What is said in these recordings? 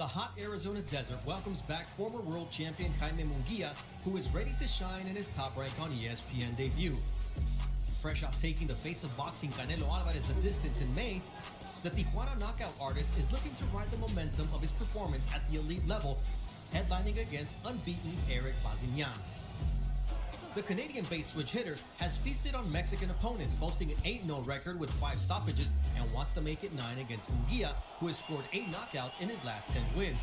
The hot Arizona desert welcomes back former world champion Jaime Munguia, who is ready to shine in his Top Rank on ESPN debut. Fresh off taking the face of boxing Canelo Alvarez a distance in May, the Tijuana knockout artist is looking to ride the momentum of his performance at the elite level, headlining against unbeaten Erik Bazinyan. The Canadian-based switch hitter has feasted on Mexican opponents, boasting an 8-0 record with 5 stoppages and wants to make it 9 against Munguia, who has scored 8 knockouts in his last 10 wins.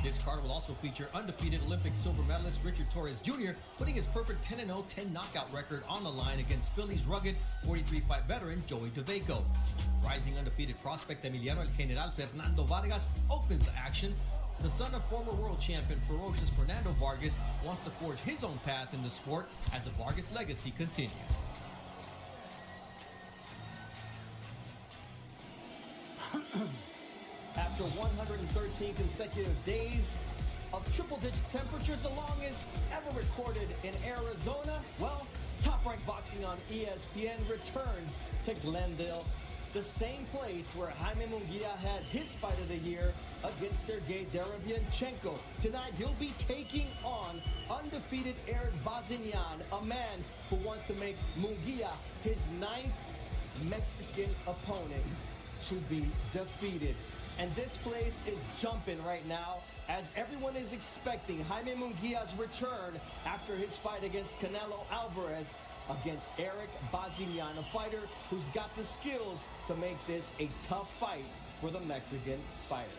This card will also feature undefeated Olympic silver medalist Richard Torres Jr., putting his perfect 10-0, 10 knockout record on the line against Philly's rugged 43-fight veteran Joey DeVaco. Rising undefeated prospect Emiliano El General Fernando Vargas opens the action. The son of former world champion ferocious Fernando Vargas wants to forge his own path in the sport as the Vargas legacy continues. After 113 consecutive days of triple-digit temperatures, the longest ever recorded in Arizona, well, Top Rank Boxing on ESPN returns to Glendale, the same place where Jaime Munguia had his fight of the year against Sergey Derevyanchenko. Tonight, he'll be taking on undefeated Erik Bazinyan, a man who wants to make Munguia his 9th Mexican opponent to be defeated. And this place is jumping right now as everyone is expecting Jaime Munguia's return after his fight against Canelo Alvarez against Erik Bazinyan, a fighter who's got the skills to make this a tough fight for the Mexican fighter.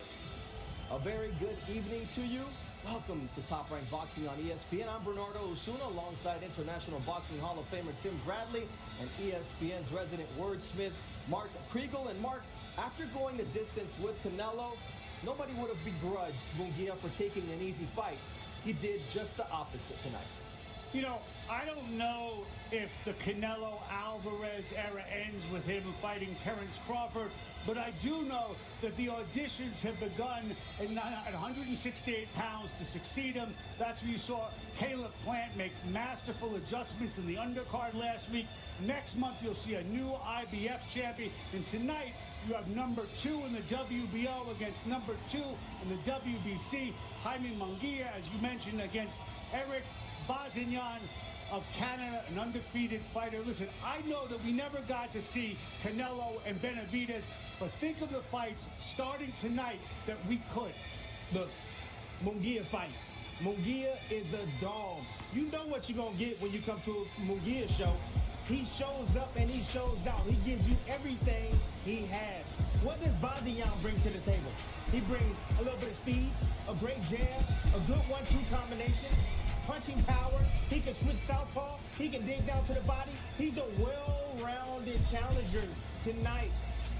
A very good evening to you. Welcome to Top Rank Boxing on ESPN. I'm Bernardo Osuna alongside International Boxing Hall of Famer Tim Bradley and ESPN's resident wordsmith Mark Kriegel. And Mark, after going the distance with Canelo, nobody would have begrudged Munguia for taking an easy fight. He did just the opposite tonight. You know, I don't know if the Canelo Alvarez era ends with him fighting Terrence Crawford, but I do know that the auditions have begun at 168 pounds to succeed him. That's where you saw Caleb Plant make masterful adjustments in the undercard last week. Next month, you'll see a new IBF champion. And tonight, you have number 2 in the WBO against number 2 in the WBC, Jaime Munguia, as you mentioned, against Erik Bazinyan of Canada, an undefeated fighter. Listen, I know that we never got to see Canelo and Benavidez, but think of the fights starting tonight that we could. Look, Munguia fight. Munguia is a dog. You know what you're going to get when you come to a Munguia show. He shows up and he shows out. He gives you everything he has. What does Bazinyan bring to the table? He brings a little bit of speed, a great jab, a good 1-2 combination, punching power. He can switch southpaw. He can dig down to the body. He's a well-rounded challenger tonight.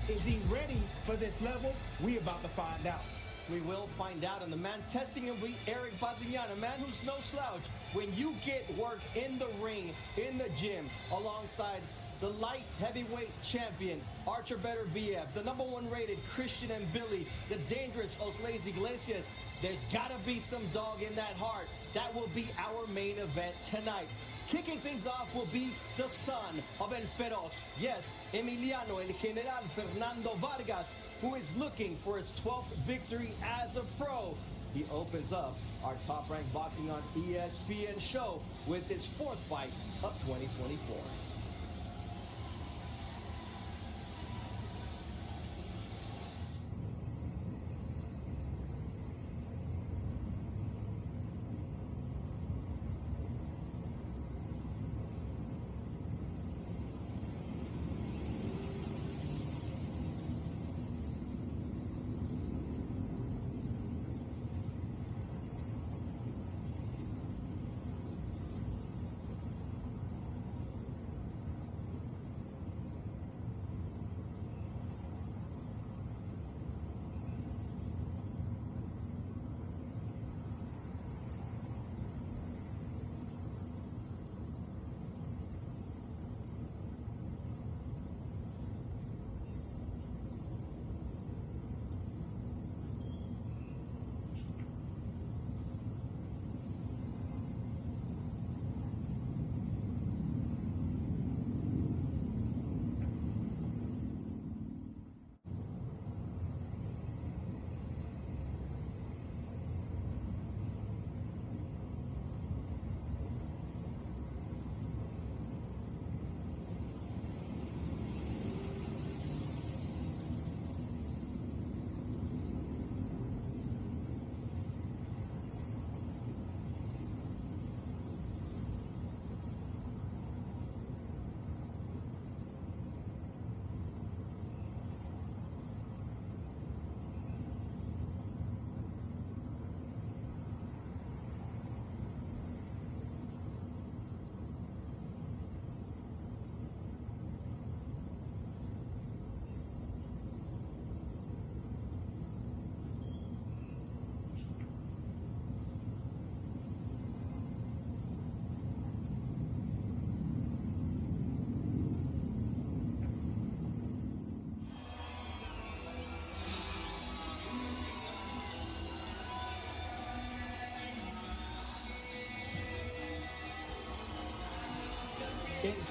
Is he ready for this level? We about to find out. We will find out. And the man testing him will be Erik Bazinyan, a man who's no slouch. When you get work in the ring, in the gym, alongside the light heavyweight champion, Archer Beterbiev, the #1 rated Christian and Billy, the dangerous Osleis Iglesias, there's got to be some dog in that heart. That will be our main event tonight. Kicking things off will be the son of El Feroz. Yes, Emiliano El General Fernando Vargas, who is looking for his 12th victory as a pro. He opens up our Top Rank Boxing on ESPN show with his 4th fight of 2024.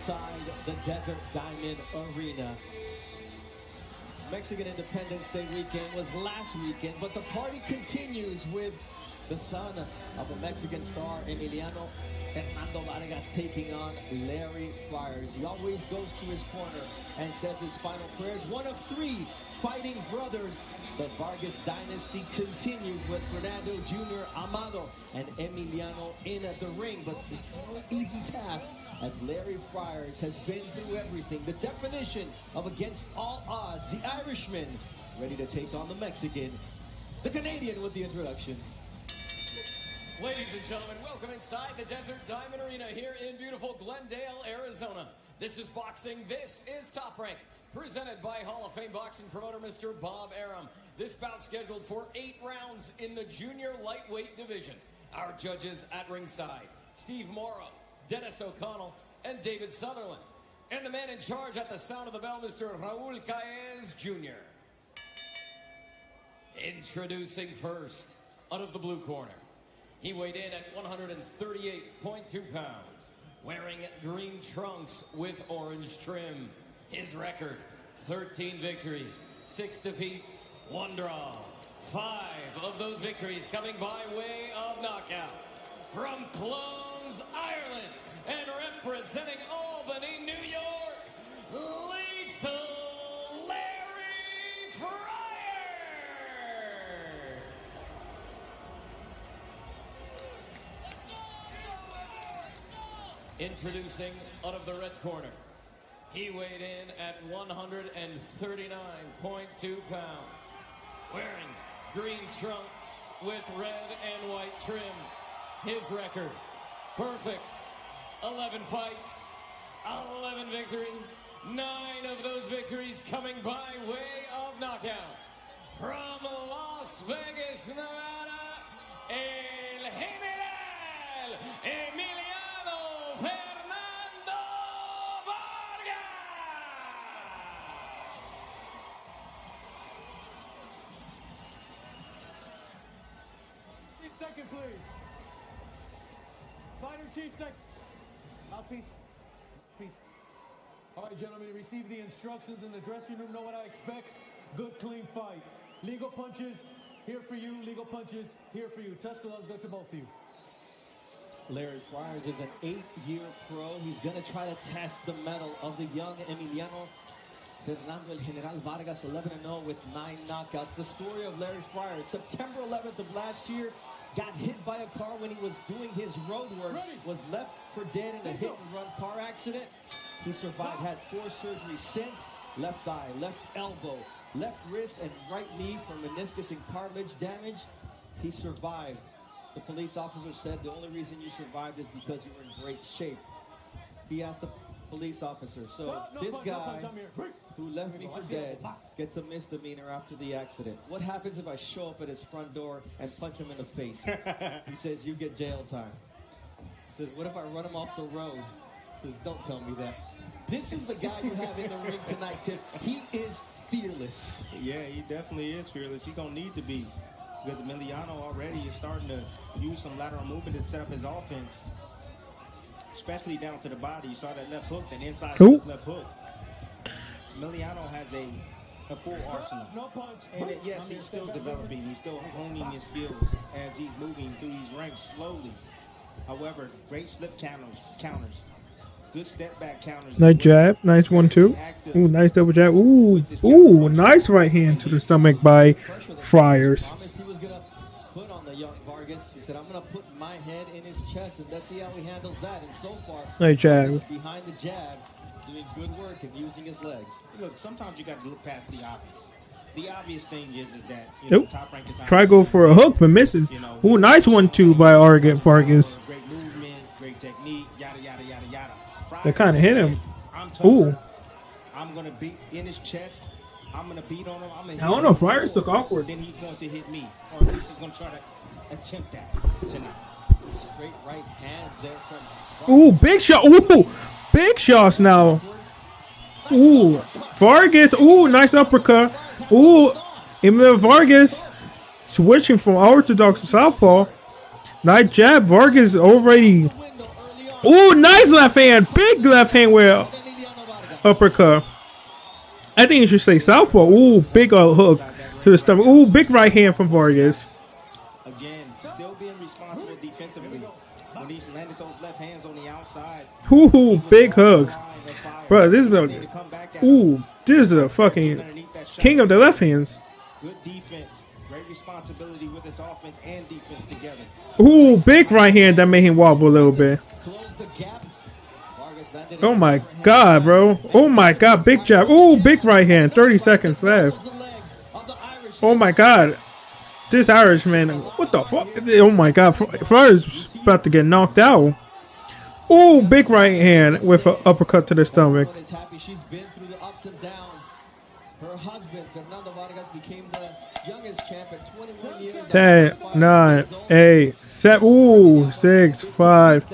inside the Desert Diamond Arena. Mexican Independence Day weekend was last weekend, but the party continues with the son of the Mexican star, Emiliano Fernando Vargas, taking on Larry Flyers. He always goes to his corner and says his final prayers. One of three fighting brothers. The Vargas dynasty continues with Fernando Jr., Amado, and Emiliano in the ring. But it's no easy task, as Larry Flyers has been through everything. The definition of against all odds. The Irishman ready to take on the Mexican. The Canadian with the introduction. Ladies and gentlemen, welcome inside the Desert Diamond Arena here in beautiful Glendale, Arizona. This is boxing. This is Top Rank, presented by Hall of Fame boxing promoter Mr. Bob Arum. This bout scheduled for 8 rounds in the junior lightweight division. Our judges at ringside, Steve Morrow, Dennis O'Connell, and David Sutherland. And the man in charge at the sound of the bell, Mr. Raul Caez Jr. Introducing first, out of the blue corner. He weighed in at 138.2 pounds, wearing green trunks with orange trim. His record, 13 victories, 6 defeats, 1 draw. 5 of those victories coming by way of knockout. From Clones, Ireland, and representing Albany, New York, Lethal Larry Fryers. Introducing out of the red corner. He weighed in at 139.2 pounds, wearing green trunks with red and white trim. His record, perfect. 11 fights, 11 victories, 9 of those victories coming by way of knockout. From Las Vegas, Nevada, El General Emiliano Fernando Vargas. 1 second, please. Fighter chief, second. Mouthpiece. Peace. All right, gentlemen, receive the instructions in the dressing room. Know what I expect. Good, clean fight. Legal punches, here for you. Legal punches, here for you. Touch gloves, good to both of you. Larry Flyers is an 8-year pro. He's going to try to test the mettle of the young Emiliano Fernando El General Vargas, 11-0 with 9 knockouts. The story of Larry Flyers, September 11th of last year, got hit by a car when he was doing his road work, was left for dead in a hit-and-run car accident. He survived, had 4 surgeries since, left eye, left elbow, left wrist, and right knee for meniscus and cartilage damage. He survived. The police officer said the only reason you survived is because you were in great shape. He asked the police officer, so this guy who left me for dead gets a misdemeanor after the accident. What happens if I show up at his front door and punch him in the face? He says, you get jail time. He says, what if I run him off the road? He says, don't tell me that. This is the guy you have in the ring tonight, Tip. He is fearless. Yeah, he definitely is fearless. He's going to need to be, because Emiliano already is starting to use some lateral movement to set up his offense, especially down to the body. You saw that left hook, that inside left hook. Emiliano has a full arsenal. No punch. And yes, he's still developing. He's still honing his skills as he's moving through these ranks slowly. However, great slip counters. Good step back counters. Nice jab. Nice 1-2. Ooh, nice double jab. Ooh, ooh, nice right hand to the stomach by Fryers. He was going to put on the young Vargas. He said, I'm going to put my head in his chest, and let's see how he handles that. And so far, nice jab. Behind the jab, doing good work and using his legs. Look, sometimes you got to look past the obvious. The obvious thing is that Top Rank is try go for a hook but misses. Ooh, nice 1-2 by Vargas. Great movement, great technique, yada yada yada yada. That kind of hit him. Ooh. I'm gonna beat in his chest. I'm gonna beat on him. I don't know. Flyers look awkward. Then he's going to hit me, or at least he's gonna try to attempt that tonight. Straight right hands there from. Ooh, big shot. Ooh, big shots now. Ooh, Vargas. Ooh, nice uppercut. Ooh, Emil Vargas switching from orthodox to southpaw. Nice jab. Vargas already Ooh, nice left hand. Big left hand with uppercut. I think you should say southpaw. Ooh, big hook to the stomach. Ooh, big right hand from Vargas. Again, still being responsible defensively. When he's landed those left hands on the outside. Ooh, big hooks. Bro, this is a fucking king of the left hands. Good defense. Great responsibility with his offense and defense together. Ooh, big right hand that made him wobble a little bit. Oh my God, bro. Oh my God, big jab. Ooh, big right hand. 30 seconds left. Oh my God. This Irishman, what the fuck? Oh my God, Florida's about to get knocked out. Ooh, big right hand with an uppercut to the stomach. She's been through the ups and downs. Her husband, Fernando Vargas, became the youngest champ at 21 years. 10, 9, 8, 7, ooh, 6, 5,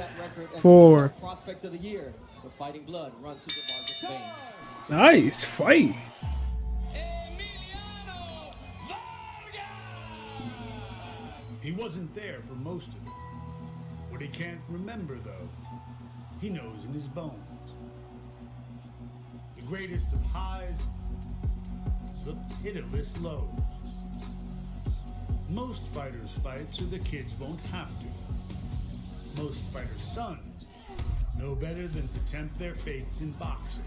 4. Prospect of the year. The fighting blood runs through the Vargas veins. Nice fight. He wasn't there for most of it. What he can't remember, though, he knows in his bones. The greatest of highs, the pitiless lows. Most fighters' fights so the kids won't have to. Most fighters' sons know better than to tempt their fates in boxing.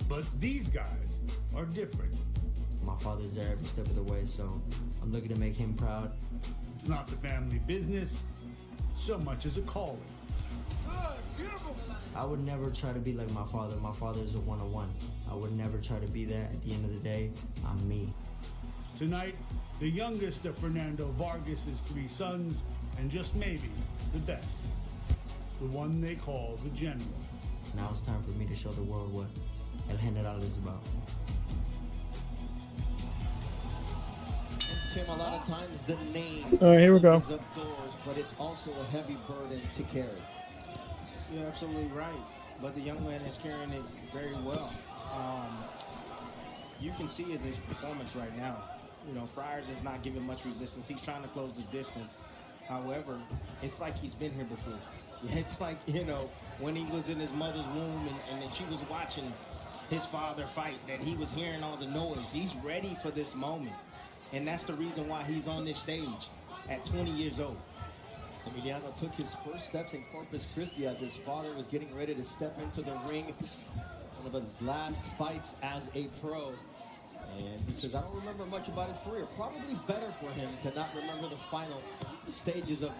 But these guys are different. My father's there every step of the way, so I'm looking to make him proud. It's not the family business so much as a calling. I would never try to be like my father. My father is a one-on-one. I would never try to be that. At the end of the day, I'm me. Tonight, the youngest of Fernando Vargas' 3 sons, and just maybe the best. The one they call the General. Now it's time for me to show the world what El General is about. Tim, a lot of times the name All right, here we go. opens up doors, but it's also a heavy burden to carry. You're absolutely right. But the young man is carrying it very well. You can see in his performance right now. You know, Friars is not giving much resistance. He's trying to close the distance. However, it's like he's been here before. It's like, you know, when he was in his mother's womb and she was watching his father fight, that he was hearing all the noise. He's ready for this moment. And that's the reason why he's on this stage at 20 years old. Emiliano took his first steps in Corpus Christi as his father was getting ready to step into the ring. One of his last fights as a pro. And he says, I don't remember much about his career. Probably better for him to not remember the final stages of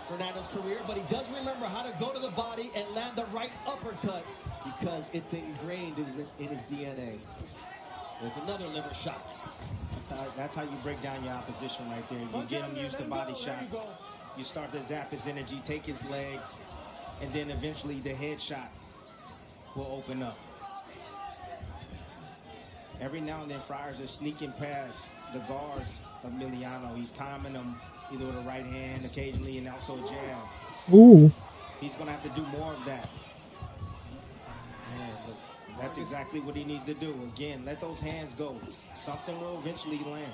Fernando's career, but he does remember how to go to the body and land the right uppercut because it's ingrained in his DNA. There's another liver shot. That's how you break down your opposition right there. You get him used to body shots. You start to zap his energy, take his legs, and then eventually the head shot will open up. Every now and then, Friars are sneaking past the guards of Emiliano. He's timing them either with a right hand occasionally and also a jab. Ooh. He's going to have to do more of that. And that's exactly what he needs to do. Again, let those hands go. Something will eventually land.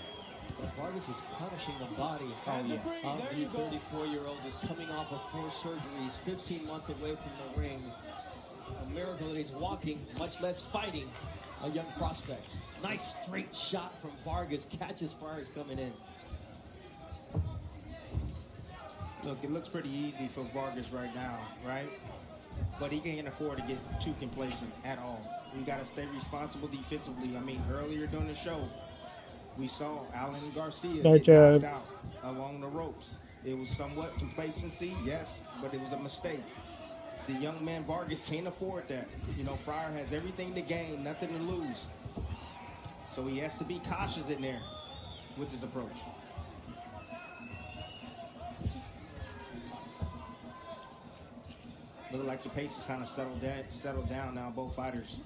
But Vargas is punishing the body of the 34-year-old who's coming off of 4 surgeries, 15 months away from the ring. A miracle that he's walking, much less fighting a young prospect. Nice straight shot from Vargas, catches Friars coming in. Look, it looks pretty easy for Vargas right now, right? But he can't afford to get too complacent at all. You got to stay responsible defensively. I mean, earlier during the show, we saw Alan Garcia get knocked out along the ropes. It was somewhat complacency, yes, but it was a mistake. The young man Vargas can't afford that. You know, Fryer has everything to gain, nothing to lose. So he has to be cautious in there with his approach. Look like the pace is kind of settled down now, both fighters.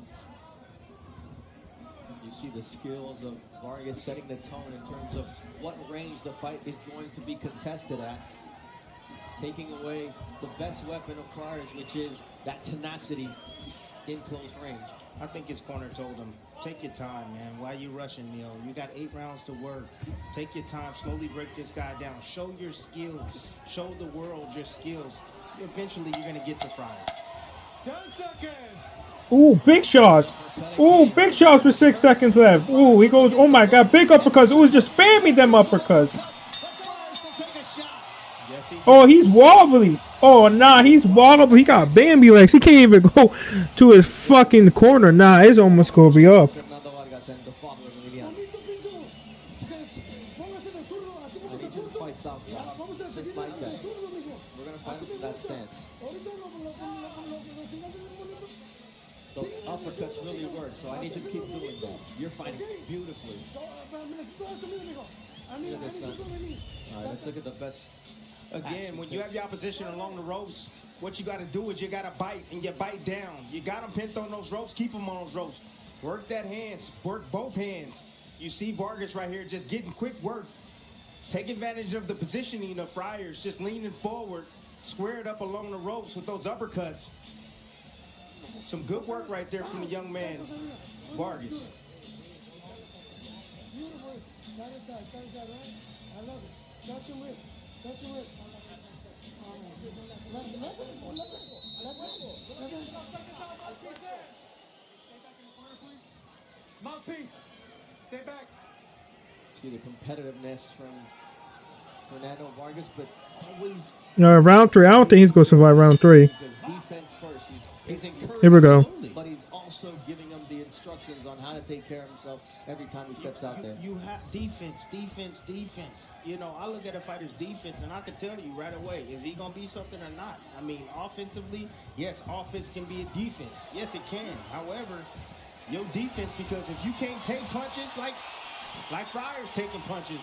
You see the skills of Vargas setting the tone in terms of what range the fight is going to be contested at. Taking away the best weapon of Friars, which is that tenacity in close range. I think his corner told him, take your time, man. Why are you rushing, Neil? You got 8 rounds to work. Take your time. Slowly break this guy down. Show your skills. Show the world your skills. eventually you're going to get to Friars. 10 seconds. Ooh, big shots. Ooh, big shots with 6 seconds left. Ooh, he goes, oh my God, big uppercuts. Ooh, just spamming them uppercuts. Oh, he's wobbly. Oh, nah, he's wobbly. He got Bambi legs. He can't even go to his fucking corner. Nah, it's almost going to be up. Those uppercuts really work, so I need you to keep doing that. You're fighting beautifully. Look at this, son. All right, let's look at the best. Again, when you have your opposition along the ropes, what you got to do is you got to bite and you bite down. You got them pinned on those ropes, keep them on those ropes. Work that hands, work both hands. You see Vargas right here just getting quick work. Take advantage of the positioning of Friars, just leaning forward, squared up along the ropes with those uppercuts. Some good work right there from the young man, Vargas. Mouthpiece, stay back. See the competitiveness from Fernando Vargas, but always Round 3. I don't think he's going to survive round 3. defense first. He's encouraging, Here we go. but he's also giving him the instructions on how to take care of himself every time he steps out there. You have defense. You know, I look at a fighter's defense, and I can tell you right away, is he going to be something or not? I mean, offensively, yes, offense can be a defense. Yes, it can. However, your defense, because if you can't take punches like Friars taking punches,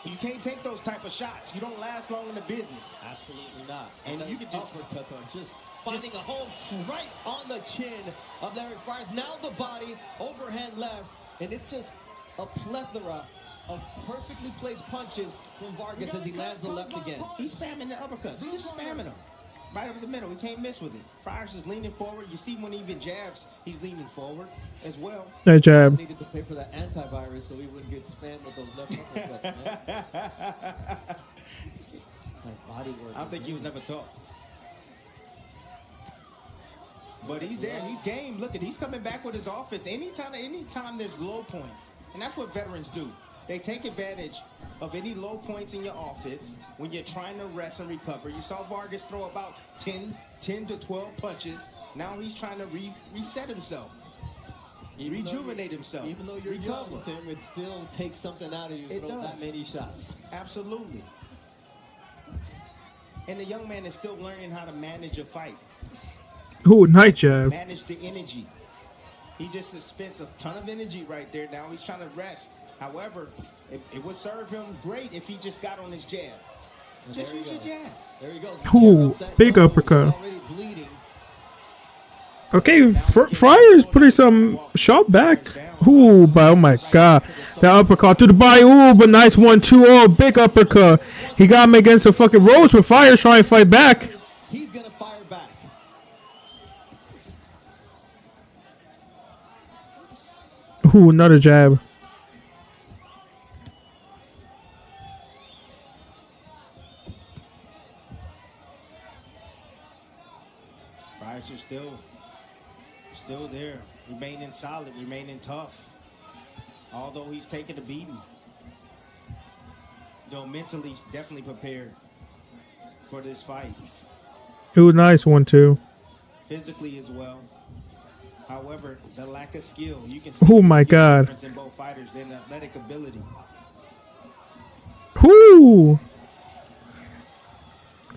you can't take those type of shots. You don't last long in the business. Absolutely not. And you can just uppercut on just finding a hole right on the chin of Larry Friars. Now the body, overhand left, and it's just a plethora of perfectly placed punches from Vargas as he lands the left again. He's spamming the uppercuts. He's just spamming them. Right over the middle. He can't miss with it. Friars is leaning forward. You see when he even jabs, he's leaning forward as well. That jab. Needed to pay for that antivirus so he wouldn't get spammed with those left uppercuts, man. Nice body work. I don't think he was never taught. But he's there. He's game. Look at, he's coming back with his offense. Anytime there's low points, and that's what veterans do. They take advantage of any low points in your offense when you're trying to rest and recover. You saw Vargas throw about 10 to 12 punches. Now he's trying to reset himself, rejuvenate himself. Even though you're young, Tim, it still takes something out of you to throw that many shots. Absolutely. And the young man is still learning how to manage a fight. Ooh, nice jab. Manage the energy. He just spends a ton of energy right there. Now he's trying to rest. However, it would serve him great if he just got on his jab. Just use your jab. There he goes. Ooh, big uppercut. Okay, Friars putting some shot back. Ooh, but oh my God. That uppercut to the body. Ooh, but nice 1-2. Oh, big uppercut. He got him against the fucking ropes, but Friars trying to fight back. He's going to fire back. Ooh, another jab. Friars are still there, remaining solid, remaining tough. Although he's taking a beating, mentally definitely prepared for this fight. Ooh, nice 1-2. Physically as well. However, the lack of skill, you can see oh my God. difference in both fighters and athletic ability. Ooh.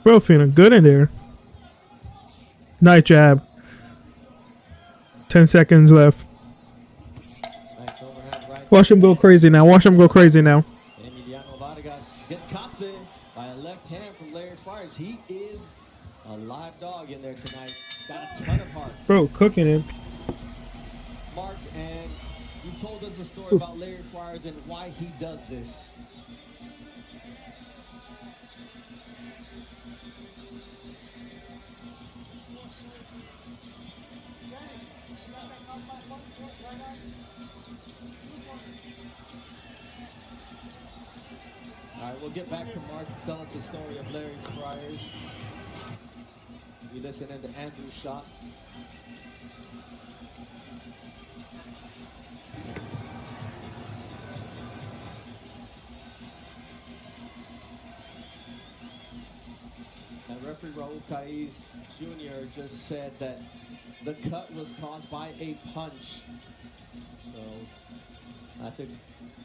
Bro, feeling good in there. Nice jab. 10 seconds left. Nice overhand right. Watch him go crazy now. Watch him go crazy now. Emiliano Vargas gets caught there by a left hand from Larry Friars. He is a live dog in there tonight. Got a ton of heart. Bro, cooking him. Mark, and you told us a story about Larry Friars and why he does this. All right, we'll get back to Mark. Tell us the story of Larry Friars. We listen into Andrew's shot. And referee Raul Caiz Jr. just said that the cut was caused by a punch. So I think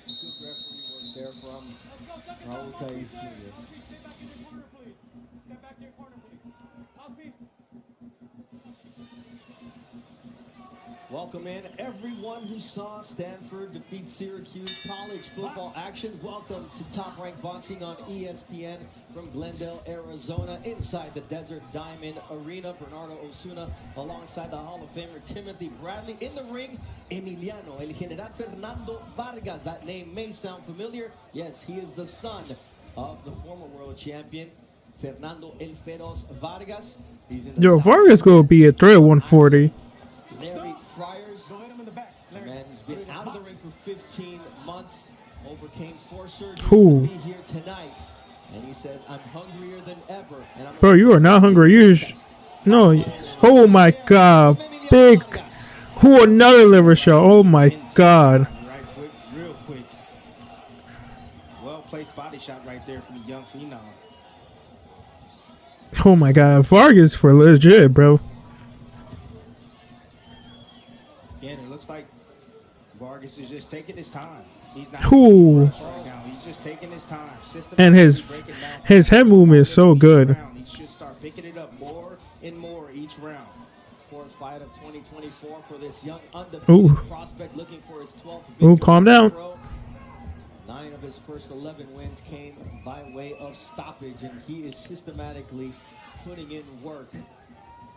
good referee work there from Raul Caiz Jr. Step back to your corner, please. Mouthpiece. Welcome in everyone who saw Stanford defeat Syracuse college football action. Welcome to Top Rank Boxing on ESPN from Glendale, Arizona, inside the Desert Diamond Arena. Bernardo Osuna alongside the Hall of Famer Timothy Bradley. In the ring, Emiliano El General Fernando Vargas. That name may sound familiar. Yes, he is the son of the former world champion Fernando El Feroz Vargas. He's in the Yo, Vargas gonna be a threat at 140. Larry Friars, Don't hit him in the back. Larry. man, who's been out of the ring for 15 months, overcame 4 surgeries Who? to be here tonight, and he says, I'm hungrier than ever. And I'm Bro, you are not hungry. No. Oh my God, big. Who another liver shot? Oh my God. Right quick, real quick. Well-placed body shot right there from the young phenom. Oh my God, Vargas for legit, bro. Again, it looks like Vargas is just taking his time. He's not Who? right now. He's just taking his time. And his head movement is so good. He should start picking it up more and more each round. fourth fight of 2024 for this young undefeated prospect looking for his 12th victory. Ooh, calm down. 9 of his first 11 wins came by way of stoppage, and he is systematically putting in work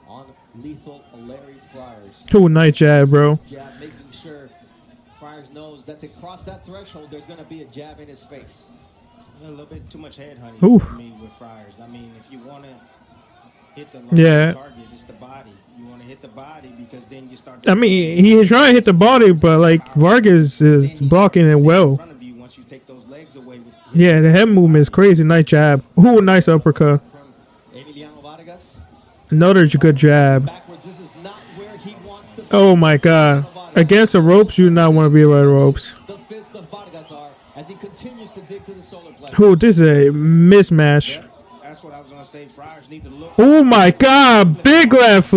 on lethal Larry Friars. Oh, night jab, bro. Jab, making sure Friars knows that to cross that threshold, there's going to be a jab in his face. A little bit too much head hunting Ooh. for me with Friars. I mean, if you want to hit the target, it's the body. You want to hit the body because then you start. I mean, he is trying to hit the body, but like Vargas is blocking it well. In front of you once you take those legs away with Yeah, the head movement is crazy. Night jab. Ooh, nice uppercut. From Emiliano Vargas. Another good jab. Backwards, this is not where he wants to be. Oh my God. Against the ropes, you do not want to be by the ropes. The fists of Vargas are as he continues to dig to the solar plexus. Oh, this is a mismatch. That's what I was going to say. Friars need to look. Oh my God, big left.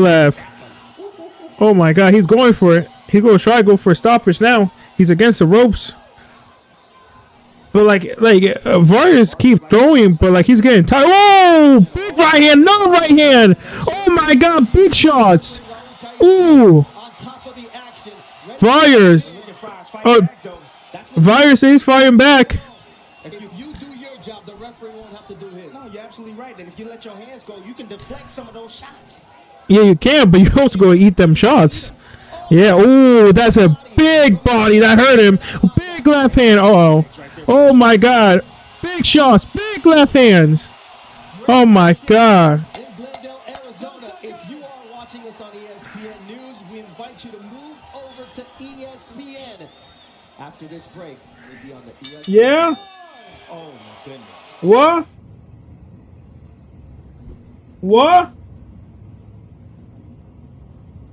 Oh my God, he's going for it. He's going to try to go for a stoppage now. He's against the ropes. But Vargas keep throwing, but like he's getting tired. Oh, big right hand, no right hand. Oh my God, big shots. Ooh, On top of the action. Vargas. Look at Friars fight Oh, back, though. Vargas is fighting back. If you do your job, the referee won't have to do his. No, you're absolutely right. And if you let your hands go, you can deflect some of those shots. Yeah, you can, but you're also going to eat them shots. Yeah, ooh, that's a big body. That hurt him. Big left hand. Uh-oh. Oh, my God. Big shots. Big left hands. Oh, my God. In Glendale, Arizona, if you are watching us on ESPN News, we invite you to move over to ESPN. After this break, we'll be on the ESPN. Yeah? Oh, my goodness. What? What?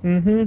Mm-hmm.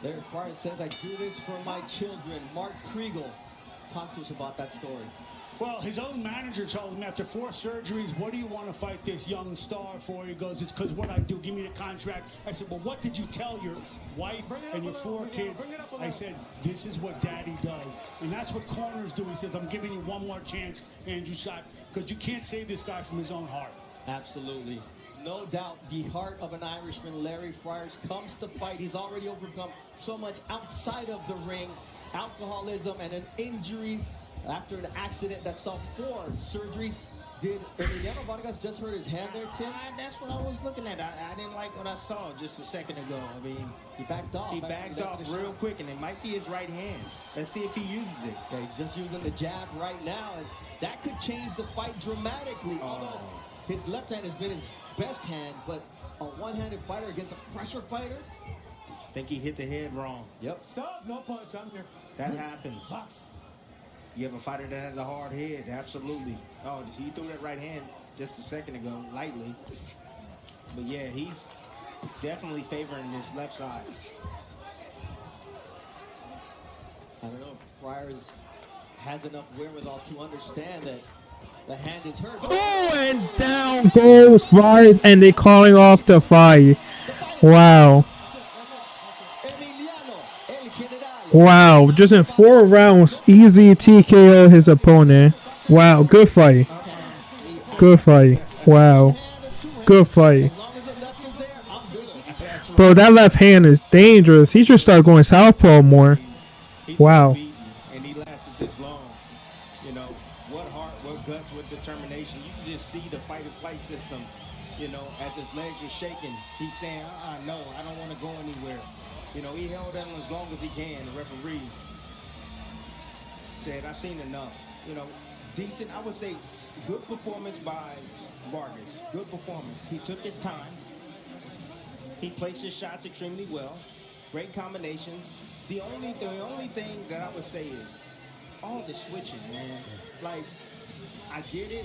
Larry Friars says, I do this for my children. Mark Kriegel Talk to us about that story. Well, his own manager told him after 4 surgeries, what do you want to fight this young star for? He goes, it's because what I do. Give me the contract. I said, well, what did you tell your wife and your 4 kids? I said, this is what daddy does. And that's what corners do. He says, I'm giving you one more chance, Andrew Shot, because you can't save this guy from his own heart. Absolutely. No doubt the heart of an Irishman, Larry Friars, comes to fight. He's already overcome so much outside of the ring. Alcoholism and an injury after an accident that saw 4 surgeries. Did Emiliano Vargas just hurt his hand there, Tim? That's what I was looking at. I didn't like what I saw just a second ago. I mean, He backed off. he backed off real quick, and it might be his right hand. Let's see if he uses it. Yeah, he's just using the jab right now, and that could change the fight dramatically. Although his left hand has been his best hand, but a one-handed fighter against a pressure fighter? I think he hit the head wrong. Yep. Stop, no punch, I'm here. That happens. Box. You have a fighter that has a hard head, absolutely. Oh, he threw that right hand just a second ago, lightly. But yeah, he's definitely favoring his left side. I don't know if Friars has enough wherewithal to understand that the hand is hurt. Oh, and down goes Friars, and they calling off the fight. Wow. Emiliano El General. Wow, just in 4 rounds, easy TKO his opponent. Wow, good fight. Good fight. Wow. Good fight. As long as the left is there, I'm good. Bro, that left hand is dangerous. He should start going southpaw more. He's Wow. beaten, and he lasted this long. You know, what heart, what guts, what determination. You can just see the fight or flight system, you know, as his legs are shaking. He's saying, no, I don't want to go anywhere. You know, he held on as long as he can. The referee said, I've seen enough. You know, decent, I would say, good performance by Vargas. Good performance. He took his time. He placed his shots extremely well. Great combinations. The only thing that I would say is all the switching, man. Like, I get it.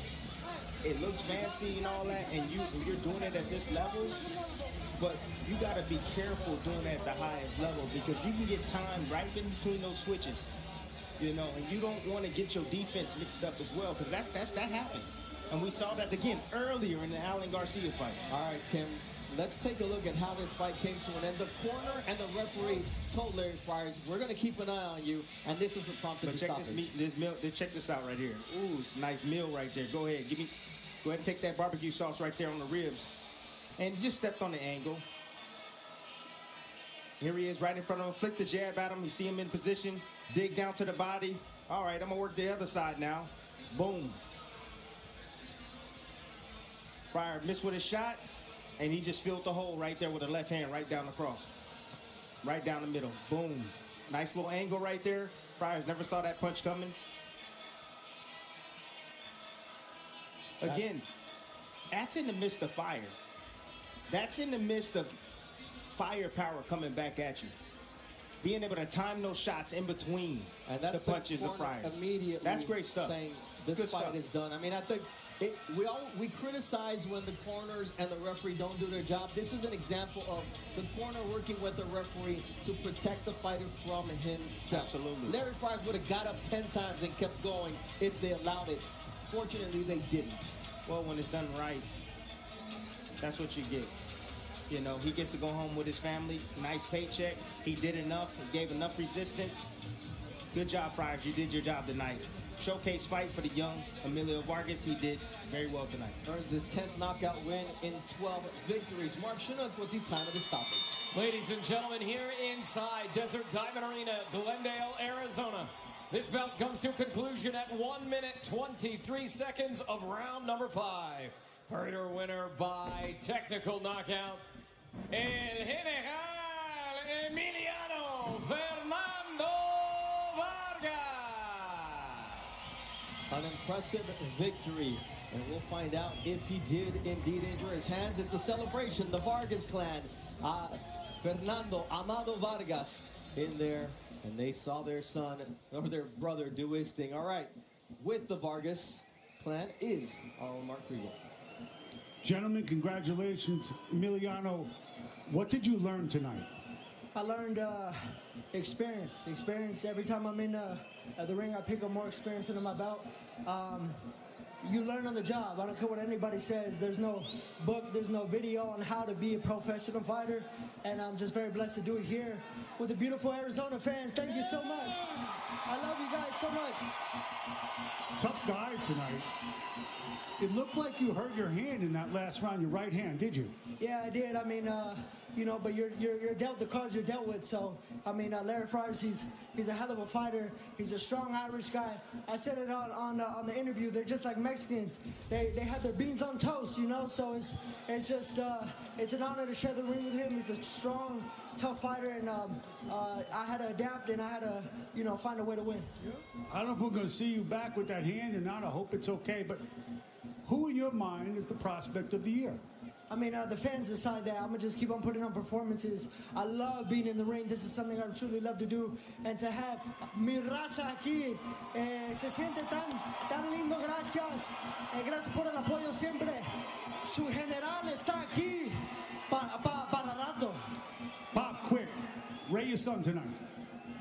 It looks fancy and all that, and you're doing it at this level, but you got to be careful doing it at the highest level because you can get time right in between those switches, you know, and you don't want to get your defense mixed up as well because that happens. And we saw that again earlier in the Alan Garcia fight. All right, Tim, let's take a look at how this fight came to an end. The corner and the referee told Larry Friars, we're going to keep an eye on you, and this is what prompted But the check stoppage. this meal. Check this out right here. Ooh, it's a nice meal right there. Go ahead, go ahead and take that barbecue sauce right there on the ribs, and just stepped on the angle. Here he is right in front of him. Flick the jab at him. You see him in position. Dig down to the body. All right, I'm gonna work the other side now. Boom. Fryer missed with a shot, and he just filled the hole right there with the left hand, right down across, right down the middle. Boom. Nice little angle right there. Friars never saw that punch coming. Again, that's in the midst of fire. That's in the midst of firepower coming back at you. Being able to time those shots in between And that's the punches of Friars. Immediately That's great stuff. Saying this Good fight stuff. is done. I mean, I think we criticize when the corners and the referee don't do their job. This is an example of the corner working with the referee to protect the fighter from himself. Absolutely. Larry Friars would have got up 10 times and kept going if they allowed it. Fortunately, they didn't. Well, when it's done right, that's what you get. You know, he gets to go home with his family. Nice paycheck. He did enough. He gave enough resistance. Good job, Friars. You did your job tonight. Showcase fight for the young Emilio Vargas. He did very well tonight. Earns his 10th knockout win in 12 victories. Mark Chinook with the time of the stoppage. Ladies and gentlemen, here inside Desert Diamond Arena, Glendale, Arizona. This bout comes to conclusion at 1 minute, 23 seconds of round number 5. Fighter winner by technical knockout, El General Emiliano Fernando Vargas. An impressive victory, and we'll find out if he did indeed injure his hands. It's a celebration. The Vargas clan, Fernando Amado Vargas in there, and they saw their son or their brother do his thing. All right, with the Vargas clan is our own Mark Kriegel. Gentlemen, congratulations. Emiliano, what did you learn tonight? I learned experience. Experience every time I'm in the ring, I pick up more experience under my belt. You learn on the job. I don't care what anybody says. There's no book, there's no video on how to be a professional fighter. And I'm just very blessed to do it here with the beautiful Arizona fans. Thank you so much. I love you guys so much. Tough guy tonight. It looked like you hurt your hand in that last round, your right hand, did you? Yeah, I did. I mean, you know, but you're dealt the cards you're dealt with. So, I mean, Larry Fryers, he's a hell of a fighter. He's a strong Irish guy. I said it on the interview. They're just like Mexicans. They have their beans on toast, you know. So it's just it's an honor to share the ring with him. He's a strong, tough fighter, and I had to adapt and I had to, you know, find a way to win. I don't know if we're going to see you back with that hand or not. I hope it's okay. But who in your mind is the prospect of the year? I mean, the fans decide that. I'm going to just keep on putting on performances. I love being in the ring. This is something I truly love to do. And to have mi raza aquí, se siente tan lindo. Gracias. Gracias por el apoyo siempre. Su general está aquí para rato. Bob, quick. Ray your son tonight.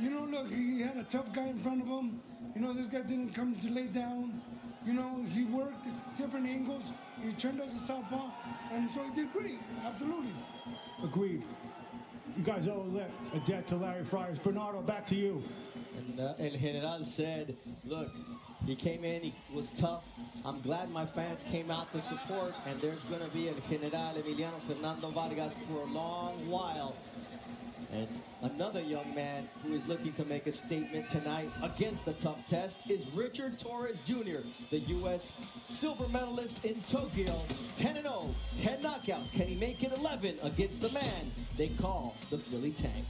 You know, look, he had a tough guy in front of him. You know, this guy didn't come to lay down. You know, he worked different angles. He turned as a southpaw, and so he did great. Absolutely. Agreed. You guys owe a debt to Larry Fryers. Bernardo, back to you. And El General said, look, he came in, he was tough. I'm glad my fans came out to support, and there's going to be El General Emiliano Fernando Vargas for a long while. And another young man who is looking to make a statement tonight against the tough test is Richard Torres Jr., the U.S. silver medalist in Tokyo. 10-0, 10 knockouts. Can he make it 11 against the man they call the Philly Tank?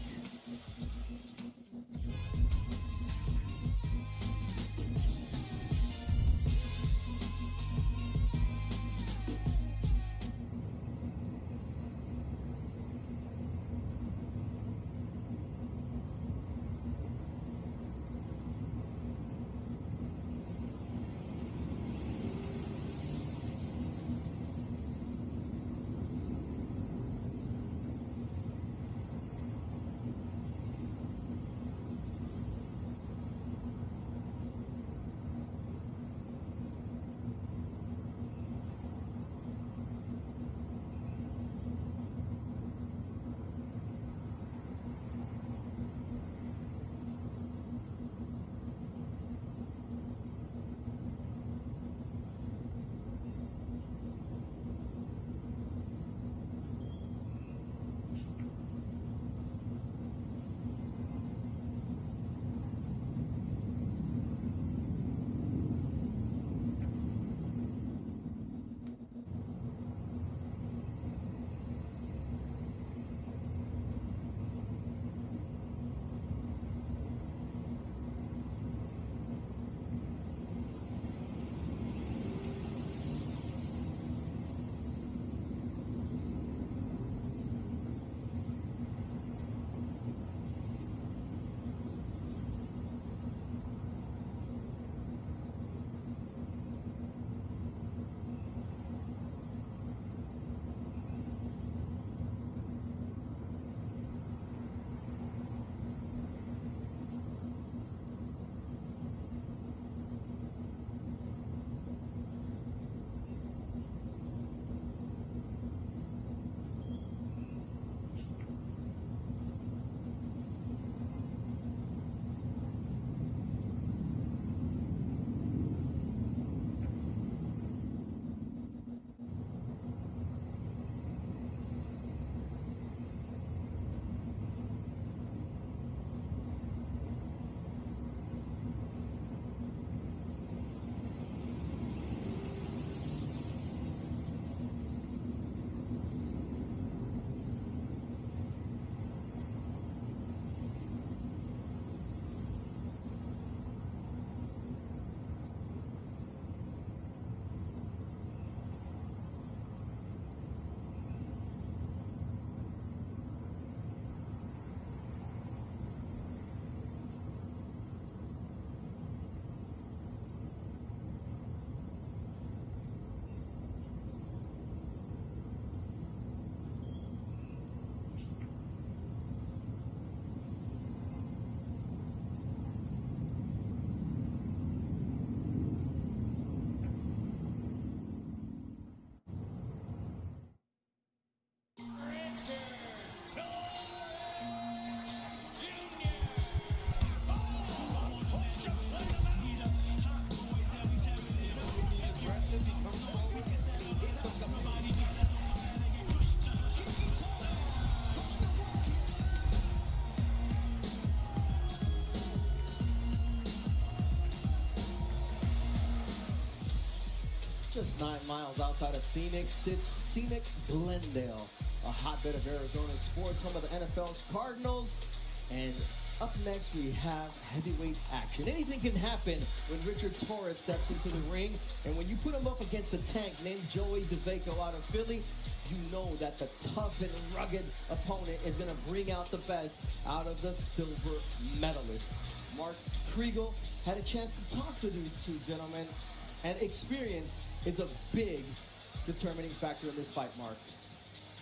Just 9 miles outside of Phoenix sits scenic Glendale, a hotbed of Arizona sports, home of the NFL's Cardinals. And up next, we have heavyweight action. Anything can happen when Richard Torres steps into the ring. And when you put him up against a tank named Joey DeVaco out of Philly, you know that the tough and rugged opponent is going to bring out the best out of the silver medalist. Mark Kriegel had a chance to talk to these two gentlemen, and experience is a big determining factor in this fight, Mark.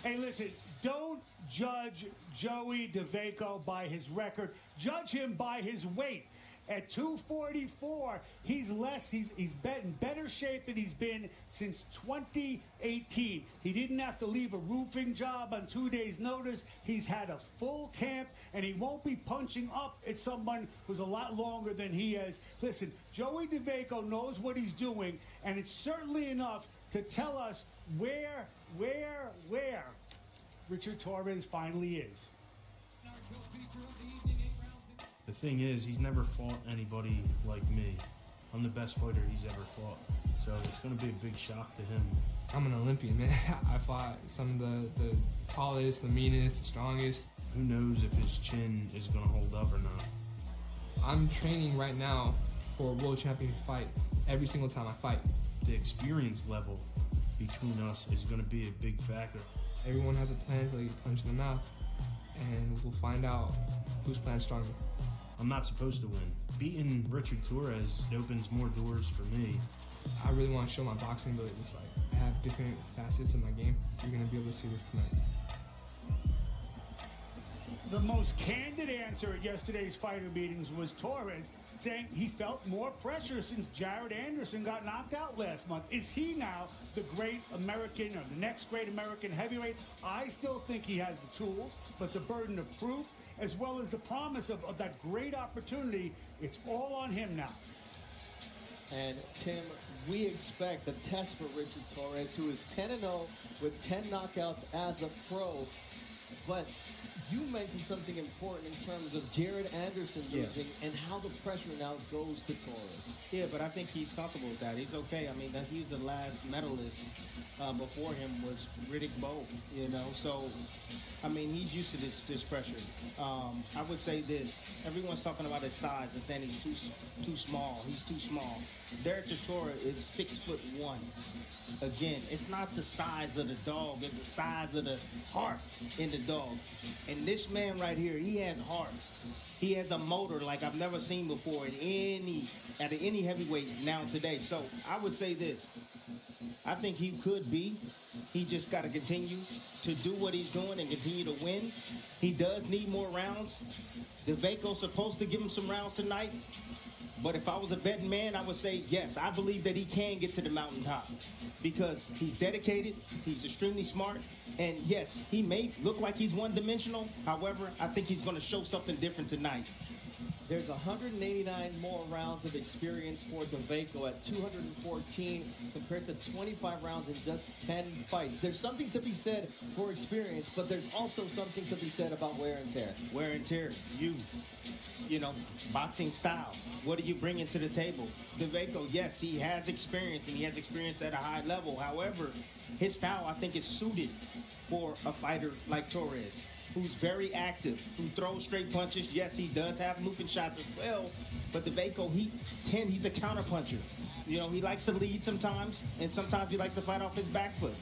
Hey, listen, don't judge Joey DeVaco by his record. Judge him by his weight. At 244, he's in better shape than he's been since 2018. He didn't have to leave a roofing job on 2 days' notice. He's had a full camp, and he won't be punching up at someone who's a lot longer than he is. Listen, Joey DeVaco knows what he's doing, and it's certainly enough to tell us where Richard Torres finally is. The thing is, he's never fought anybody like me. I'm the best fighter he's ever fought. So it's going to be a big shock to him. I'm an Olympian, man. I fought some of the tallest, the meanest, the strongest. Who knows if his chin is going to hold up or not. I'm training right now for a world champion fight every single time I fight. The experience level between us is going to be a big factor. Everyone has a plan until you punch in the mouth, and we'll find out whose plan's stronger. I'm not supposed to win. Beating Richard Torres opens more doors for me. I really want to show my boxing ability this fight. I have different facets of my game. You're going to be able to see this tonight. The most candid answer at yesterday's fighter meetings was Torres saying he felt more pressure since Jared Anderson got knocked out last month. Is he now the great American or the next great American heavyweight? I still think he has the tools, but the burden of proof as well as the promise of that great opportunity, it's all on him now. And Tim, we expect the test for Richard Torres, who is 10-0 with 10 knockouts as a pro. But you mentioned something important in terms of Jared Anderson losing and how the pressure now goes to Torres. Yeah, but I think he's comfortable with that. He's okay. I mean, he's the last medalist. Before him was Riddick Bowe, you know. So, I mean, he's used to this pressure. I would say this. Everyone's talking about his size and saying he's too small. He's too small. Derek Chisora is 6'1". Again, it's not the size of the dog. It's the size of the heart in the dog. And this man right here, he has heart. He has a motor like I've never seen before at any heavyweight now today. So I would say this. I think he could be. He just got to continue to do what he's doing and continue to win. He does need more rounds. DeVaco's supposed to give him some rounds tonight. But if I was a betting man, I would say, yes, I believe that he can get to the mountaintop because he's dedicated, he's extremely smart, and yes, he may look like he's one-dimensional. However, I think he's going to show something different tonight. There's 189 more rounds of experience for DeVaco at 214 compared to 25 rounds in just 10 fights. There's something to be said for experience, but there's also something to be said about wear and tear. Wear and tear, you know, boxing style. What are you bringing to the table? DeVaco, yes, he has experience, and he has experience at a high level. However, his style, I think, is suited for a fighter like Torres, who's very active, who throws straight punches. Yes, he does have looping shots as well, but DeVaco, he's a counterpuncher. You know, he likes to lead sometimes, and sometimes he likes to fight off his back foot.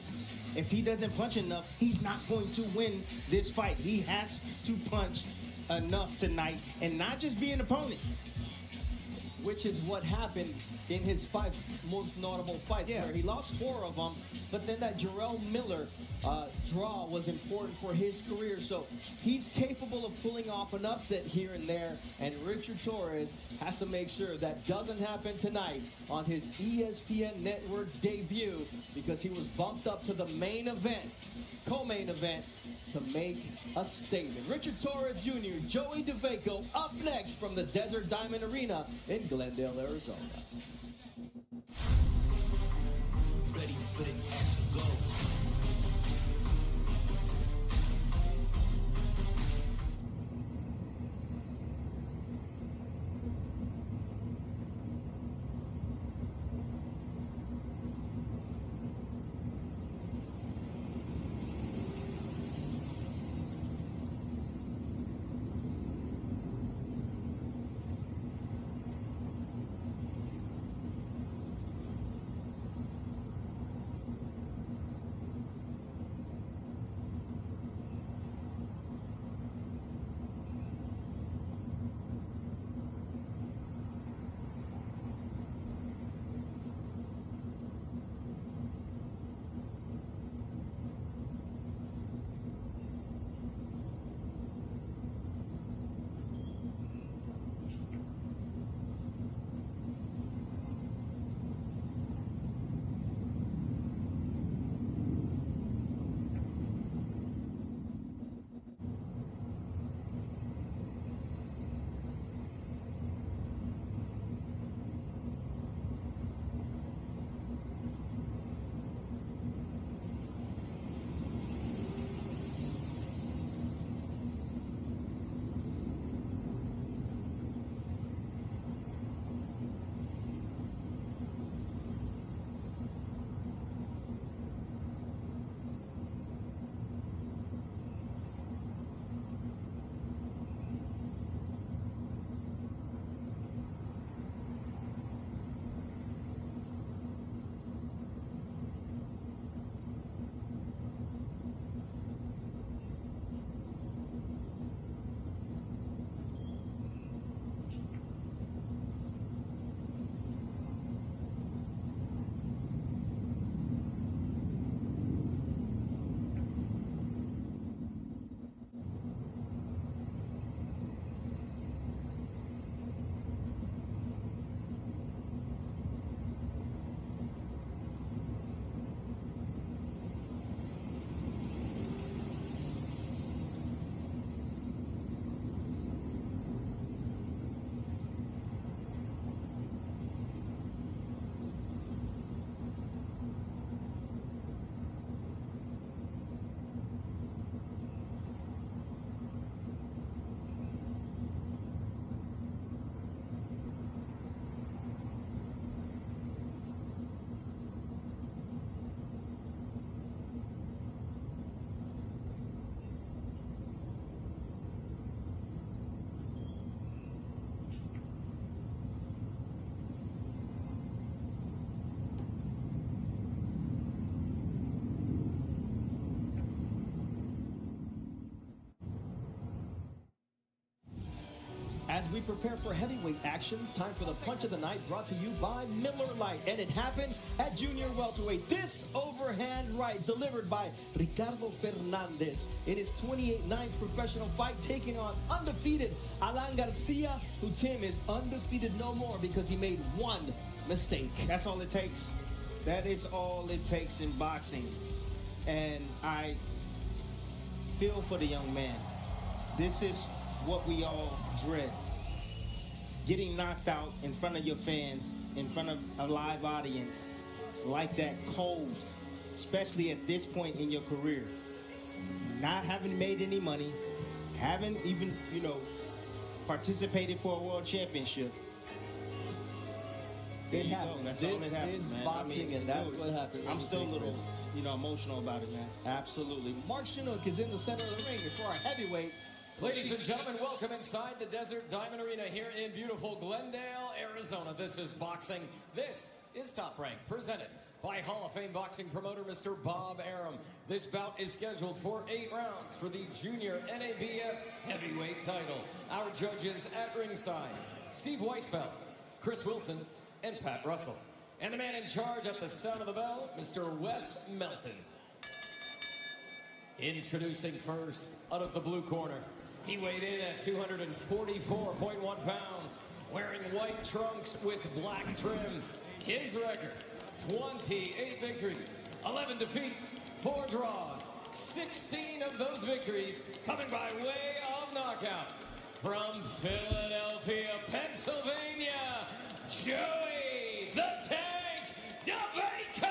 If he doesn't punch enough, he's not going to win this fight. He has to punch enough tonight and not just be an opponent. Which is what happened in his 5 most notable fights, where he lost 4 of them, but then that Jarrell Miller draw was important for his career. So he's capable of pulling off an upset here and there, and Richard Torres has to make sure that doesn't happen tonight on his ESPN Network debut, because he was bumped up to the main event, co-main event, to make a statement. Richard Torres Jr., Joey DeVaco, up next from the Desert Diamond Arena in Glendale, Arizona. Ready for the action, go. As we prepare for heavyweight action, time for the punch of the night, brought to you by Miller Lite. And it happened at junior welterweight. This overhand right delivered by Ricardo Fernandez in his 28th professional fight, taking on undefeated Alan Garcia, who, Tim, is undefeated no more because he made one mistake. That's all it takes. That is all it takes in boxing. And I feel for the young man. This is what we all dread. Getting knocked out in front of your fans, in front of a live audience, like that, cold, especially at this point in your career. Not having made any money, haven't even, participated for a world championship. It happened. That's all it happens, This is man. boxing, and that's what happened. I'm still a little, emotional about it, man. Absolutely. Mark Chinook is in the center of the ring for our heavyweight. Ladies and gentlemen, welcome inside the Desert Diamond Arena here in beautiful Glendale, Arizona. This is boxing. This is Top Rank, presented by Hall of Fame boxing promoter Mr. Bob Arum. This bout is scheduled for 8 rounds for the junior NABF heavyweight title. Our judges at ringside, Steve Weisfeld, Chris Wilson, and Pat Russell. And the man in charge at the sound of the bell, Mr. Wes Melton. Introducing first, out of the blue corner, he weighed in at 244.1 pounds, wearing white trunks with black trim. His record, 28 victories, 11 defeats, 4 draws, 16 of those victories coming by way of knockout. From Philadelphia, Pennsylvania, Joey the Tank DeVaco!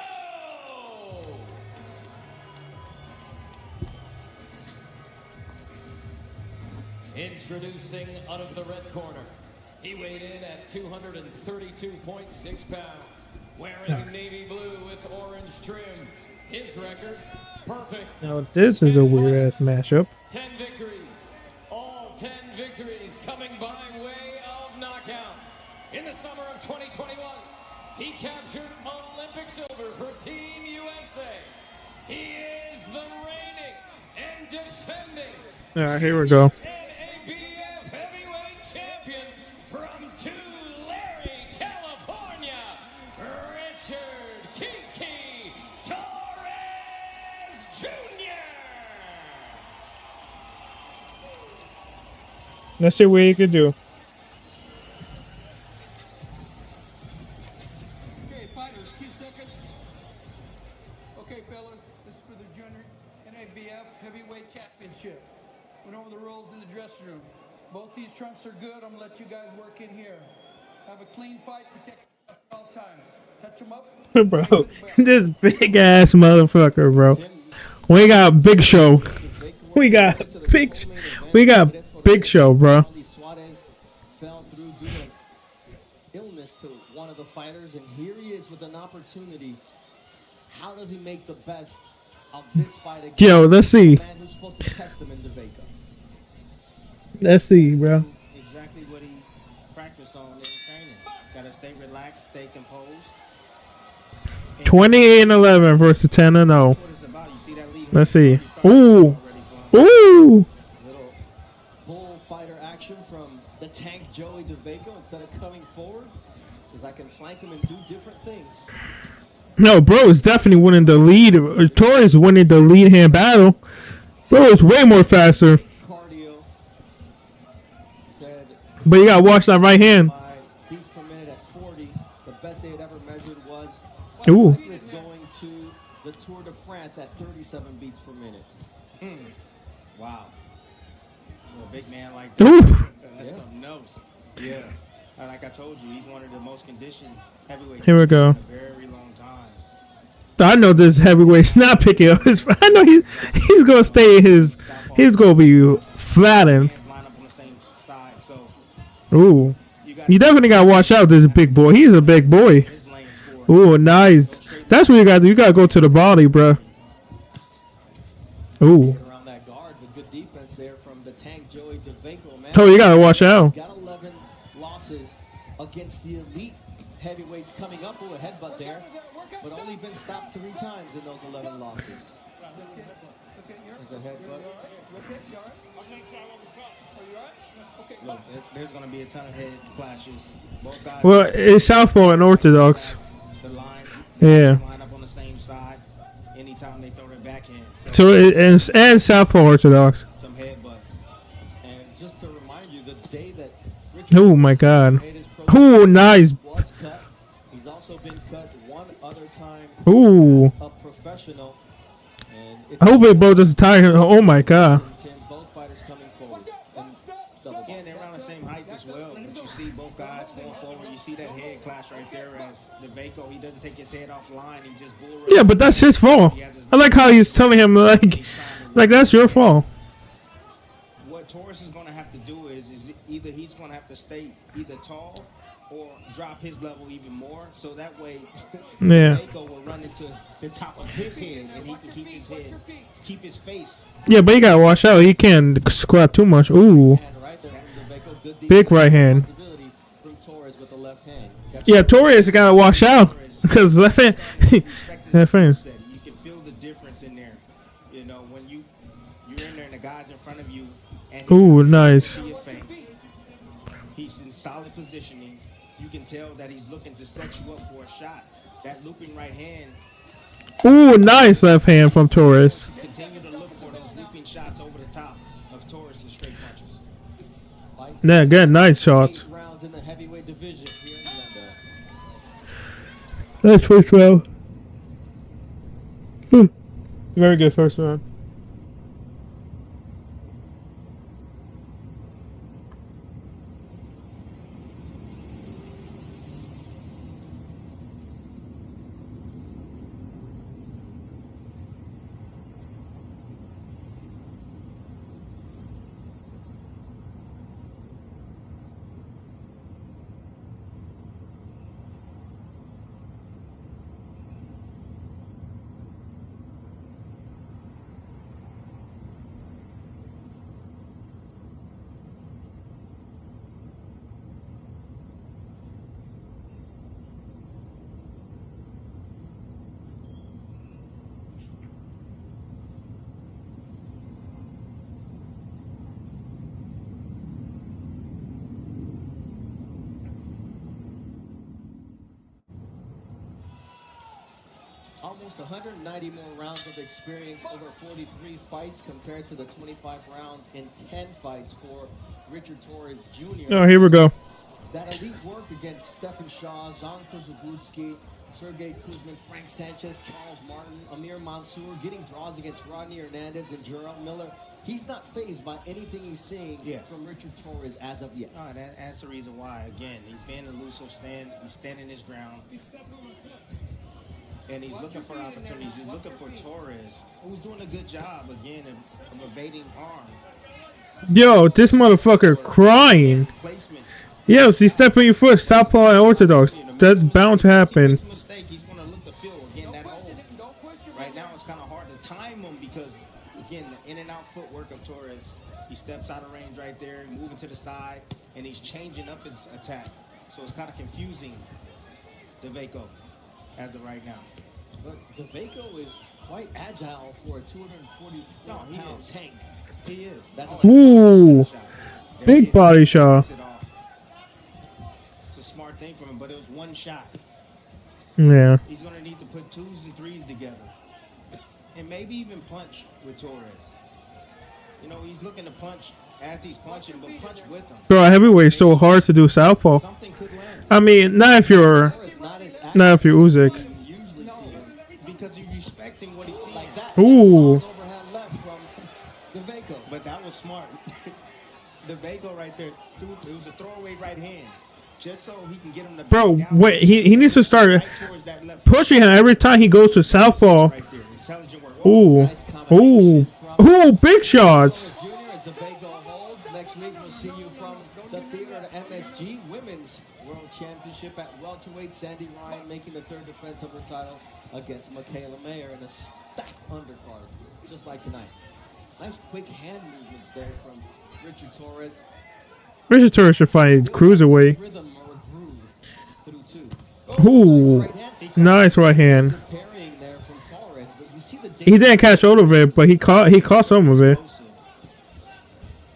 Introducing out of the red corner, he weighed in at 232.6 pounds, wearing navy blue with orange trim. His record, perfect. Now this is a weird ass matchup. 10 victories, all 10 victories coming by way of knockout. In the summer of 2021, he captured Olympic silver for Team USA. He is the reigning and defending. All right, here we go. NABF heavyweight champion from Tulare, California, Richard Kiki Torres Jr. Let's see what he can do. Okay, fighters, 2 seconds. Okay, fellas, this is for the junior NABF heavyweight championship. Went over the rules in the dressing room. Both these trunks are good. I'm gonna let you guys work in here. Have a clean fight, protect at all times. Touch them up. Bro, this big ass motherfucker, bro. We got Big Show. We got Big Show, bro. Suarez fell through due to illness to one of the fighters, and here he is with an opportunity. How does he make the best of this fight against Yo, let's see. the man who's supposed to test him in DeVaco? Let's see, bro. Exactly what he practiced on in training. Gotta stay relaxed, stay composed. 28-11 versus 10-0. Let's see. Ooh. Ooh. Little bullfighter action from the tank Joey DeVaco. Instead of coming forward, says I can flank him and do different things. No, bro is definitely winning the lead. Torres winning the lead hand battle. Bro is way more faster. Cardio. Said But you gotta watch that right hand. beats per minute at 40. The best they had ever measured was Ooh. is going to the Tour de France at 37 beats per minute. Wow. For a big man like that, Oof. that's something else. Yeah. Like I told you, he's one of the most conditioned heavyweights Here we go. in a very long time. I know this heavyweight's not picking up his. I know he's gonna stay in his. He's gonna be flattened. Line up on the same side, so Ooh, you definitely gotta watch out. This big boy. He's a big boy. Ooh, nice. That's what you gotta do. You gotta go to the body, bro. Ooh. Around that guard with good defense there from the tank Joey DeVaco. Man, Oh, you gotta watch out. He's got 11 losses against the elite heavyweights coming up. Ooh, a headbutt there, but only been stopped 3 times in those 11 losses. There's a headbutt. Look, there's going to be a ton of head clashes. Both guys. Well, it's southpaw and orthodox. The lines, Yeah. line up on the same side. Anytime they throw their backhand. So and southpaw orthodox. Some headbutts. And just to remind you, the day that Richard Oh my God. made his pro Oh, nice. was cut. He's also been cut one other time Ooh. as a professional. And it's I hope it both doesn't tire. Oh my God. both fighters coming forward. And double Again, they're around the same height as well. But you see both guys going forward. You see that head clash right there as DeVaco, he doesn't take his head off line. He just bull rushes. Yeah, but that's his fault. I like how he's telling him like that's your fault. What Torres is going to have to do is either he's going to have to stay either tall or drop his level even more, so that way Yeah. DeVaco will run into the top of his head and he can keep his head, keep his face. Yeah, but you gotta watch out. He can't squat too much. Ooh. Big right hand. from Torres with the left hand. Yeah, Torres gotta watch out because left hand. Left hand. You can feel the difference in there. You know, when you're in there and the guy's in front of you and Ooh, nice. to your face. He's in solid positioning. You can tell that he's looking to set you up for a shot. That looping right hand. Ooh, nice left hand from Torres. Continue to look for those looping shots over the top of Torres' straight punches. Yeah, good, nice shots. Rounds in the heavyweight division here in Glendale. That's first round. Very good first round. Almost 190 more rounds of experience over 43 fights compared to the 25 rounds in 10 fights for Richard Torres Jr. Oh, here we go. That elite work against Stephen Shaw, Jean Kozabutsky, Sergey Kuzmin, Frank Sanchez, Charles Martin, Amir Mansour, getting draws against Rodney Hernandez and Gerald Miller. He's not fazed by anything he's seeing from Richard Torres as of yet. That's the reason why. Again, he's being elusive, he's standing his ground. And he's looking for opportunities. He's looking for Torres, who's doing a good job, again, of evading harm. Yo, this motherfucker crying. Yes, he's stepping your foot, southpaw and orthodox. That's bound to happen. He's going to look to feel, again, that hole. Right now, it's kind of hard to time him because, again, the in and out footwork of Torres. He steps out of range right there, moving to the side, and he's changing up his attack. So it's kind of confusing DeVaco as of right now. But DeVaco is quite agile for a 240-pound tank. He is. Ooh, big body shot. It's a smart thing from him, but it was one shot. Yeah. He's going to need to put 2s and 3s together. And maybe even punch with Torres. You know, he's looking to punch as he's punching, but punch with him. Bro, heavyweight's so hard to do southpaw. I mean, not if you're Usyk. Because you're respecting what he's seeing. Like that. Ooh. But that was smart. DeVaco right there, it was a throwaway right hand. Just so he can get him to Bro, wait, he needs to start pushing him every time he goes to southpaw. Ooh. Ooh. Ooh, big shots. Next week we'll see you from the theater to MSG Women's World Championship at welterweight. Sandy Ryan making the third defense of her title against Michaela Mayer in a stacked undercard, just like tonight. Nice quick hand movements there from Richard Torres. Richard Torres should fight cruiserweight. Rhythm or groove through two. Ooh, nice right hand. Parrying there from Torres, but you see the He didn't catch all of it, but he caught some of it.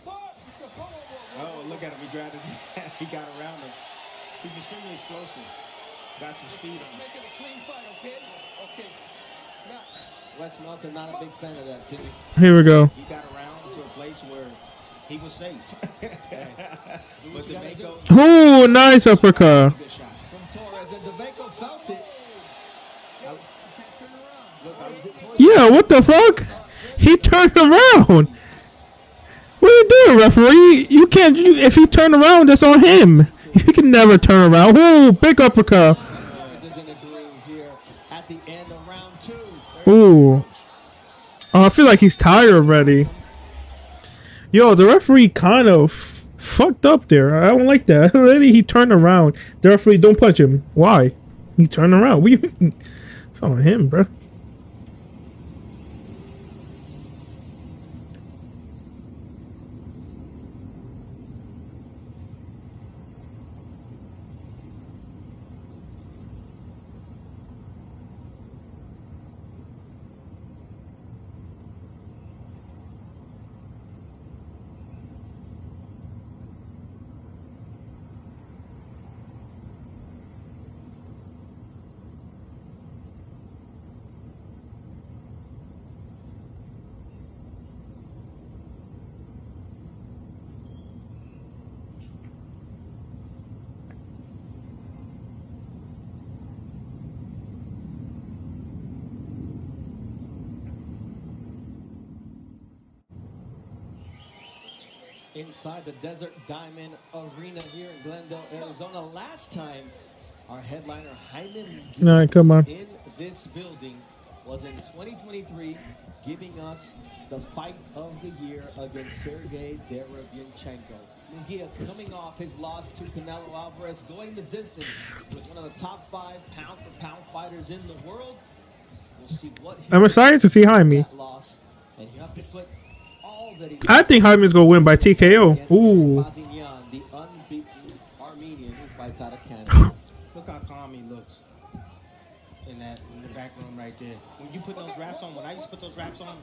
Oh, look at him. He grabbed it. He got around him. He's extremely explosive. Got some speed on him. Make it a clean fight, okay? Okay. Now, Wes Melton, not a big fan of that, too. Here we go. He got around to a place where he was safe. But DeVaco. Ooh, nice uppercut. Good shot. From Torres, and DeVaco felt it. Yeah, what the fuck? He turned around. What are you doing, referee? You can't. If he turned around, that's on him. You can never turn around. Ooh, big uppercut. Ooh. Oh, I feel like he's tired already. Yo, the referee kind of fucked up there. I don't like that. Really, he turned around. The referee, don't punch him. Why? He turned around. It's on him, bro. Inside the Desert Diamond Arena here in Glendale, Arizona. Last time our headliner Jaime Munguia come on. in this building was in 2023, giving us the fight of the year against Sergey Derevyanchenko. Munguia coming off his loss to Canelo Alvarez, going the distance with one of the top 5 pound-for-pound fighters in the world. We'll see what I'm excited to see Jaime. Loss, and you have to put all that he I think Jaime's gonna win by TKO. Ooh. Erik Bazinyan, the unbeaten Armenian who fights out of Canada. Look how calm he looks in the back room right there. When you put those wraps on, when I used to put those wraps on,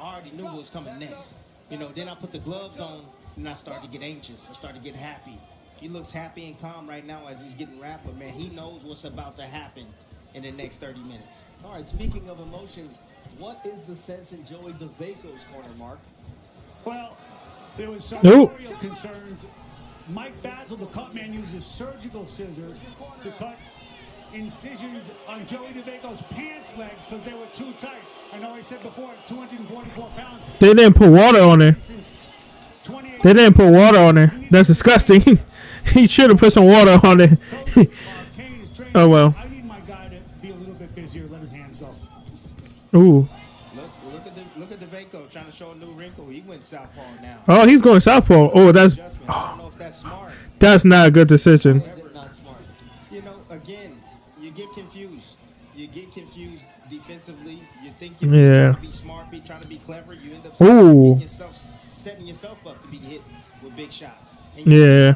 I already knew what was coming next. You know, then I put the gloves on and I started to get anxious. I started to get happy. He looks happy and calm right now as he's getting wrapped, but man, he knows what's about to happen in the next 30 minutes. All right, speaking of emotions, what is the sense in Joey DeVaco's corner, Mark? Well, there was some Nope. real concerns. Mike Basil, the cut man, uses surgical scissors to cut incisions on Joey DeVaco's pants legs because they were too tight. I know I said before, 244 pounds. They didn't put water on it. They didn't put water on it. That's disgusting. He should have put some water on it. Oh well. I need my guy to be a little bit busier, let his hands go. Ooh. Look at DeVaco trying to show a new wrinkle. He went southpaw now. Oh, he's going southpaw. Oh, that's. I don't know if that's smart. That's not a good decision. Not smart. You know, again, you get confused. You get confused defensively. You think you're trying to be smart, trying to be clever. You end up setting yourself up to be hit with big shots. And Yeah.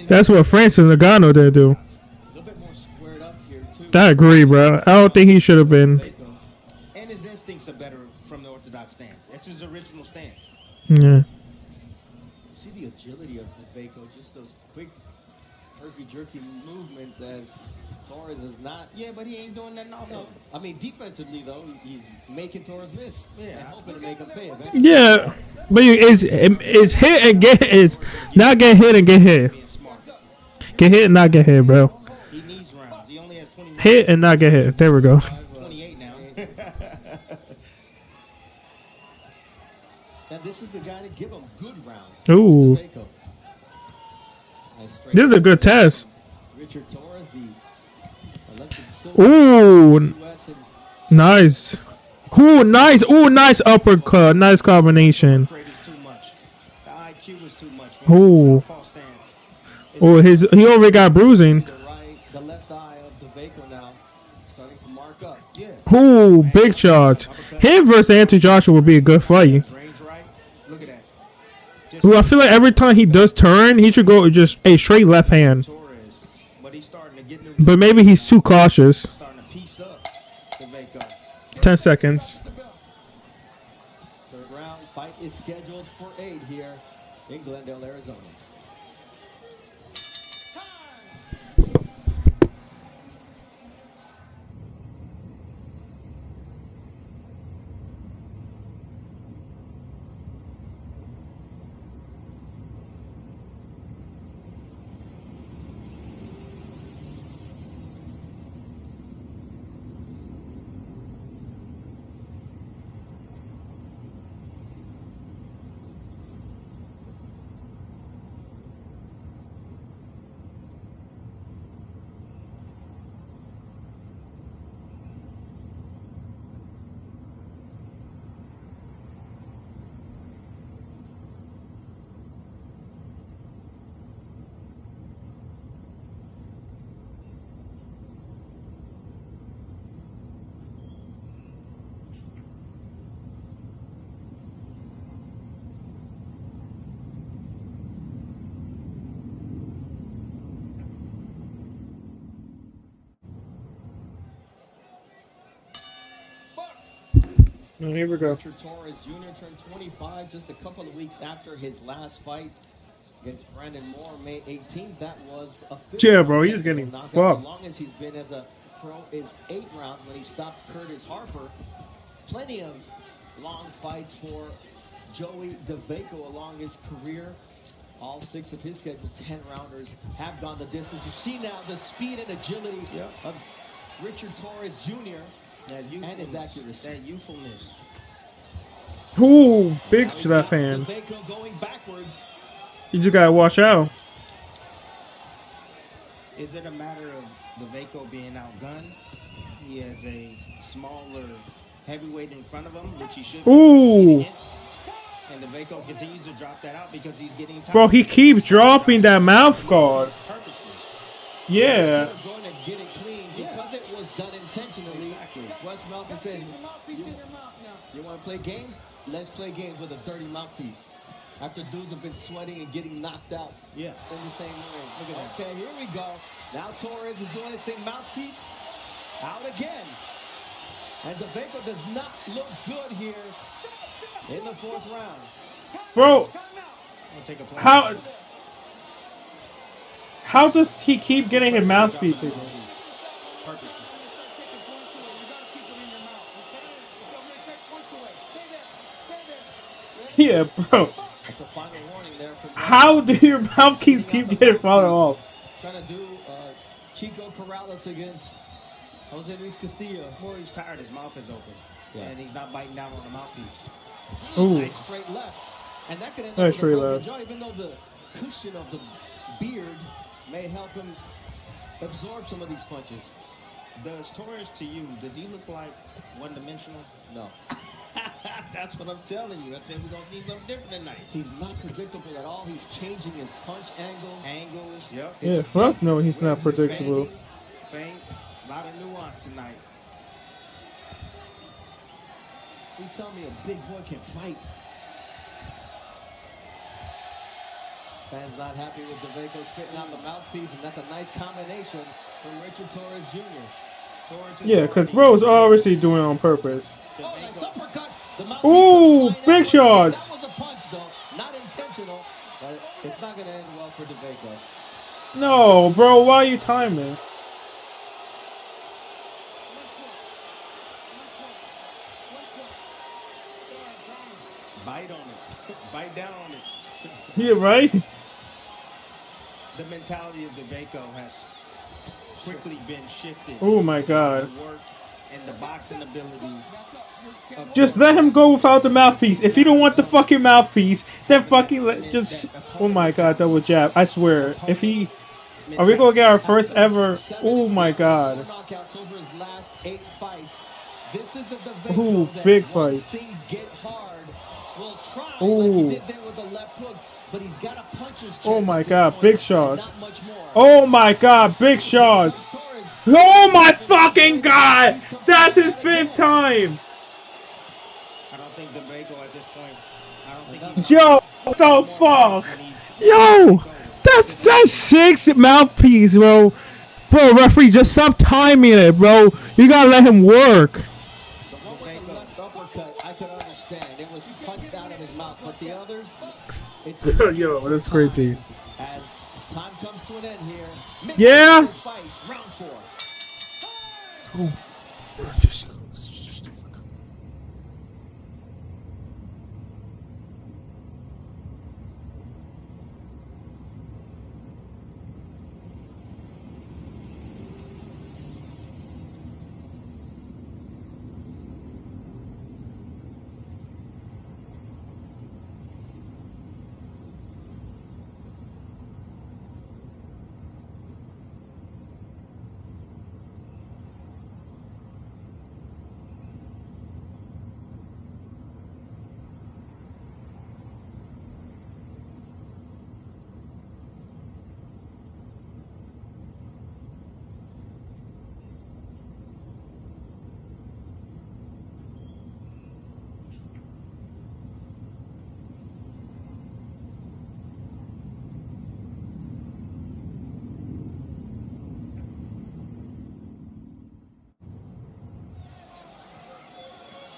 That's what Francis Ngannou did do. A little bit more squared up here, too. I agree, bro. I don't think he should have been. And his instincts are better from the orthodox stance. That's his original stance. Yeah. See the agility of DeVaco, just those quick, herky-jerky movements as Torres is not. Yeah, but he ain't doing nothing off No, I mean, defensively, though, he's making Torres miss. Yeah. And hoping to make him pay. Yeah. But it's hit and get it's not get hit and get hit. Get hit and not get hit, bro. He needs rounds. He only has 20 Hit and not get hit. There we go. 28 now. And this is the guy to give him good rounds. Ooh. DeVaco. This is a good test. Richard Torres, the elected silver Ooh. US and Nice. Ooh, nice. Ooh, nice uppercut. Nice combination. The IQ was too much. Ooh. Oh, he already got bruising. the left eye of DeVaco now starting to mark up. Yeah. Ooh, big charge. Him versus Anthony Joshua would be a good fight. Range right. Look at that. Ooh, I feel like every time he does turn, he should go just a straight left hand. But he's starting to get But maybe he's too cautious. starting to piece up DeVaco. 10 seconds. Third round fight is scheduled for 8 here in Glendale, Arizona. Oh, here we go. Richard Torres Jr. turned 25 just a couple of weeks after his last fight against Brandon Moore, May 18th. That was a Yeah, bro, he's getting knockout. fucked. The longest he's been as a pro is 8 rounds when he stopped Curtis Harper. Plenty of long fights for Joey DeVaco along his career. All 6 of his scheduled 10-rounders have gone the distance. You see now the speed and agility of Richard Torres Jr. and his accuracy. That youthfulness. Ooh, big left hand. DeVaco going backwards. You just gotta watch out. Is it a matter of DeVaco being outgunned? He has a smaller heavyweight in front of him, which he should be. Ooh. And DeVaco continues to drop that out because he's getting tired. Bro, he keeps dropping that mouth guard. Purposely. Yeah. Going to get it clean because it was done intentionally. Wes Melton says, you want to play games? Let's play games with a dirty mouthpiece. After dudes have been sweating and getting knocked out in the same ring. Look at that. Okay, here we go. Now Torres is doing his thing. Mouthpiece out again. And DeVaco does not look good here in the 4th round. Bro, how does he keep getting his mouthpiece taken? Yeah, bro. That's a final warning there from How do your mouthpiece keep getting falling off? Trying to do Chico Corrales against Jose Luis Castillo. Before he's tired, his mouth is open. And he's not biting down on the mouthpiece. Ooh. Nice straight left. And that could end Nice up with a straight broken left. jaw, even though the cushion of the beard may help him absorb some of these punches. Does Torres to you, does he look like one-dimensional? No. That's what I'm telling you. I said we're going to see something different tonight. He's not predictable at all. He's changing his punch angles. Yep. Yeah, fuck no, he's not predictable. Feints. A lot of nuance tonight. You tell me a big boy can fight. Fans not happy with DeVaco spitting out the mouthpiece, and that's a nice combination from Richard Torres Jr. Yeah, because bro's obviously doing it on purpose. Oh, nice uppercut. The mouthpiece Ooh, goes big shots. That was a punch, though. Not intentional, but it's not going to end well for DeVaco. No, bro, why are you timing? Bite on it. Bite down on it. Yeah, right? The mentality of DeVaco has quickly been shifted. Oh my God. The work and the boxing ability. Just let him go without the mouthpiece. If you don't want the fucking mouthpiece, then fucking just. Oh my God, double jab. I swear. If he. Are we gonna get our first ever? Oh my God. Knockouts over his last 8 fights. This is the DeVaco Ooh, that big once fight. things get hard, will try Ooh. like he did there with the left hook, but he's got a puncher's chance. Oh my at this God, point, big shots. not much more. Oh my God, big shots. Oh my fucking God. That's his 5th time. I don't think DeVaco at this point. I don't think he's Yo, what the fuck? Yo, that's 6 mouthpiece, bro. Bro, referee, just stop timing it, bro. You gotta let him work. The one with the left uppercut, I could understand. understand. It was punched out of his mouth, but the others, it's Yo, that's crazy. as time comes to an end here. Yeah. This fight, round 4. Oh.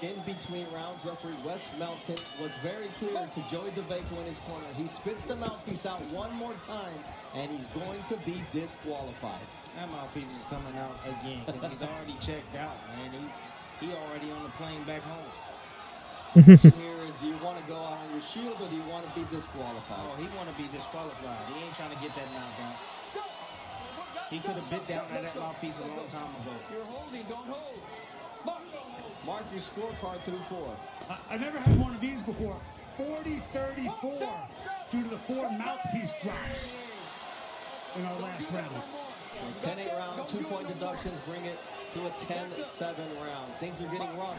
In between rounds, referee Wes Melton was very clear to Joey DeVaco in his corner. He spits the mouthpiece out one more time, and he's going to be disqualified. That mouthpiece is coming out again because he's already checked out, man. He already on the plane back home. Here is, do you want to go out on your shield or do you want to be disqualified? Oh, he want to be disqualified. He ain't trying to get that knocked out. He could have bit down at that mouthpiece a long time ago. You're holding, don't hold. Mark your scorecard through 4. I never had one of these before. 40-34 due to the 4 mouthpiece drops in our last round. 10-8 round, 2-point deductions bring it to a 10-7 round. Things are getting rough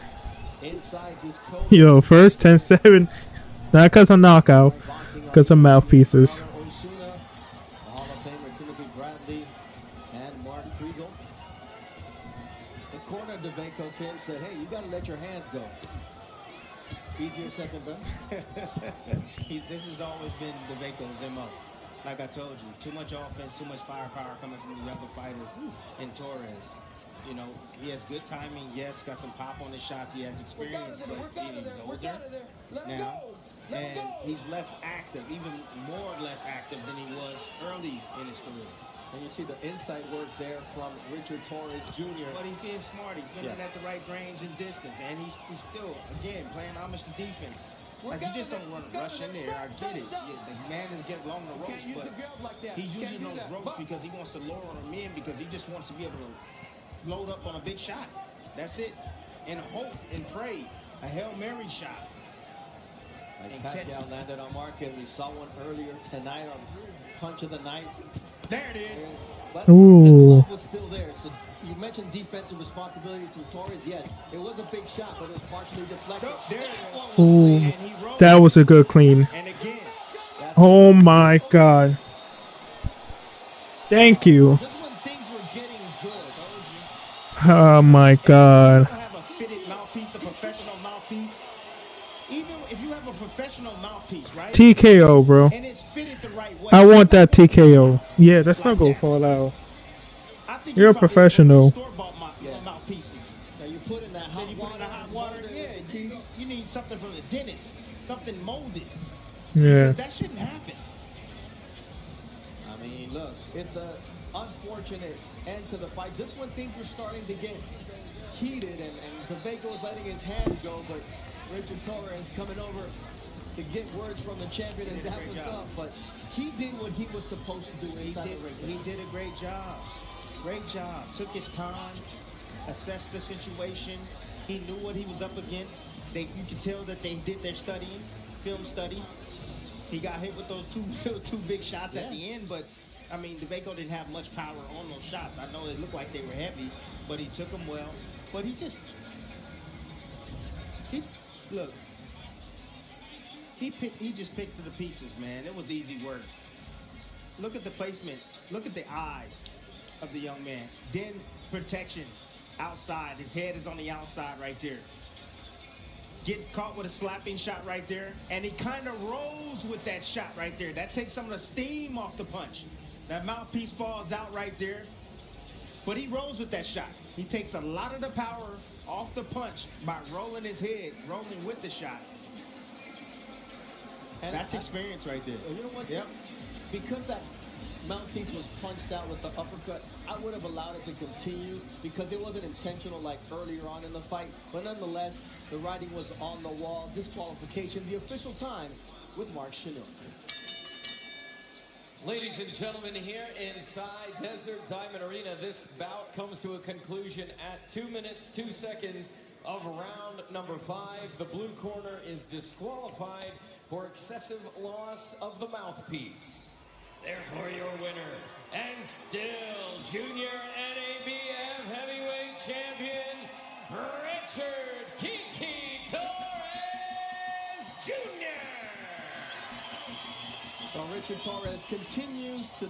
inside this code. Yo, first 10-7. Not because of knockout, because of mouthpieces. Osuna, Hall of Famer Timothy Bradley, and Mark Kriegel. The corner of DeVaco, Tim, said, hey, you got to let your hands go. Easier said than done. This has always been DeVaco's MO. Like I told you, too much offense, too much firepower coming from the younger fighters in Torres. You know, he has good timing, yes, got some pop on his shots, he has experience, but he's older now, and he's less active, even more less active than he was early in his career. And you see the inside work there from Richard Torres Jr. But he's being smart. He's been in at the right range and distance. And he's still, again, playing homage to defense. Like, you just don't want to rush in there. I get it. The man is getting along the ropes, but he's using those ropes because he wants to lower them in because he just wants to be able to load up on a big shot. That's it. And hope and pray. A Hail Mary shot. And Pacquiao landed on Mark, and we saw one earlier tonight on punch of the night. There it is. But Ooh. the club was still there. So you mentioned defensive responsibility from Torres. Yes, it was a big shot, but it was partially deflected. Ooh, that was a good clean. And again, oh my God. Thank you. Just when things were getting good. Oh my God. have a fitted mouthpiece, a professional mouthpiece. Even if you have a professional mouthpiece, right? TKO, bro. And it's fitted the right way. I want that TKO. Yeah, that's not gonna fall out. You're a professional. Mouthpieces. Now you put in that hot water. Yeah, you need something from the dentist, something molded. Yeah. That shouldn't happen. I mean, look, it's an unfortunate end to the fight. Just when things were starting to get heated and DeVaco was letting his hands go, but Richard Torres coming over to get words from the champion and dap us up. But he did what he was supposed to do inside the ring. He did a great job. Great job. Took his time, assessed the situation. He knew what he was up against. You could tell that they did their studying, film study. He got hit with those two big shots at the end, but I mean, DeVaco didn't have much power on those shots. I know it looked like they were heavy, but he took them well. But he just picked to the pieces, man. It was easy work. Look at the placement. Look at the eyes of the young man. Then protection outside. His head is on the outside right there. Get caught with a slapping shot right there. And he kind of rolls with that shot right there. That takes some of the steam off the punch. That mouthpiece falls out right there. But he rolls with that shot. He takes a lot of the power off the punch by rolling his head, rolling with the shot. And that's experience right there. You know what? Yep. Because that mouthpiece was punched out with the uppercut, I would have allowed it to continue because it wasn't intentional like earlier on in the fight. But nonetheless, the writing was on the wall. Disqualification, the official time with Mark Chinook. Ladies and gentlemen, here inside Desert Diamond Arena, this bout comes to a conclusion at 2 minutes, 2 seconds of round number 5. The blue corner is disqualified for excessive loss of the mouthpiece. Therefore, your winner, and still Junior NABF Heavyweight Champion, Richard Kiki Torres Jr. So Richard Torres continues to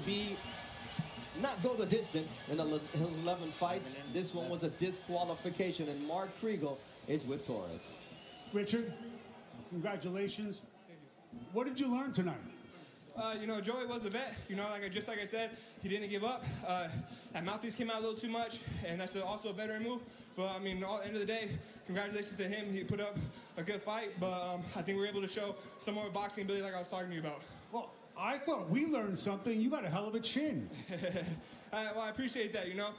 not go the distance in 11 fights. This one was a disqualification, and Mark Kriegel is with Torres. Richard, congratulations. What did you learn tonight? You know, Joey was a vet. You know, just like I said, he didn't give up. That mouthpiece came out a little too much, and that's also a veteran move. But, I mean, at the end of the day, congratulations to him. He put up a good fight, but I think we were able to show some more boxing ability like I was talking to you about. Well, I thought we learned something. You got a hell of a chin. Well, I appreciate that, you know.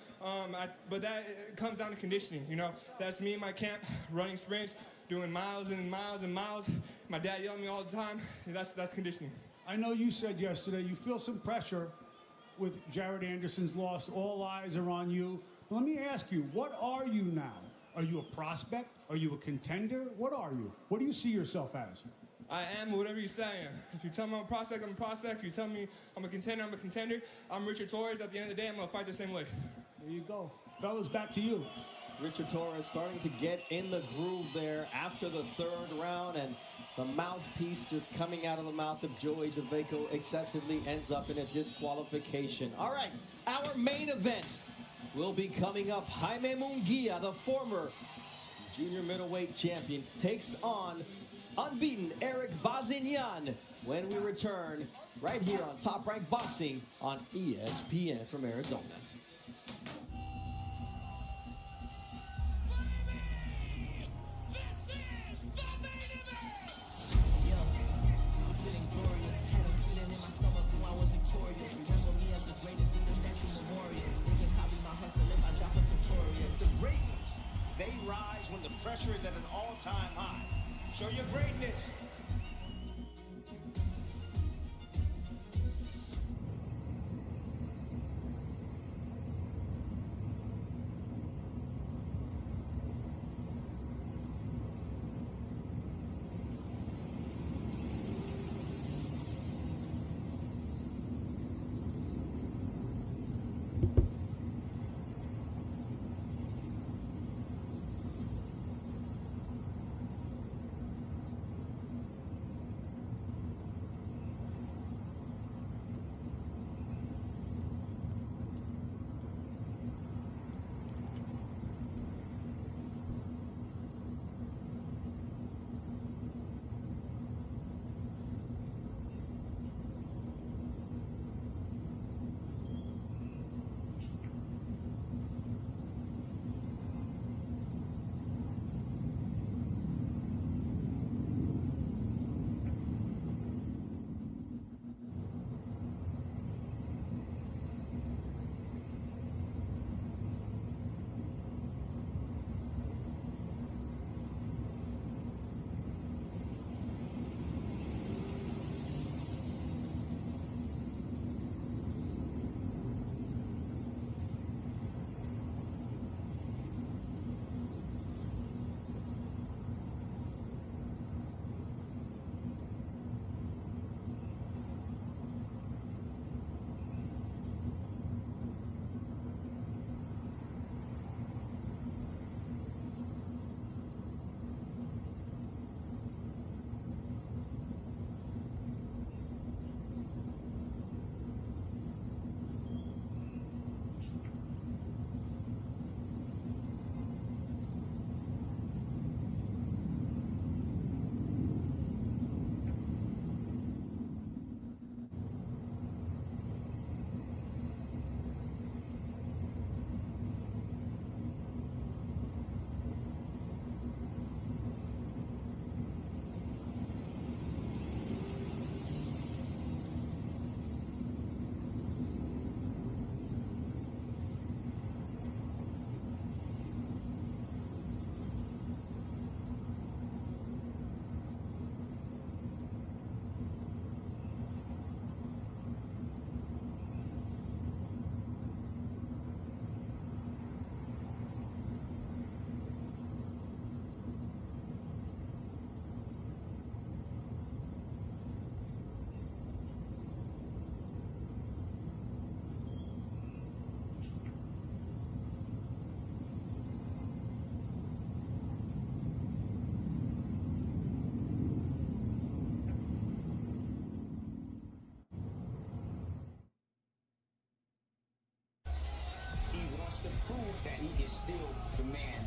But that comes down to conditioning, you know. That's me in my camp, running sprints, doing miles and miles and miles. My dad yelling at me all the time. That's conditioning. I know you said yesterday you feel some pressure with Jared Anderson's loss. All eyes are on you. Let me ask you, what are you now? Are you a prospect? Are you a contender? What are you? What do you see yourself as? I am whatever you say I am. If you tell me I'm a prospect, I'm a prospect. If you tell me I'm a contender, I'm a contender. I'm Richard Torres. At the end of the day, I'm going to fight the same way. There you go. Fellas, back to you. Richard Torres starting to get in the groove there after the 3rd round, and the mouthpiece just coming out of the mouth of Joey DeVaco excessively ends up in a disqualification. All right, our main event will be coming up. Jaime Munguia, the former junior middleweight champion, takes on unbeaten Erik Bazinyan when we return right here on Top Rank Boxing on ESPN from Arizona. They rise when the pressure is at an all-time high. Show your greatness. prove that he is still the man.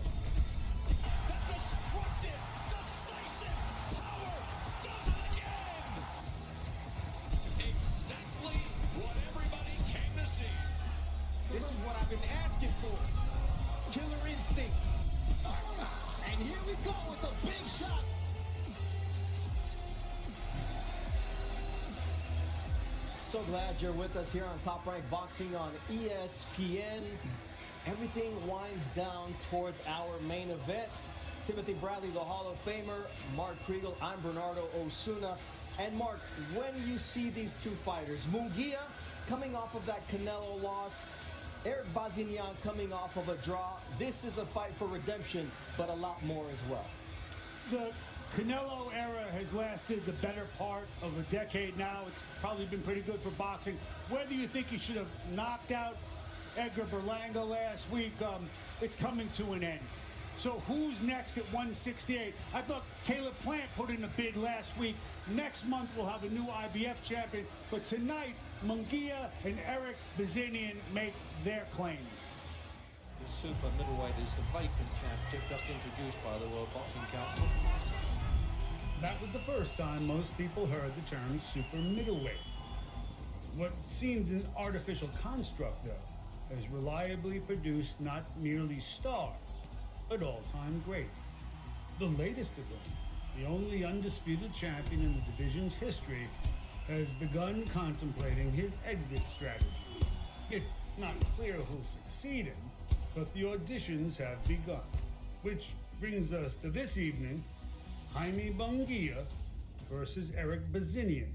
That destructive, decisive power does it again! Exactly what everybody came to see. This is what I've been asking for. Killer instinct. And here we go with a big shot. So glad you're with us here on Top Rank Boxing on ESPN. Everything winds down towards our main event. Timothy Bradley, the Hall of Famer. Mark Kriegel, I'm Bernardo Osuna. And Mark, when you see these two fighters, Munguia coming off of that Canelo loss, Erik Bazinyan coming off of a draw, this is a fight for redemption, but a lot more as well. The Canelo era has lasted the better part of a decade now. It's probably been pretty good for boxing. Whether you think he should have knocked out Edgar Berlanga last week, it's coming to an end. So who's next at 168? I thought Caleb Plant put in a bid last week. Next month we'll have a new IBF champion. But tonight, Munguia and Erik Bazinyan make their claims. The super middleweight is the vacant championship just introduced by the World Boxing Council. That was the first time most people heard the term super middleweight. What seemed an artificial construct, though, has reliably produced not merely stars, but all-time greats. The latest of them, the only undisputed champion in the division's history, has begun contemplating his exit strategy. It's not clear who'll succeed him, but the auditions have begun. Which brings us to this evening, Jaime Munguia versus Erik Bazinyan.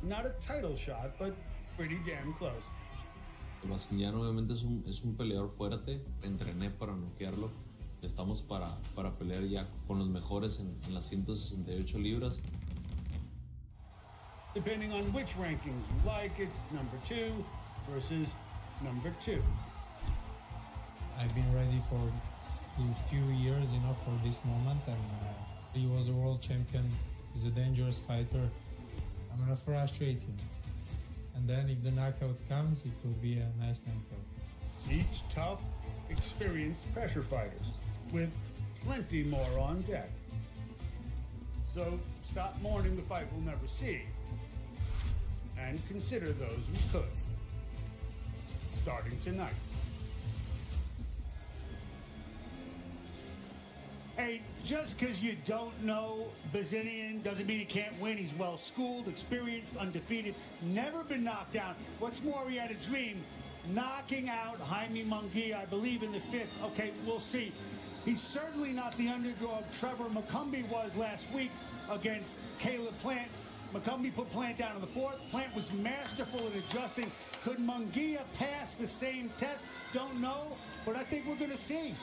Not a title shot, but pretty damn close. Bazinyan obviamente es un peleador fuerte, entrené para noquearlo, estamos para pelear ya con los mejores en las 168 libras. Depending on which rankings you like, it's number 2 versus number 2. I've been ready for a few years, for this moment, and he was a world champion. He's a dangerous fighter. I'm gonna frustrate him, and then if the knockout comes, it will be a nice knockout. Each tough, experienced pressure fighters, with plenty more on deck. So stop mourning the fight we'll never see, and consider those we could. Starting tonight. Hey, just because you don't know Bazinyan doesn't mean he can't win. He's well-schooled, experienced, undefeated, never been knocked down. What's more, he had a dream, knocking out Jaime Munguia, I believe, in the 5th. Okay, we'll see. He's certainly not the underdog Trevor McCumbee was last week against Caleb Plant. McCumbee put Plant down in the 4th. Plant was masterful in adjusting. Could Munguia pass the same test? Don't know, but I think we're going to see.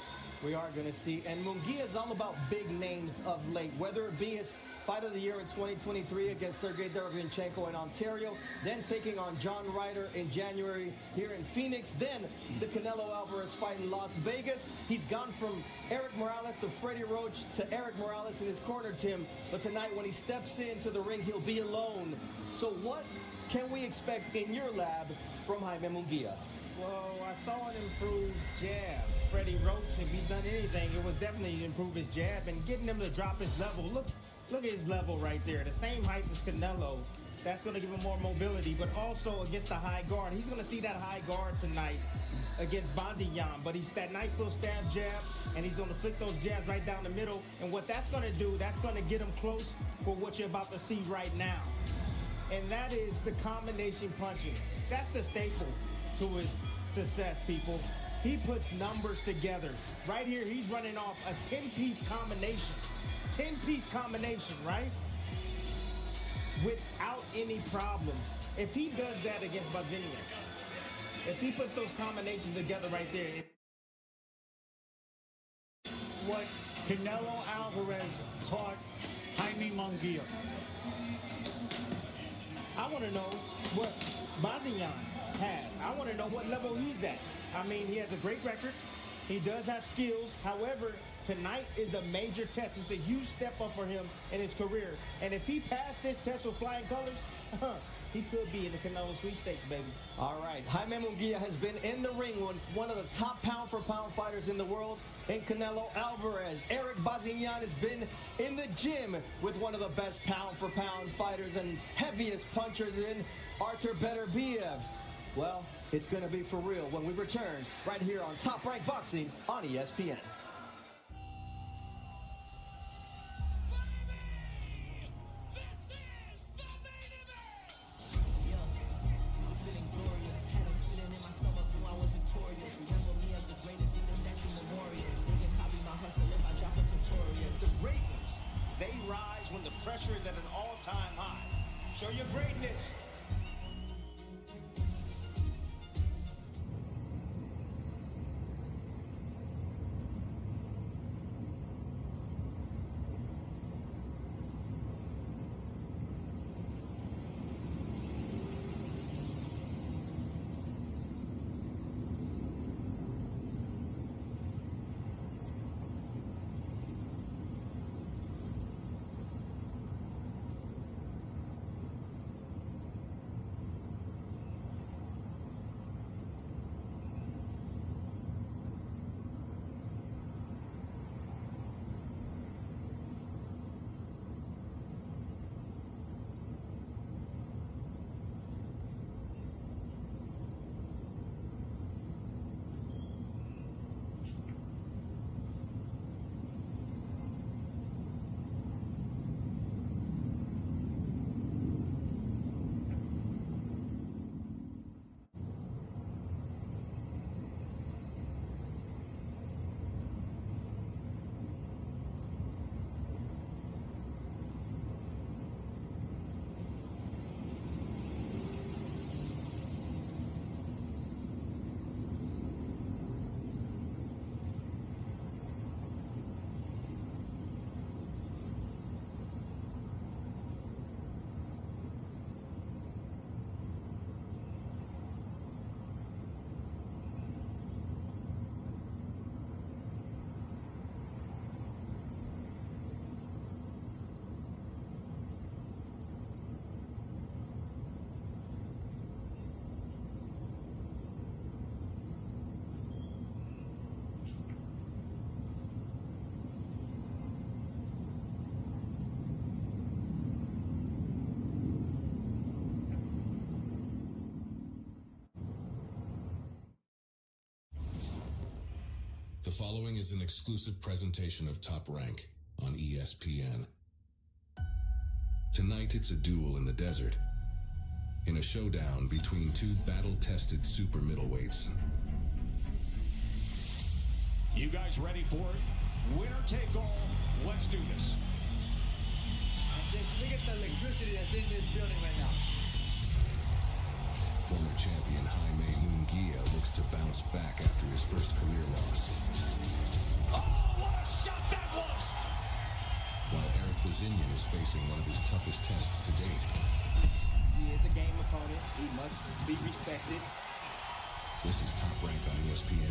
We are going to see. And Munguia is all about big names of late, whether it be his fight of the year in 2023 against Sergey Derevyanchenko in Ontario, then taking on John Ryder in January here in Phoenix, then the Canelo Alvarez fight in Las Vegas. He's gone from Erik Morales to Freddie Roach to Erik Morales in his corner, Tim. But tonight when he steps into the ring, he'll be alone. So what can we expect in your lab from Jaime Munguia? Well, I saw an improved jab. Freddie Roach, if he's done anything, it was definitely to improve his jab and getting him to drop his level. Look at his level right there. The same height as Canelo. That's going to give him more mobility, but also against the high guard. He's going to see that high guard tonight against Bazinyan, but he's that nice little stab jab, and he's going to flick those jabs right down the middle. And what that's going to do, that's going to get him close for what you're about to see right now. And that is the combination punching. That's the staple to his success, people. He puts numbers together. Right here, he's running off a 10-piece combination. 10-piece combination, right? Without any problems. If he does that against Bazinyan, if he puts those combinations together right there. What Canelo Alvarez taught Jaime Munguia. I want to know what Bazinyan has. I want to know what level he's at. I mean, he has a great record. He does have skills. However, tonight is a major test. It's a huge step up for him in his career. And if he passed this test with flying colors, he could be in the Canelo sweepstakes, baby. All right, Jaime Munguia has been in the ring with one of the top pound-for-pound fighters in the world in Canelo Alvarez. Erik Bazinyan has been in the gym with one of the best pound-for-pound fighters and heaviest punchers in Artur Beterbiev. Well, it's going to be for real when we return right here on Top Rank Boxing on ESPN. When the pressure is at an all-time high. Show your greatness. The following is an exclusive presentation of Top Rank on ESPN. Tonight it's a duel in the desert, in a showdown between two battle-tested super middleweights. You guys ready for it? Winner take all. Let's do this. Just look at the electricity that's in this building right now. Former champion Jaime Munguia looks to bounce back after his first career loss. Oh, what a shot that was! While Erik Bazinyan is facing one of his toughest tests to date. He is a game opponent. He must be respected. This is Top Rank on ESPN.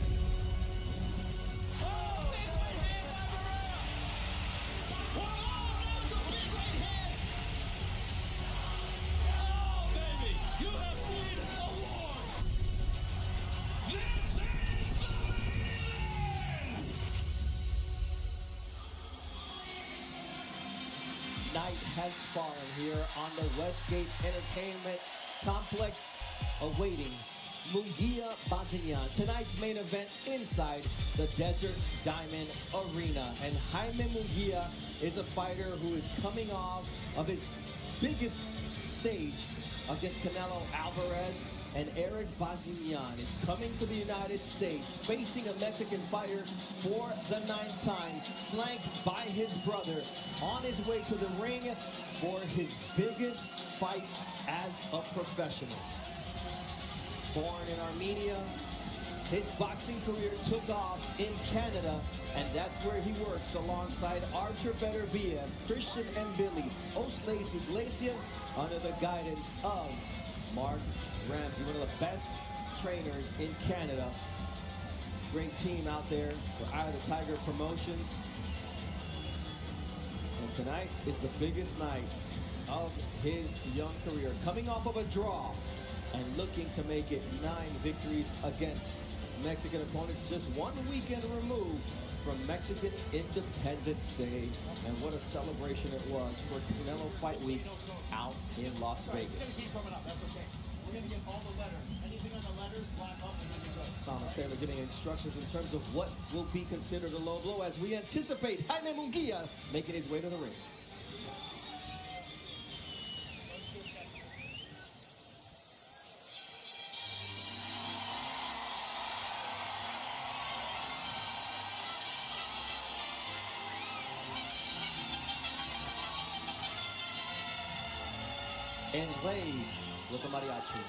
Night has fallen here on the Westgate Entertainment Complex, awaiting Munguia Bazinyan. Tonight's main event inside the Desert Diamond Arena. And Jaime Munguia is a fighter who is coming off of his biggest stage against Canelo Alvarez. And Erik Bazinyan is coming to the United States, facing a Mexican fighter for the 9th time, flanked by his brother, on his way to the ring for his biggest fight as a professional. Born in Armenia, his boxing career took off in Canada, and that's where he works alongside Artur Beterbiev, Christian and Billy, Osles Iglesias, under the guidance of Mark Ramsey, one of the best trainers in Canada. Great team out there for Eye of the Tiger Promotions. And tonight is the biggest night of his young career. Coming off of a draw and looking to make it 9 victories against Mexican opponents, just 1 weekend removed from Mexican Independence Day. And what a celebration it was for Canelo Fight Week out in Las Vegas. It's going to keep coming up. That's okay. We're going to get all the letters. Anything on the letters, black up, and we're going to go. Thomas Taylor getting instructions in terms of what will be considered a low blow as we anticipate Jaime Munguia making his way to the ring. And Rey with the mariachi.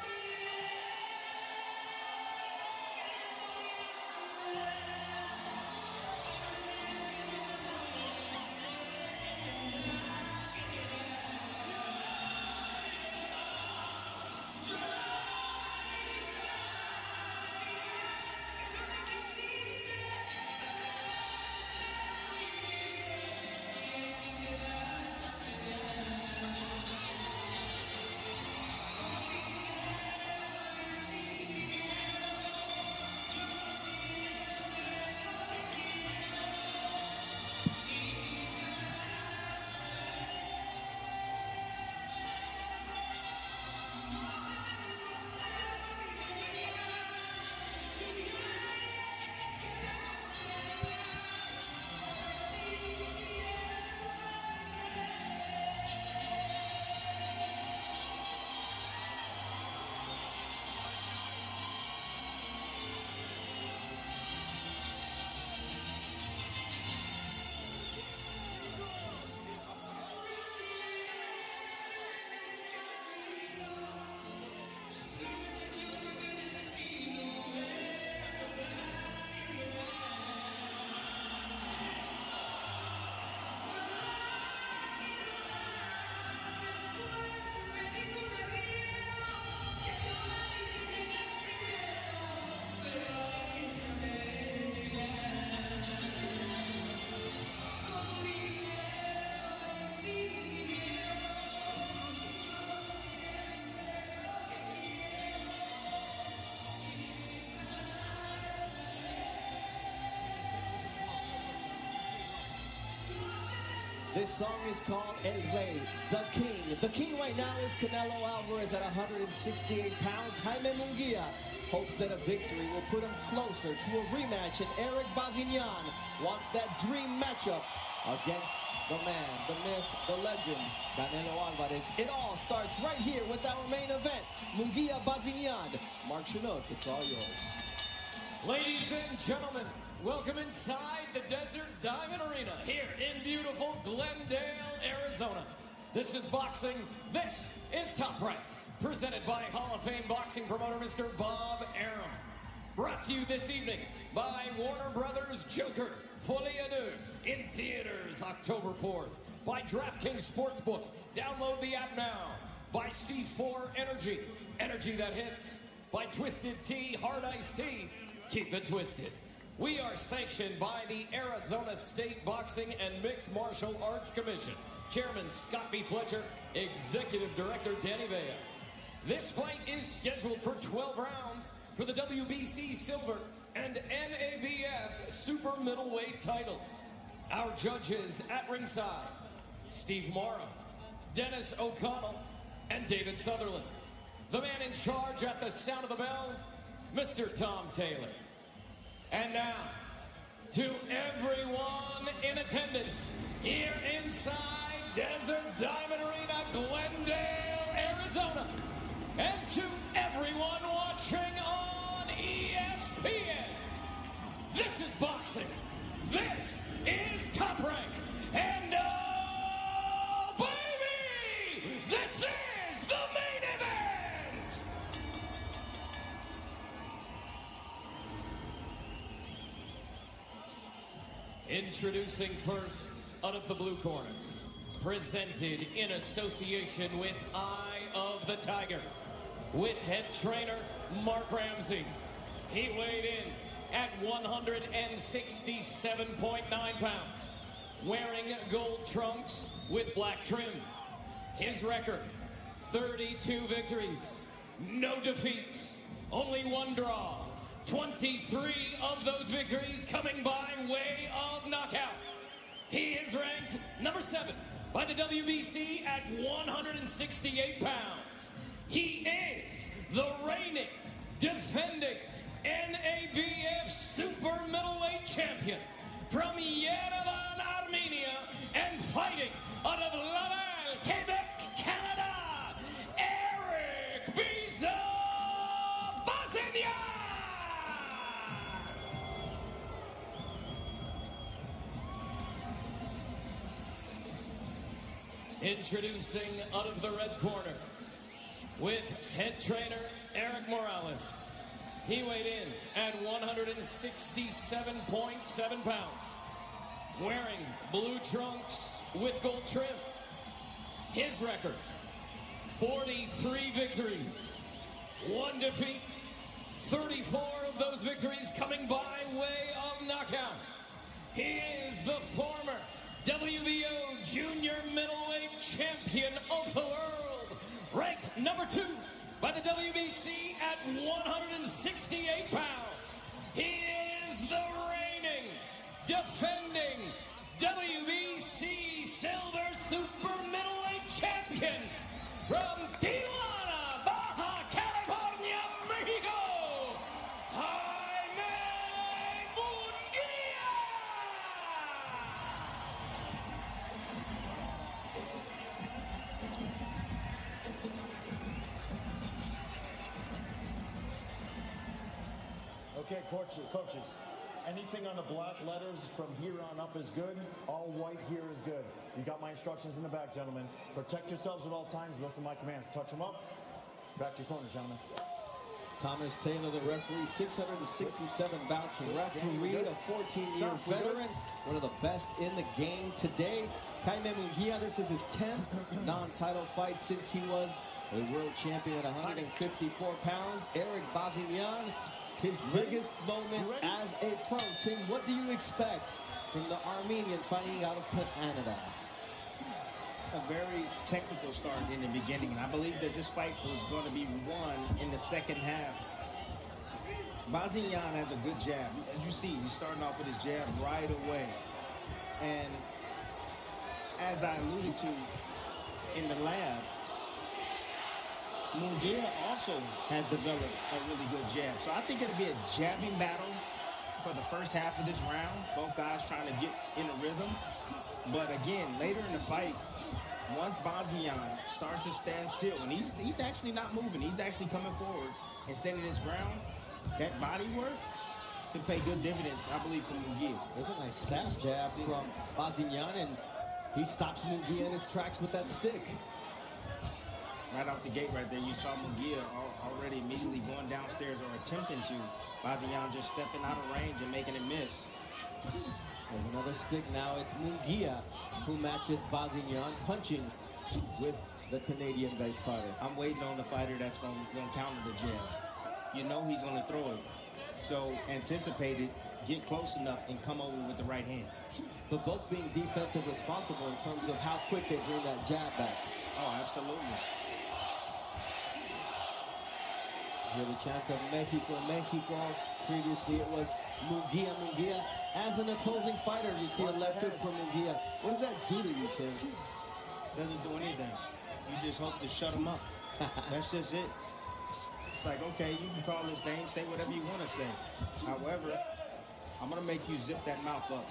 This song is called El Rey, the King. The King right now is Canelo Alvarez at 168 pounds. Jaime Munguia hopes that a victory will put him closer to a rematch, and Erik Bazinyan wants that dream matchup against the man, the myth, the legend, Canelo Alvarez. It all starts right here with our main event, Munguia Bazinyan. Mark Chinook, it's all yours. Ladies and gentlemen, welcome inside the Desert Diamond Arena here in beautiful Glendale, Arizona. This is boxing. This is Top Rank, presented by Hall of Fame boxing promoter Mr. Bob Arum. Brought to you this evening by Warner Brothers Joker, Folie à Deux, in theaters October 4th. By DraftKings Sportsbook, download the app now. By C4 Energy, energy that hits. By Twisted Tea, hard iced tea, keep it twisted. We are sanctioned by the Arizona State Boxing and Mixed Martial Arts Commission. Chairman Scott B. Fletcher, Executive Director Danny Vea. This fight is scheduled for 12 rounds for the WBC Silver and NABF Super Middleweight titles. Our judges at ringside, Steve Morrow, Dennis O'Connell, and David Sutherland. The man in charge at the sound of the bell, Mr. Tom Taylor. And now, to everyone in attendance here inside Desert Diamond Arena, Glendale, Arizona, and to everyone watching on ESPN, this is boxing. This is Top Rank. And oh, baby, this is the main event. Introducing first, out of the blue corner, presented in association with Eye of the Tiger, with head trainer Mark Ramsey. He weighed in at 167.9 pounds, wearing gold trunks with black trim. His record, 32 victories, no defeats, only one draw. 23 of those victories coming by way of knockout. He is ranked number 7 by the WBC at 168 pounds. He is the reigning, defending NABF super middleweight champion from Yerevan, Armenia, and fighting out of Laval, Quebec, Canada, Erik Bazinyan. Introducing out of the red corner with head trainer Erik Morales. He weighed in at 167.7 pounds, wearing blue trunks with gold trim. His record, 43 victories, 1 defeat, 34 of those victories coming by way of knockout. He is the former WBO junior middleweight champion of the world, ranked number 2 by the WBC at 168 pounds. He is the reigning, defending WBC silver super middleweight champion from Tijuana, Baja California, Mexico, Jaime Munguia. Okay, coaches, anything on the black letters from here on up is good. All white here is good. You got my instructions in the back, gentlemen. Protect yourselves at all times. Listen to my commands. Touch them up. Back to your corner, gentlemen. Thomas Taylor, the referee, 667 bouts referee, a 14-year veteran, one of the best in the game today. Jaime Munguia, this is his 10th non-title fight since he was a world champion at 154 pounds. Erik Bazinyan, his biggest moment as a pro. Tim, what do you expect from the Armenian fighting out of Canada? A very technical start in the beginning, and I believe that this fight was going to be won in the second half. Bazinyan has a good jab. As you see, he's starting off with his jab right away. And as I alluded to in the lab, Munguia also has developed a really good jab. So I think it'll be a jabbing battle for the first half of this round. Both guys trying to get in a rhythm. But again, later in the fight, once Bazinyan starts to stand still, and he's actually not moving, he's actually coming forward and standing his ground, that body work can pay good dividends, I believe, from Munguia. There's a nice staff jab from Bazinyan, and he stops Munguia in his tracks with that stick. Right out the gate right there, you saw Munguia already immediately going downstairs or attempting to. Bazinyan just stepping out of range and making it miss. There's another stick now. It's Munguia who matches Bazinyan, punching with the Canadian-based fighter. I'm waiting on the fighter that's going to counter the jab. You know he's going to throw it. So anticipate it, get close enough, and come over with the right hand. But both being defensive responsible in terms of how quick they bring that jab back. Oh, absolutely. Here's a chance of Mexico. Previously it was Munguia. As an opposing fighter, you see a left hook from Munguia. What does that do to you, Tim? Doesn't do anything. You just hope to shut him up. That's just it. It's like, okay, you can call his name, say whatever you want to say. However, I'm going to make you zip that mouth up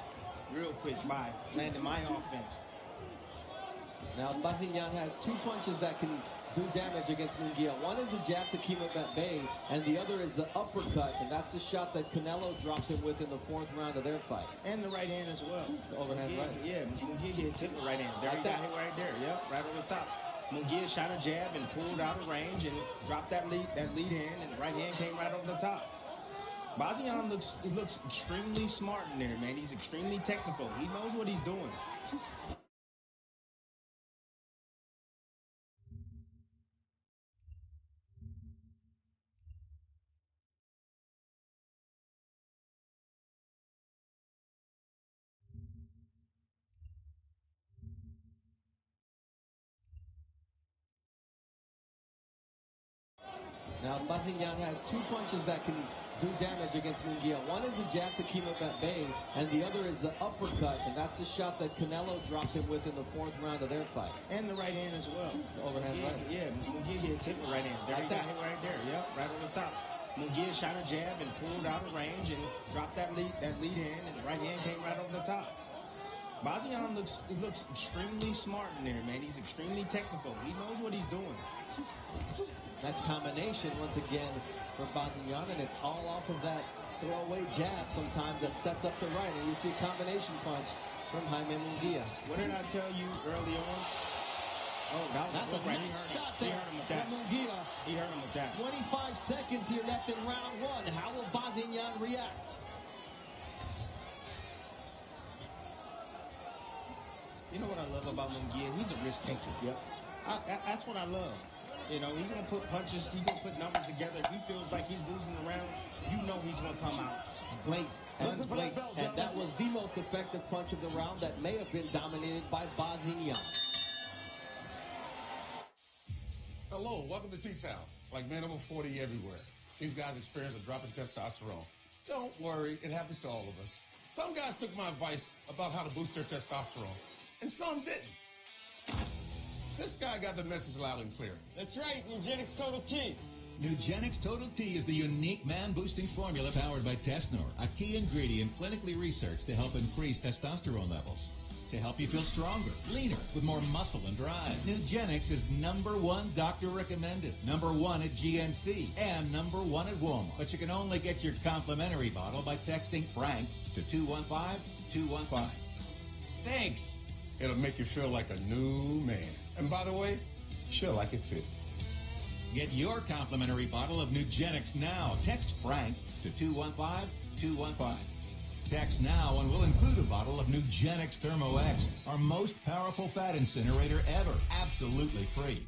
real quick by landing my offense. Now, Bazinyan has 2 punches that can do damage against Munguia. One is the jab to keep him at bay, and the other is the uppercut, and that's the shot that Canelo drops him with in the 4th round of their fight. And the right hand as well. The overhand right. Yeah, Munguia hits hit the right hand. There, he got hit right there. Yep, right on the top. Munguia shot a jab and pulled out of range and dropped that lead hand, and the right hand came right over the top. Bazinyan looks extremely smart in there, man. He's extremely technical. He knows what he's doing. Now, Bazinyan has 2 punches that can do damage against Munguia. One is the jab to keep him at bay, and the other is the uppercut, and that's the shot that Canelo dropped him with in the 4th round of their fight. And the right hand as well. Overhand right. Yeah, Munguia hit the right hand. There you go, right there. Yep, right on the top. Munguia shot a jab and pulled out of range and dropped that lead hand, and the right hand came right over the top. Bazinyan looks extremely smart in there, man. He's extremely technical. He knows what he's doing. Nice combination once again for Bazinyan, and it's all off of that throwaway jab sometimes that sets up the right, and you see a combination punch from Jaime Munguia. What did I tell you early on? Oh, that's a nice shot there. Munguia. He hurt him with that. 25 seconds here left in round 1. How will Bazinyan react? You know what I love about Munguia? He's a risk taker. Yep. That's what I love. You know, he's going to put punches, he's going to put numbers together. If he feels like he's losing the round, you know he's going to come out blazing. And that was the most effective punch of the round that may have been dominated by Bazinyan. Hello, welcome to T-Town. Like men over 40 everywhere. These guys experience a drop in testosterone. Don't worry, it happens to all of us. Some guys took my advice about how to boost their testosterone, and some didn't. This guy got the message loud and clear. That's right, Nugenix Total T. Nugenix Total T is the unique man-boosting formula powered by Tesnor, a key ingredient clinically researched to help increase testosterone levels. To help you feel stronger, leaner, with more muscle and drive. Nugenix is #1 doctor recommended, #1 at GNC, and #1 at Walmart. But you can only get your complimentary bottle by texting Frank to 215-215. Thanks. It'll make you feel like a new man. And by the way, she'll like it too. Get your complimentary bottle of Nugenix now. Text Frank to 215-215. Text now and we'll include a bottle of Nugenix Thermo X, our most powerful fat incinerator ever. Absolutely free.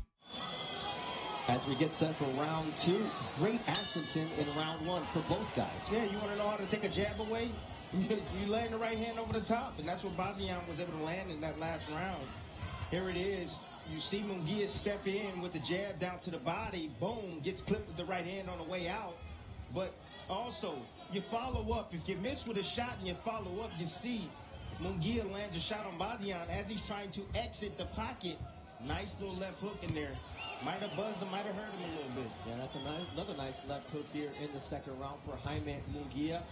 As we get set for round 2, great action in round 1 for both guys. Yeah, you want to know how to take a jab away? You land the right hand over the top, and that's what Bazinyan was able to land in that last round. Here it is. You see Munguia step in with the jab down to the body. Boom, gets clipped with the right hand on the way out. But also, you follow up. If you miss with a shot and you follow up, you see Munguia lands a shot on Bazinyan as he's trying to exit the pocket. Nice little left hook in there. Might have buzzed him, might have hurt him a little bit. Yeah, that's another nice left hook here in the 2nd round for Jaime Munguia.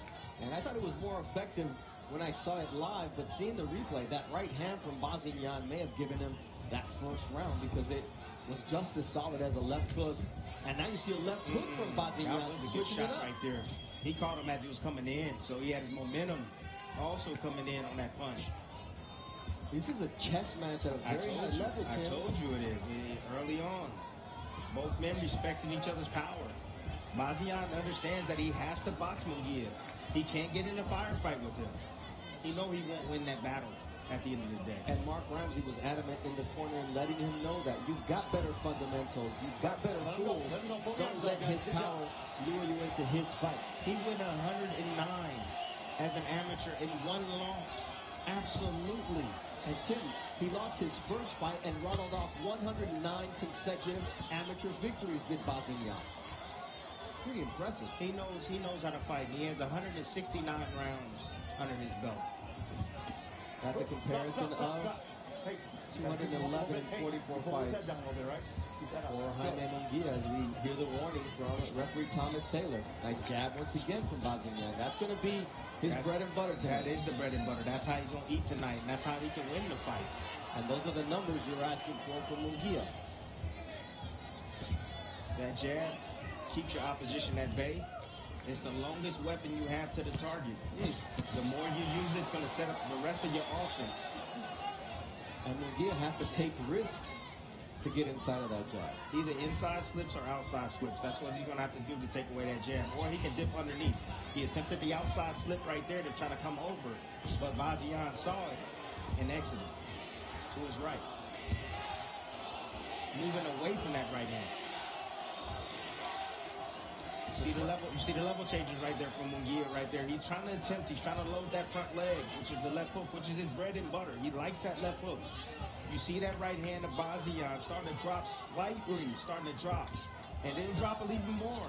And I thought it was more effective when I saw it live, but seeing the replay, that right hand from Bazinyan may have given him that 1st round because it was just as solid as a left hook. And now you see a left hook from Bazinyan. That was a good shot right there. He caught him as he was coming in, so he had his momentum also coming in on that punch. This is a chess match at a very high level, Tim. I told you it is. Early on, both men respecting each other's power. Bazinyan understands that he has to box Munguia. He can't get in a firefight with him. He knows he won't win that battle at the end of the day. And Mark Ramsey was adamant in the corner and letting him know that you've got better fundamentals, you've got better tools. Don't let his power lure you into his fight. He went 109 as an amateur in 1 loss. Absolutely. And Tim, he lost his 1st fight and rattled off 109 consecutive amateur victories, did Bazinyan. Pretty impressive. He knows how to fight. He has 169 rounds under his belt. That's a comparison of 211 and 44 fights for Jaime Munguia as we hear the warning from referee Thomas Taylor. Nice jab once again from Bazinyan. That's going to be his bread and butter tonight. That is the bread and butter. That's how he's going to eat tonight, and that's how he can win the fight. And those are the numbers you're asking for Munguia. That jab keeps your opposition at bay. It's the longest weapon you have to the target. The more you use it, it's going to set up the rest of your offense. And Munguia has to take risks to get inside of that jab. Either inside slips or outside slips. That's what he's going to have to do to take away that jab. Or he can dip underneath. He attempted the outside slip right there to try to come over, but Bazinyan saw it and exited to his right. Moving away from that right hand. You see the level changes right there from Munguia right there. He's trying to load that front leg, which is the left hook, which is his bread and butter. He likes that left hook. You see that right hand of Bazinyan starting to drop slightly, and then drop a little bit more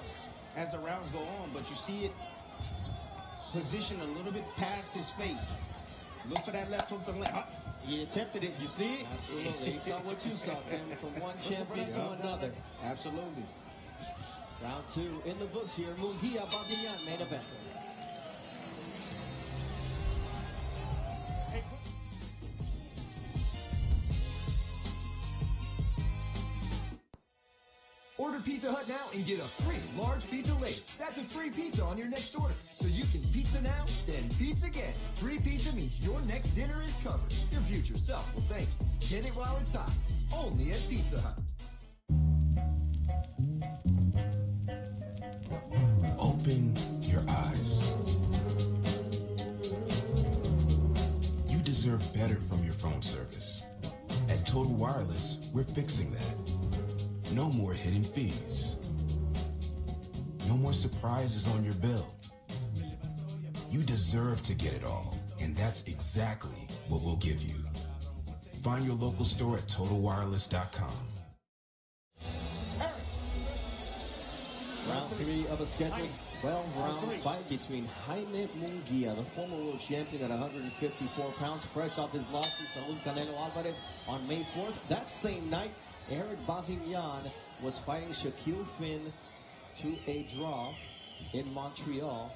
as the rounds go on. But you see it positioned a little bit past his face. Look for that left hook to left. He attempted it. You see it? Absolutely. He saw what you saw, Tim, from one champion to another. Absolutely. Round 2 in the books here. Munguia Bazinyan, main event. Order Pizza Hut now and get a free large pizza later. That's a free pizza on your next order. So you can pizza now, then pizza again. Free pizza means your next dinner is covered. Your future self will thank you. Get it while it's hot. Only at Pizza Hut. Open your eyes. You deserve better from your phone service. At Total Wireless, we're fixing that. No more hidden fees. No more surprises on your bill. You deserve to get it all, and that's exactly what we'll give you. Find your local store at TotalWireless.com. Round 3 of a scheduled 12-round fight between Jaime Munguia, the former world champion at 154 pounds, fresh off his loss to Saul Canelo Alvarez on May 4th. That same night, Erik Bazinyan was fighting Shaquille Finn to a draw in Montreal.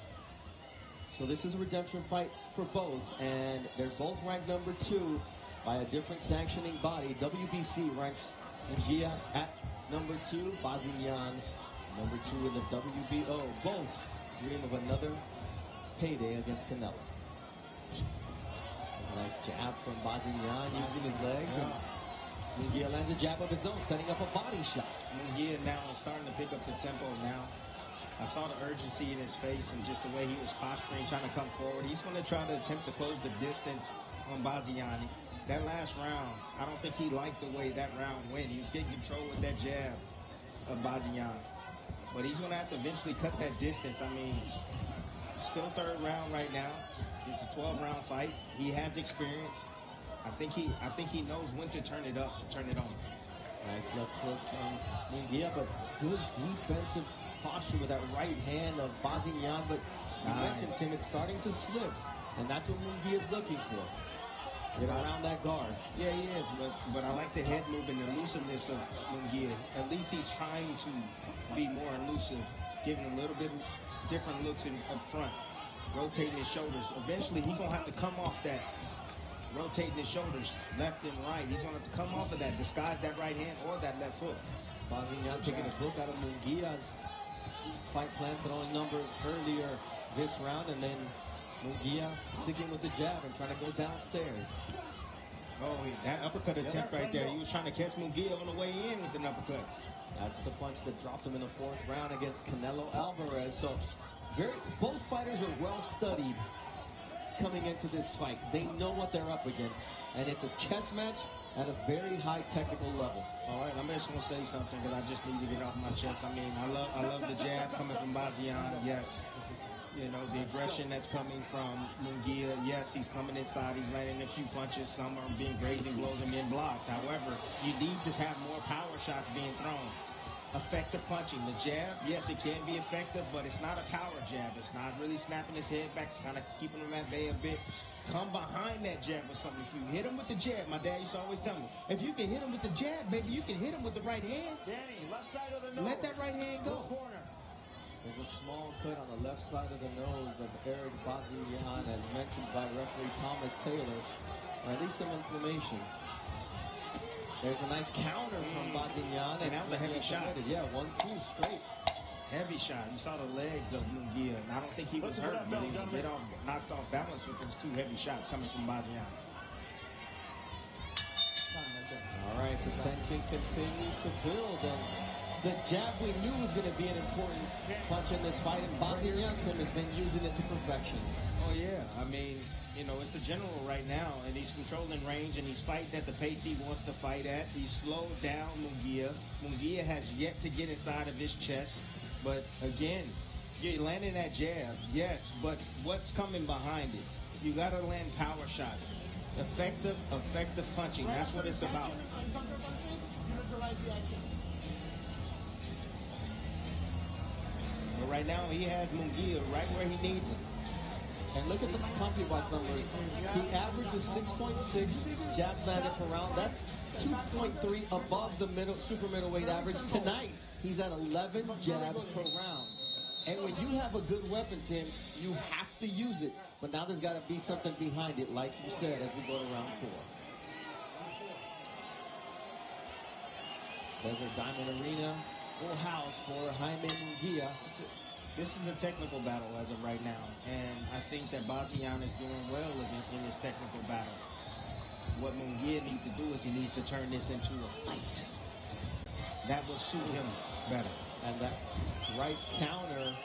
So this is a redemption fight for both, and they're both ranked number 2 by a different sanctioning body. WBC ranks Munguia at number 2, Bazinyan number 2 in the WBO. Both dream of another payday against Canelo. A nice jab from Bazinyan using his legs. And Munguia lands a jab of his own, setting up a body shot. Munguia now is starting to pick up the tempo now. I saw the urgency in his face and just the way he was posturing, trying to come forward. He's going to try to attempt to close the distance on Bazinyan. That last round, I don't think he liked the way that round went. He was getting control with that jab of Bazinyan. But he's going to have to eventually cut that distance. I mean, still third round right now. It's a 12-round fight. He has experience. I think he knows when to turn it up, turn it on. Nice left hook from Munguia, but good defensive posture with that right hand of Bazinyan. But you mentioned, Tim, it's starting to slip, and that's what Munguia is looking for. Get around that guard. Yeah, he is, but I like the head movement, the elusiveness of Munguia. At least he's trying to be more elusive, giving a little bit different looks up front, rotating his shoulders. Eventually, he's going to have to come off that, rotating his shoulders left and right. He's going to have to come off of that, disguise that right hand or that left foot. Bazinyan taking a book out of Munguia's fight plan, throwing numbers earlier this round, and then Munguia sticking with the jab and trying to go downstairs. Oh, that uppercut attempt right there. He was trying to catch Munguia on the way in with an uppercut. That's the punch that dropped him in the 4th round against Canelo Alvarez. So both fighters are well studied coming into this fight. They know what they're up against, and it's a chess match at a very high technical level. All right, I'm just going to say something because I just need to get off my chest. I mean, I love the jab coming from Bazinyan, yes. You know, the aggression that's coming from Munguia, yes, he's coming inside, he's landing a few punches, some are being grazing blows and being blocked. However, you need to have more power shots being thrown. Effective punching. The jab, yes, it can be effective, but it's not a power jab. It's not really snapping his head back. It's kind of keeping him at bay a bit. Come behind that jab or something. If you hit him with the jab, my dad used to always tell me, if you can hit him with the jab, baby, you can hit him with the right hand. Danny, left side of the nose. Let that right hand go. Corner. There's a small cut on the left side of the nose of Erik Bazinyan, as mentioned by referee Thomas Taylor, or at least some inflammation. There's a nice counter from Bazinyan. And that was a heavy shot. Yeah, 1-2 straight. Heavy shot. You saw the legs of Munguia. And I don't think he was hurt, but he was knocked off balance with those 2 heavy shots coming from Bazinyan. All right, the tension continues to build, and the jab we knew was going to be an important punch in this fight, and Bazinyan has been using it to perfection. Oh, yeah. I mean, you know, it's the general right now, and he's controlling range, and he's fighting at the pace he wants to fight at. He's slowed down Munguia. Munguia has yet to get inside of his chest, but again, you're landing that jab, yes, but what's coming behind it? You got to land power shots. Effective punching. That's what it's about. right now he has Munguia right where he needs him. And look at the CompuBox numbers. He averages 6.6 jab landed per round. That's 2.3 above the super middleweight average. Tonight, he's at 11 jabs per round. And when you have a good weapon, Tim, you have to use it. But now there's got to be something behind it, like you said, as we go to round 4. Desert Diamond Arena, full house for Jaime Munguia. This is a technical battle as of right now, and I think that Bazinyan is doing well in his technical battle. What Munguia needs to do is he needs to turn this into a fight. That will suit him better. And that right counter,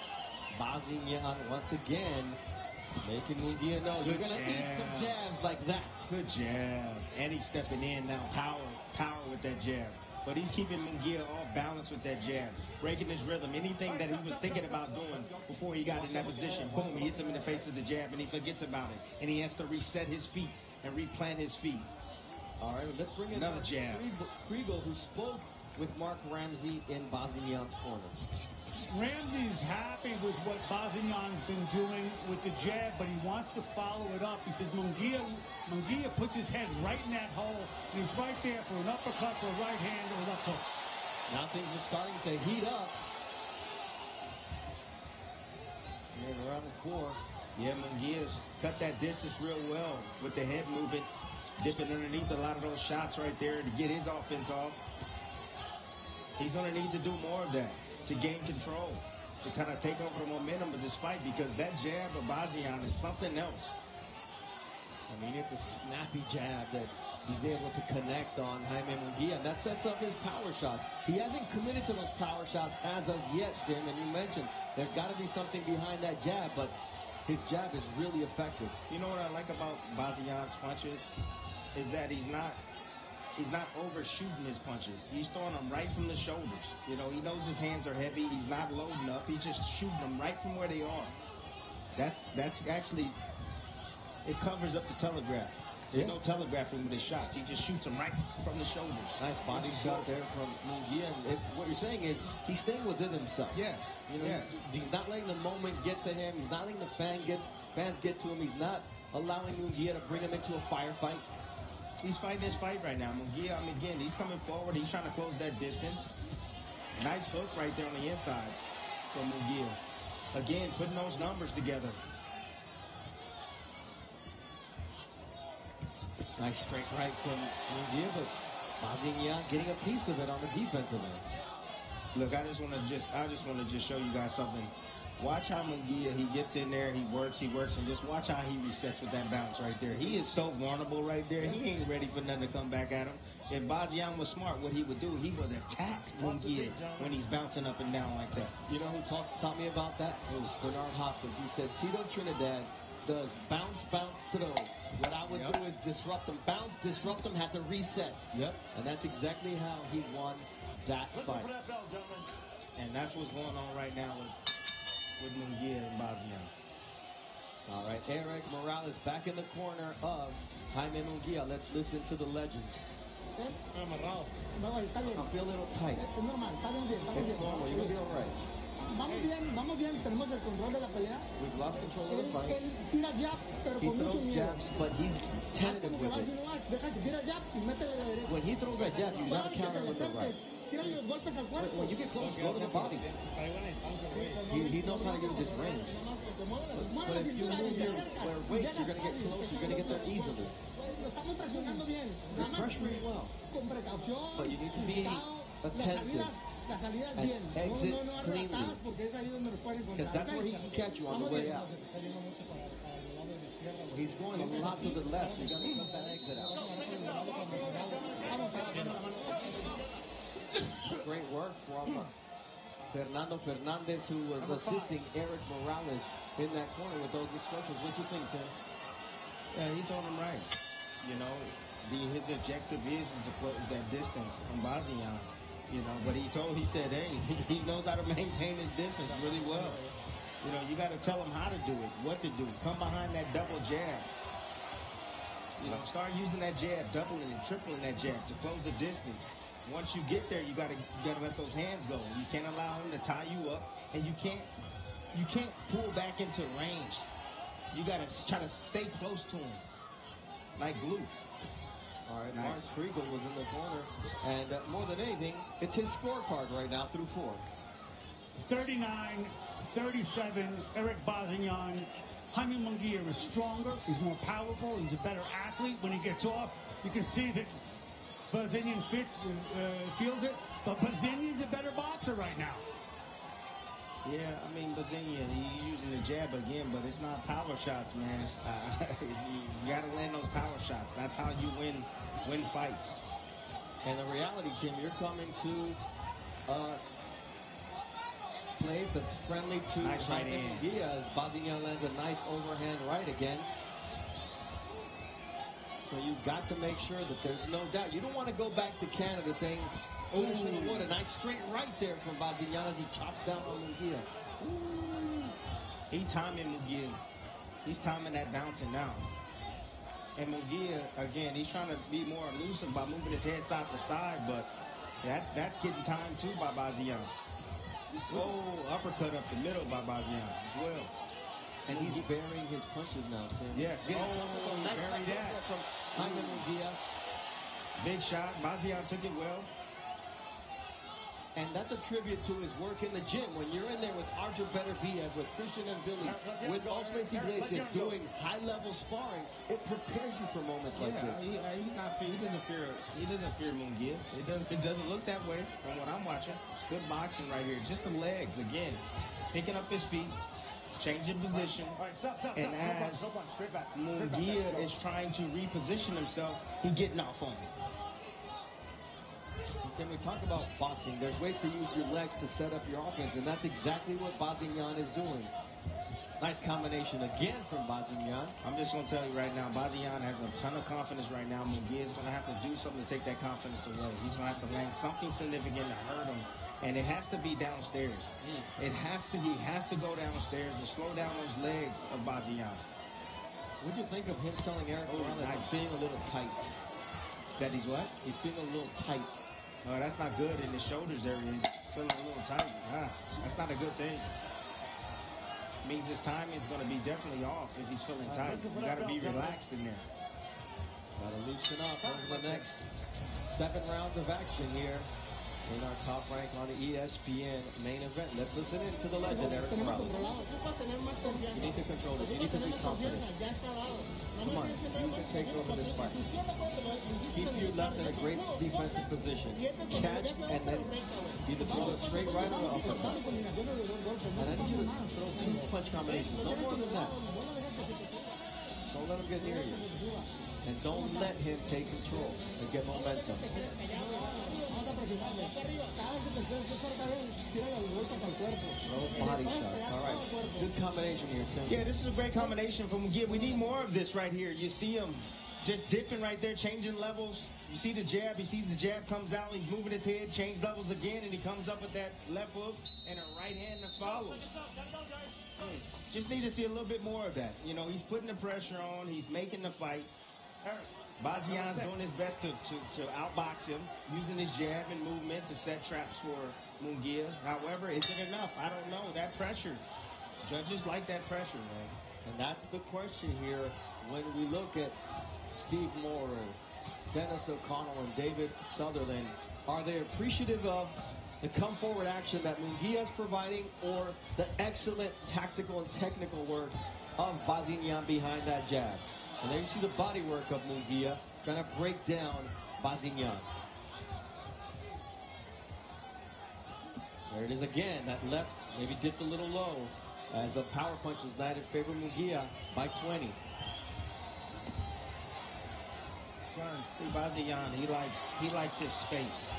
Bazinyan once again making Munguia know you're going to eat some jabs like that. Good jab. And he's stepping in now, power with that jab. But he's keeping Munguia off balance with that jab, breaking his rhythm. Anything that he was thinking about doing before he got in that position, boom, he hits him in the face with the jab, and he forgets about it. And he has to reset his feet and replant his feet. All right, let's bring in another jab. Kriegel, who spoke with Mark Ramsey in Bazinyan's corner. Ramsey's happy with what Bazinyan's been doing with the jab, but he wants to follow it up. He says Munguia puts his head right in that hole, and he's right there for an uppercut, for a right hand, or a left hook. Now things are starting to heat up. Here's round 4. Yeah, Munguia's cut that distance real well with the head movement, dipping underneath a lot of those shots right there to get his offense off. He's going to need to do more of that to gain control, to kind of take over the momentum of this fight, because that jab of Bazinyan is something else. I mean, it's a snappy jab that he's able to connect on Jaime Munguia, and that sets up his power shots. He hasn't committed to those power shots as of yet, Tim, and you mentioned there's got to be something behind that jab, but his jab is really effective. You know what I like about Bazinyan's punches is that he's not overshooting his punches. He's throwing them right from the shoulders. You know, he knows his hands are heavy. He's not loading up. He's just shooting them right from where they are. That's actually, it covers up the telegraph. There's no telegraphing with his shots. He just shoots them right from the shoulders. Nice body shot there from Munguia. What you're saying is he's staying within himself. Yes. You know, he's not letting the moment get to him. He's not letting the fans get to him. He's not allowing Munguia to bring him into a firefight. He's fighting this fight right now. Munguia, I mean, again, he's coming forward. He's trying to close that distance. Nice hook right there on the inside from Munguia. Again, putting those numbers together. Nice straight right from Munguia, but Bazinyan getting a piece of it on the defensive end. Look, I just want to show you guys something. Watch how Munguia, he gets in there, he works, and just watch how he resets with that bounce right there. He is so vulnerable right there. He ain't ready for nothing to come back at him. If Bazinyan was smart, what he would do, he would attack Munguia when he's bouncing up and down like that. You know who taught me about that? It was Bernard Hopkins. He said Tito Trinidad does bounce, throw. What I would do is disrupt him. Bounce, disrupt him, had to reset. Yep. And that's exactly how he won that fight. And that's what's going on right now with Munguia and Bazinyan. All right, Erik Morales back in the corner of Jaime Munguia. Let's listen to the legend. I feel a little tight. It's normal, you're going to be all right. Vamos bien, tenemos el control de la pelea. We've lost control of the fight. Él tira jab, pero He con mucho throws miedo. jabs, but he's tentative with it. Deja que tira jab y métele la derecha. When he throws that jab, you got to counter with the right. Tírale los golpes al cuerpo. When you get close, go to the body. He knows how to use his range. But if you move your weights, you're going to get close, you're going to get there easily. Lo estamos presionando bien. You're pressuring well. Con precaución. But you need to be attentive. Las salidas bien. Exit No arrebatadas porque es ahí donde nos pueden encontrar. Because that's where he can catch you on the way out. He's going a lot to the left, so you got to cut that exit out. Great work from Fernando Fernandez, who was assisting Erik Morales in that corner with those instructions. What do you think, Tim? Yeah, he told him right. You know, his objective is to close that distance from Bazinyan. You know, but he said, hey, he knows how to maintain his distance really well. You know, you got to tell him how to do it, what to do. Come behind that double jab. You know, start using that jab, doubling and tripling that jab to close the distance. Once you get there, you got to let those hands go. You can't allow him to tie you up, and you can't you can't pull back into range. You got to try to stay close to him, like glue. All right, Nice. Mark Kriegel was in the corner, and more than anything, it's his scorecard right now through 4. 39-37, Erik Bazinyan. Jaime Munguia is stronger, he's more powerful, he's a better athlete. When he gets off, you can see that Bazinyan feels it, but Bazinyan's a better boxer right now. Yeah, I mean, Bazinyan, he's using the jab again, but it's not power shots, man. You got to land those power shots. That's how you win fights. And the reality, Tim, you're coming to place that's friendly to Nice right Jaime hand. Munguia as Bazinyan lands a nice overhand right again. So you've got to make sure that there's no doubt. You don't want to go back to Canada saying, oh, what a nice straight right there from Bazinyan as he chops down on Munguia. He timing Munguia. He's timing that bouncing now. And Munguia, again, he's trying to be more elusive by moving his head side to side, but that's getting timed too by Bazinyan. Oh, uppercut up the middle by Bazinyan as well. And he's burying his punches now, Tim. Yes. Getting Oh, nice bury that. from Jaime Munguia. Big shot. Bazinyan took it well. And that's a tribute to his work in the gym. When you're in there with Archer Beterbiev, with Christian and Billy, with Osles Iglesias doing high-level sparring, it prepares you for moments like this. He doesn't fear Munguia. It doesn't look that way from what I'm watching. Good boxing right here. Just the legs again, picking up his feet, changing position. And as Munguia is trying to reposition himself, he's getting off on him. Tim, we talk about boxing. There's ways to use your legs to set up your offense, and that's exactly what Bazinyan is doing. Nice combination again from Bazinyan. I'm just going to tell you right now, Bazinyan has a ton of confidence right now. Munguia is going to have to do something to take that confidence away. He's going to have to land something significant to hurt him, and it has to be downstairs. He has to go downstairs and slow down those legs of Bazinyan. What do you think of him telling Erik Bazinyan that he's feeling a little tight? That he's what? He's feeling a little tight. Oh, that's not good in the shoulders area. Feeling a little tight. That's not a good thing. Means his timing is going to be definitely off if he's feeling tight. You got to be relaxed in there. Got to loosen up over the next 7 rounds of action here in our Top Rank on the ESPN main event. Let's listen in to the legend, Erik Bazinyan. You need to control this. You need to be confident. Come on, you can take over this fight. Keep your left in a great defensive position. Catch and then either throw a straight right or an uppercut. And I need you to throw 2 punch combinations. No more than that. Don't let him get near you. And don't let him take control and get momentum. Throw body shots. All right. Good combination here, Tim. Yeah, this is a great combination from Munguia. We need more of this right here. You see him just dipping right there, changing levels. You see the jab. He sees the jab comes out. He's moving his head, change levels again, and he comes up with that left hook and a right hand that follows. Just need to see a little bit more of that. You know, he's putting the pressure on. He's making the fight. Bazinyan's doing his best to outbox him, using his jab and movement to set traps for Munguia. However, is it enough? I don't know. That pressure. Judges like that pressure, man. And that's the question here when we look at Steve Moore, Dennis O'Connell, and David Sutherland. Are they appreciative of the come-forward action that Munguia is providing, or the excellent tactical and technical work of Bazinyan behind that jab? And there you see the body work of Munguia trying to break down Bazinyan. There it is again. That left maybe dipped a little low as the power punches landed in favor of Munguia by 20. Bazinyan, he likes his space.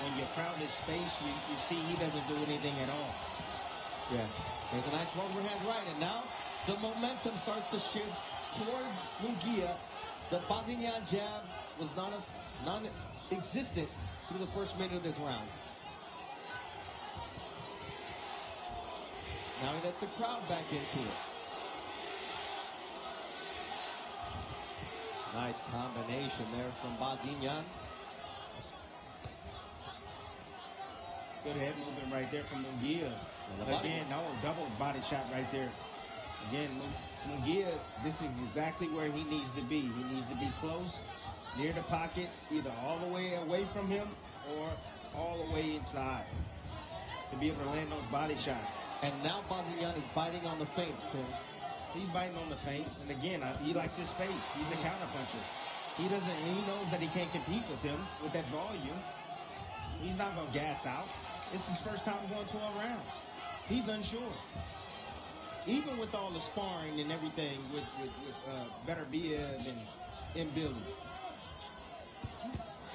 When you crowd his space, you see he doesn't do anything at all. Yeah. There's a nice overhand right, and now the momentum starts to shift towards Munguia. The Bazinyan jab was non-existent through the first minute of this round. Now he lets the crowd back into it. Nice combination there from Bazinyan. Good head movement right there from Munguia. Again, no, double body shot right there. Again, Munguia, this is exactly where he needs to be. He needs to be close, near the pocket, either all the way away from him or all the way inside to be able to land those body shots. And now Bazinyan is biting on the feints, Tim. He's biting on the feints, and again, he likes his space. He's a counterpuncher. He knows that he can't compete with him with that volume. He's not going to gas out. It's his first time going 12 rounds. He's unsure. Even with all the sparring and everything with Better Beard and Billy.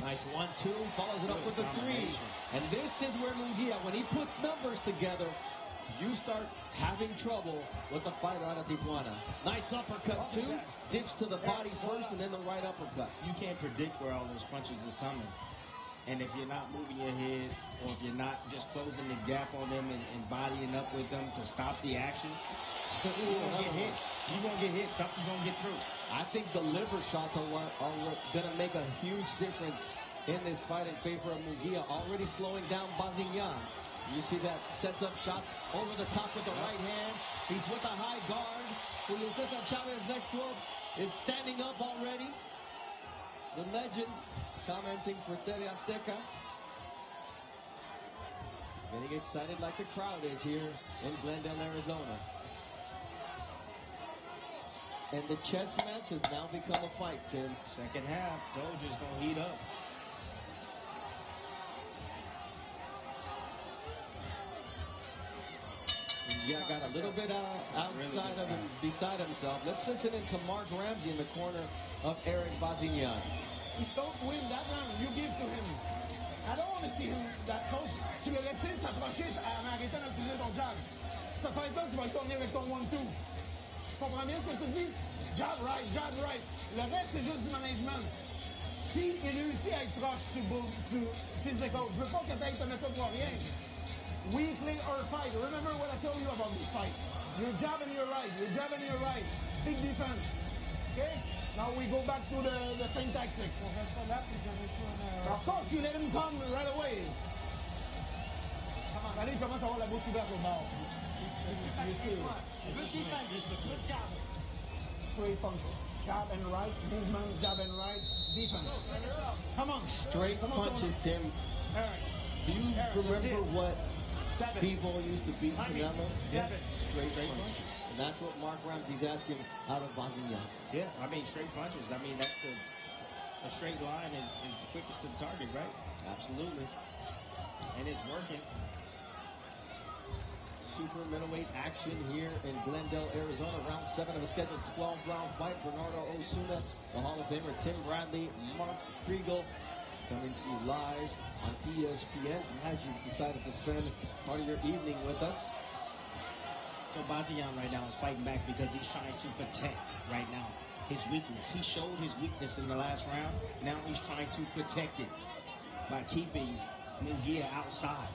Nice 1-2, follows it up with a 3. And this is where Munguia, when he puts numbers together, you start having trouble with the fighter out of Tijuana. Nice uppercut, too. Dips to the body first and then the right uppercut. You can't predict where all those punches is coming. And if you're not moving your head, or if you're not just closing the gap on them and bodying up with them to stop the action, you're going to get hit. You're going to get hit. Something's going to get through. I think the liver shots are going to make a huge difference in this fight in favor of Munguia. Already slowing down Bazinyan. You see that sets up shots over the top with the right hand. He's with a high guard. Julio Cesar Chavez next to him is standing up already. The legend commenting for TV Azteca. Getting excited like the crowd is here in Glendale, Arizona. And the chess match has now become a fight, Tim. Second half, told you it's going to heat up. Yeah, got a little bit outside of him, beside himself. Let's listen in to Mark Ramsey in the corner of Erik Bazinyan. He don't win that round, you give to him. I don't want to see him that close. Tu le laisses de s'approcher en arrêtant d'utiliser ton jab. Cette fight-là, tu vas le tourner avec ton 1-2. Tu comprends bien ce que je te dis? Jab right, jab right. Le reste, c'est juste du management. Si il réussit à être proche, tu physical. Je veux pas que tu ailles te mettre pour rien. We play our fight. Remember what I told you about this fight. You're jabbing your right. You're jabbing your right. Big defense. Okay? Now we go back to the same tactic. Of course, you let him come right away. Allez, il commence à avoir la bouche ouverte au bord. Good defense. Good jab. Straight punches. Jab and right. Movement, jab and right. Defense. Come on. Straight punches, Tim. Do you remember what people used to beat Canelo? Straight punches. And that's what Mark Ramsey's asking out of Bazinyan. Yeah, I mean, straight punches. I mean, that's a straight line is the quickest to the target, right? Absolutely. And it's working. Super middleweight action here in Glendale, Arizona. Round 7 of a scheduled 12-round fight. Bernardo Osuna, the Hall of Famer, Tim Bradley, Mark Kriegel, coming to you live on ESPN. Glad you decided to spend part of your evening with us. So Bazinyan right now is fighting back because he's trying to protect right now his weakness. He showed his weakness in the last round. Now he's trying to protect it by keeping Munguia outside.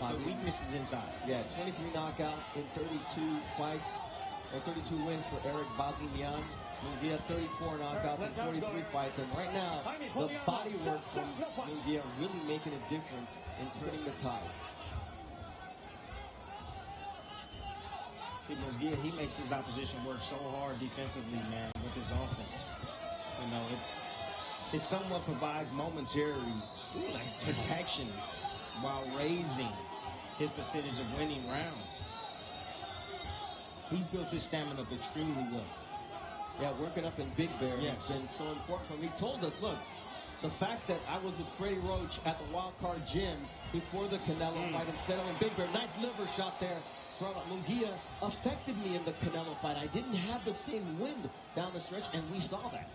The weakness is inside. Yeah, 23 knockouts in 32 fights, or 32 wins for Erik Bazinyan. Munguia 34 knockouts in 43 fights, and right now the body work from Munguia really making a difference in turning the tide. Munguia, he makes his opposition work so hard defensively, man, with his offense. You know, it somewhat provides momentary protection while raising his percentage of winning rounds. He's built his stamina up extremely well. Yeah, working up in Big Bear Yes. has been so important for him. He told us, look, the fact that I was with Freddie Roach at the Wild Card Gym before the Canelo fight instead of in Big Bear, nice liver shot there from Munguia, affected me in the Canelo fight. I didn't have the same wind down the stretch, and we saw that.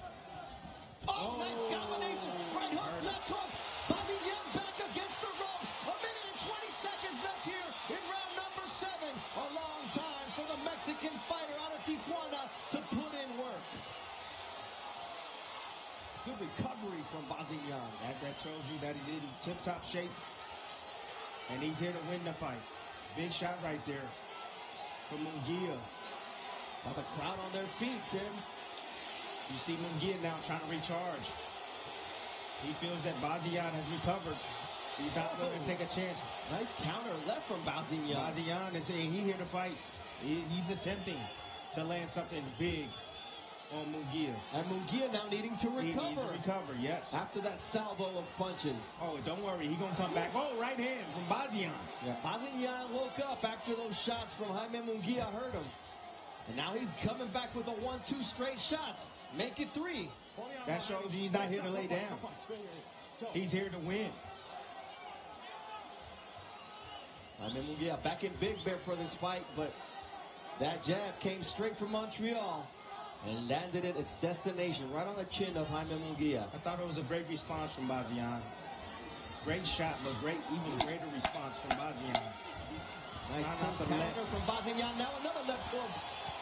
Oh, nice combination. Right hook, left hook. Bazinyan back against the ropes. 1 minute and 20 seconds left here in round number 7. A long time for the Mexican fighter out of Tijuana to put in work. Good recovery from Bazinyan. That shows you that he's in tip-top shape. And he's here to win the fight. Big shot right there from Munguia. Got the crowd on their feet, Tim. You see Munguia now trying to recharge. He feels that Bazinyan has recovered. He's not going to take a chance. Nice counter left from Bazinyan. Bazinyan is saying he's here to fight. He's attempting to land something big on Munguia. And Munguia now needing to recover. He needs to recover, yes. After that salvo of punches. Oh, don't worry. He's going to come back. Oh, right hand from Bazinyan. Yeah, Bazinyan woke up after those shots from Jaime Munguia hurt him. And now he's coming back with a 1-2 straight shots. Make it 3. That shows you he's not here to lay down. He's here to win. Jaime Munguia back in Big Bear for this fight, but that jab came straight from Montreal and landed at its destination, right on the chin of Jaime Munguia. I thought it was a great response from Bazinyan. Great shot, but even greater response from Bazinyan. Nice counter from Bazinyan. Now another left hook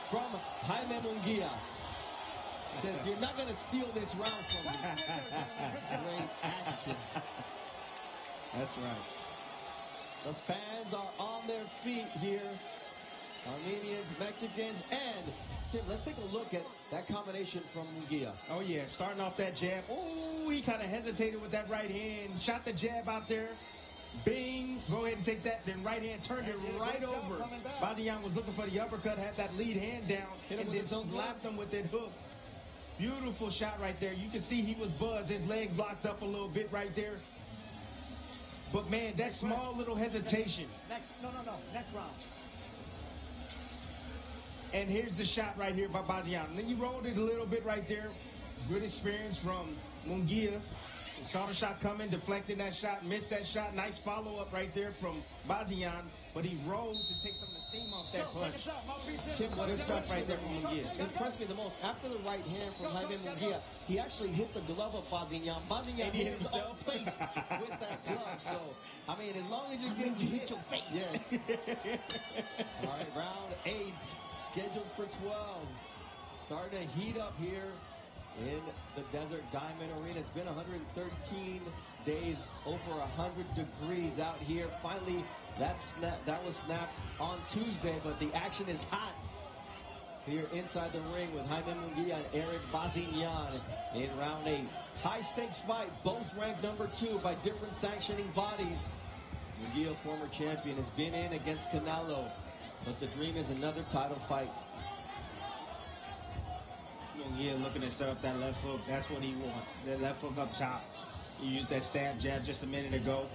from Jaime Munguia. Says, you're not going to steal this round from me. Great action. That's right. The fans are on their feet here. Armenians, Mexicans, and Tim, let's take a look at that combination from Munguia. Oh, yeah. Starting off that jab. Oh, he kind of hesitated with that right hand. Shot the jab out there. Bing. Go ahead and take that. Then right hand turned it right over. Bazinyan was looking for the uppercut, had that lead hand down, and then slapped him with that hook. Beautiful shot right there. You can see he was buzzed. His legs locked up a little bit right there. But, man, that small little hesitation. Next round. And here's the shot right here by Bazinyan. And then you rolled it a little bit right there. Good experience from Munguia. Saw the shot coming, deflected that shot, missed that shot. Nice follow-up right there from Bazinyan. But he rolled to take some of the steam off that punch. Tim, what Good stuff right there from Munguia. impressed me the most, after the right hand from Jaime Munguia, he actually hit the glove of Bazinyan. Bazinyan hit his own face with that glove. So, I mean, as long as you get hit your face. Yes. All right, round 8, scheduled for 12. Starting to heat up here in the Desert Diamond Arena. It's been 113 days, over 100 degrees out here. Finally, that was snapped on Tuesday, but the action is hot here inside the ring with Jaime Munguia and Erik Bazinyan in round 8. High stakes fight, both ranked number 2 by different sanctioning bodies. Munguia, former champion, has been in against Canelo, but the dream is another title fight. Munguia looking to set up that left hook. That's what he wants. That left hook up top. He used that stab jab just a minute ago.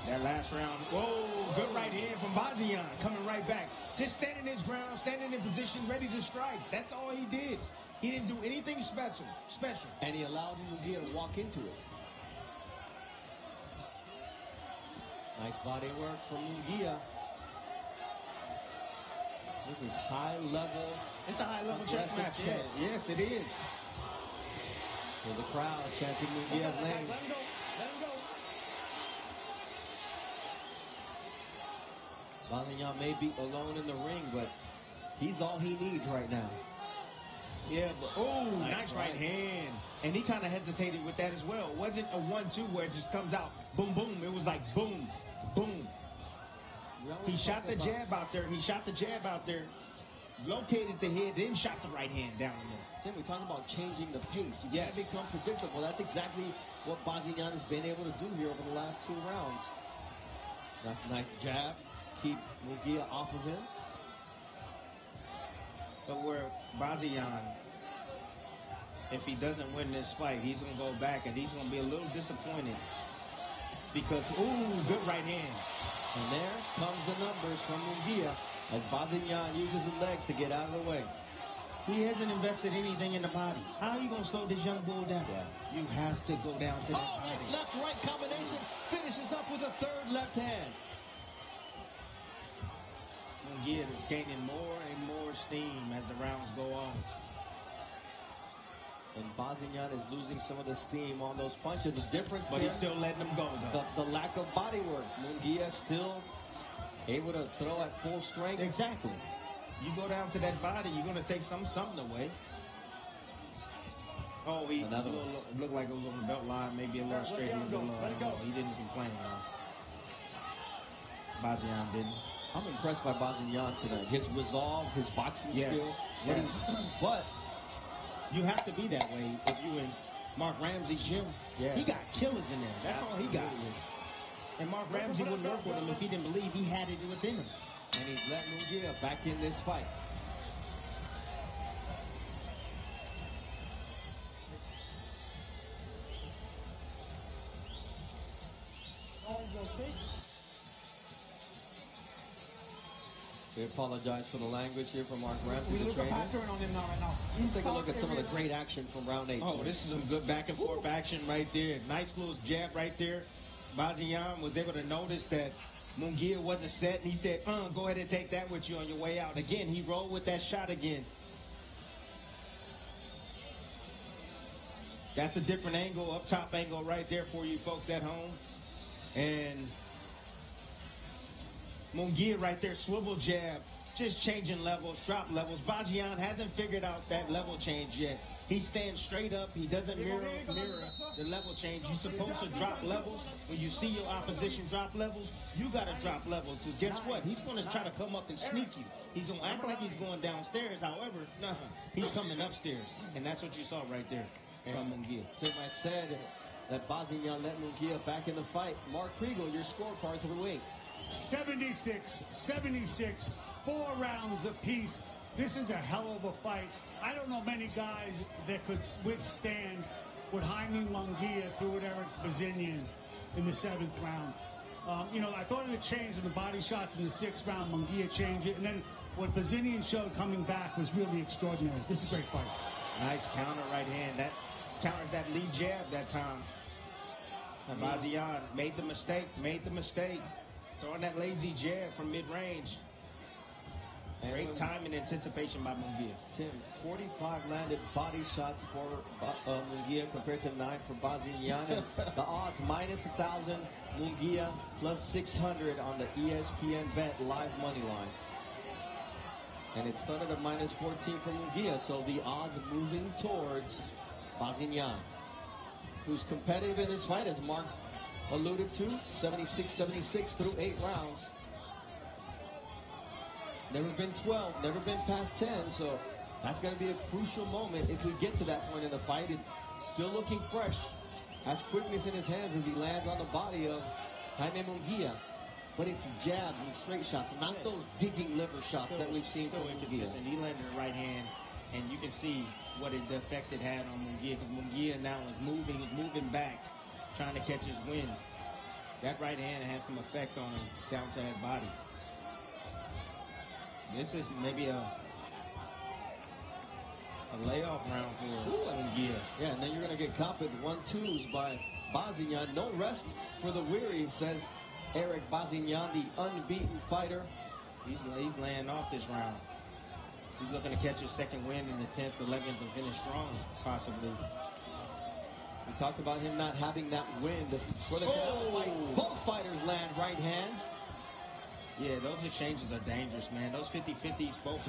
That last round. Whoa, good right hand from Bazinyan. Coming right back. Just standing his ground, standing in position, ready to strike. That's all he did. He didn't do anything special. And he allowed Munguia to walk into it. Nice body work from Munguia. This is high level. It's a high level chess match. Yes, it is. For the crowd chanting Munguia's name. Let him go. Bazinyan may be alone in the ring, but he's all he needs right now. Yeah, but nice right hand. And he kind of hesitated with that as well. It wasn't a 1-2 where it just comes out, boom, boom. It was like boom, boom. He shot the jab out there. Located the head, then shot the right hand down in there. Tim, we're talking about changing the pace. You can't become predictable. That's exactly what Bazinyan has been able to do here over the last 2 rounds. That's a nice jab. Keep Munguia off of him. But where Bazinyan, if he doesn't win this fight, he's going to go back and he's going to be a little disappointed. Because, good right hand. And there comes the numbers from Munguia as Bazinyan uses his legs to get out of the way. He hasn't invested anything in the body. How are you going to slow this young bull down? Yeah. You have to go down to that body. Nice left-right combination. Finishes up with a 3rd left hand. Munguia is gaining more and more steam as the rounds go on. And Bazinyan is losing some of the steam on those punches. The difference, but he's still letting them go, though. The lack of body work. Munguia still able to throw at full strength. Exactly. You go down to that body, you're going to take something away. Oh, he looked like it was on the belt line, maybe a little straight. He didn't complain, though. Bazinyan didn't. I'm impressed by Bazinyan tonight. His resolve, his boxing skill. But you have to be that way if you in Mark Ramsey's gym. Yeah. He got killers in there. That's all he got. And Mark Ramsey wouldn't work with him if he didn't believe he had it within him. And he's let Munguia back in this fight. We apologize for the language here from Mark Ramsey, the trainer. On him now, right now. Let's take a look at some of the great action from round 8. Oh, this is some good back and forth action right there. Nice little jab right there. Bazinyan was able to notice that Munguia wasn't set, and he said, go ahead and take that with you on your way out. Again, he rolled with that shot again. That's a different angle, up top angle right there for you folks at home. And Munguia right there, swivel jab, just changing levels, drop levels. Bazinyan hasn't figured out that level change yet. He stands straight up. He doesn't mirror the level change. You're supposed to drop levels. When you see your opposition drop levels, you got to drop levels. Because guess what? He's going to try to come up and sneak you. He's going to act like he's going downstairs. However, no, he's coming upstairs. And that's what you saw right there from Munguia. Tim, I said that Bazinyan let Munguia back in the fight. Mark Kriegel, your scorecard for the week. 76, 4 rounds apiece. This is a hell of a fight. I don't know many guys that could withstand what Jaime Munguia threw with Erik Bazinyan in the 7th round. I thought it had changed in the body shots in the 6th round. Munguia changed it. And then what Bazinyan showed coming back was really extraordinary. This is a great fight. Nice counter right hand. That countered that lead jab that time. And Bazinyan made the mistake. Throwing that lazy jab from mid-range. Great time and anticipation by Munguia. Tim, 45 landed body shots for Munguia compared to 9 for Bazinyan. And the odds, minus 1,000, Munguia, plus 600 on the ESPN Bet live money line. And it started at minus 14 for Munguia, so the odds moving towards Bazinyan, who's competitive in this fight, as Mark alluded to, 76-76 through 8 rounds. Never been 12, never been past 10, so that's going to be a crucial moment if we get to that point in the fight. And still looking fresh, has quickness in his hands as he lands on the body of Jaime Munguia. But it's jabs and straight shots, not those digging liver shots that we've seen from Munguia. And he landed the right hand, and you can see what the effect it had on Munguia, because Munguia now was moving back, trying to catch his wind. That right hand had some effect on him down to that body. This is maybe a layoff round for Munguia. Yeah, and then you're going to get caught with 1-2s by Bazinyan. No rest for the weary, says Erik Bazinyan, the unbeaten fighter. He's laying off this round. He's looking to catch his second win in the 10th, 11th, and finish strong, possibly. We talked about him not having that wind for the fight. Both fighters land right hands. Yeah, those exchanges are dangerous, man. Those 50-50s, both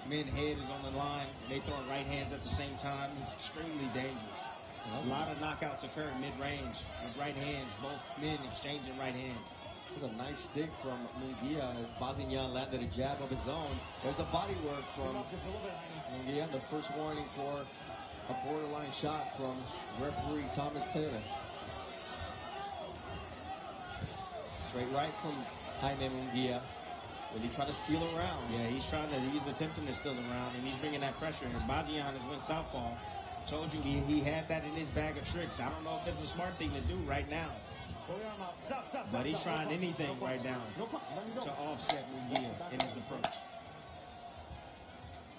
men head is on the line. They throwing right hands at the same time. It's extremely dangerous. A lot of knockouts occur mid-range with right hands, both men exchanging right hands. It was a nice stick from Munguia as Bazinyan landed a jab of his own. There's the body work from Munguia. The first warning for a borderline shot from referee Thomas Taylor. Straight right from Jaime Munguia. Really trying to steal around. Yeah, he's attempting to steal around, and he's bringing that pressure. And Bazinyan has went southpaw. Told you he had that in his bag of tricks. I don't know if it's a smart thing to do right now. But he's trying anything right now to offset Munguia in his approach.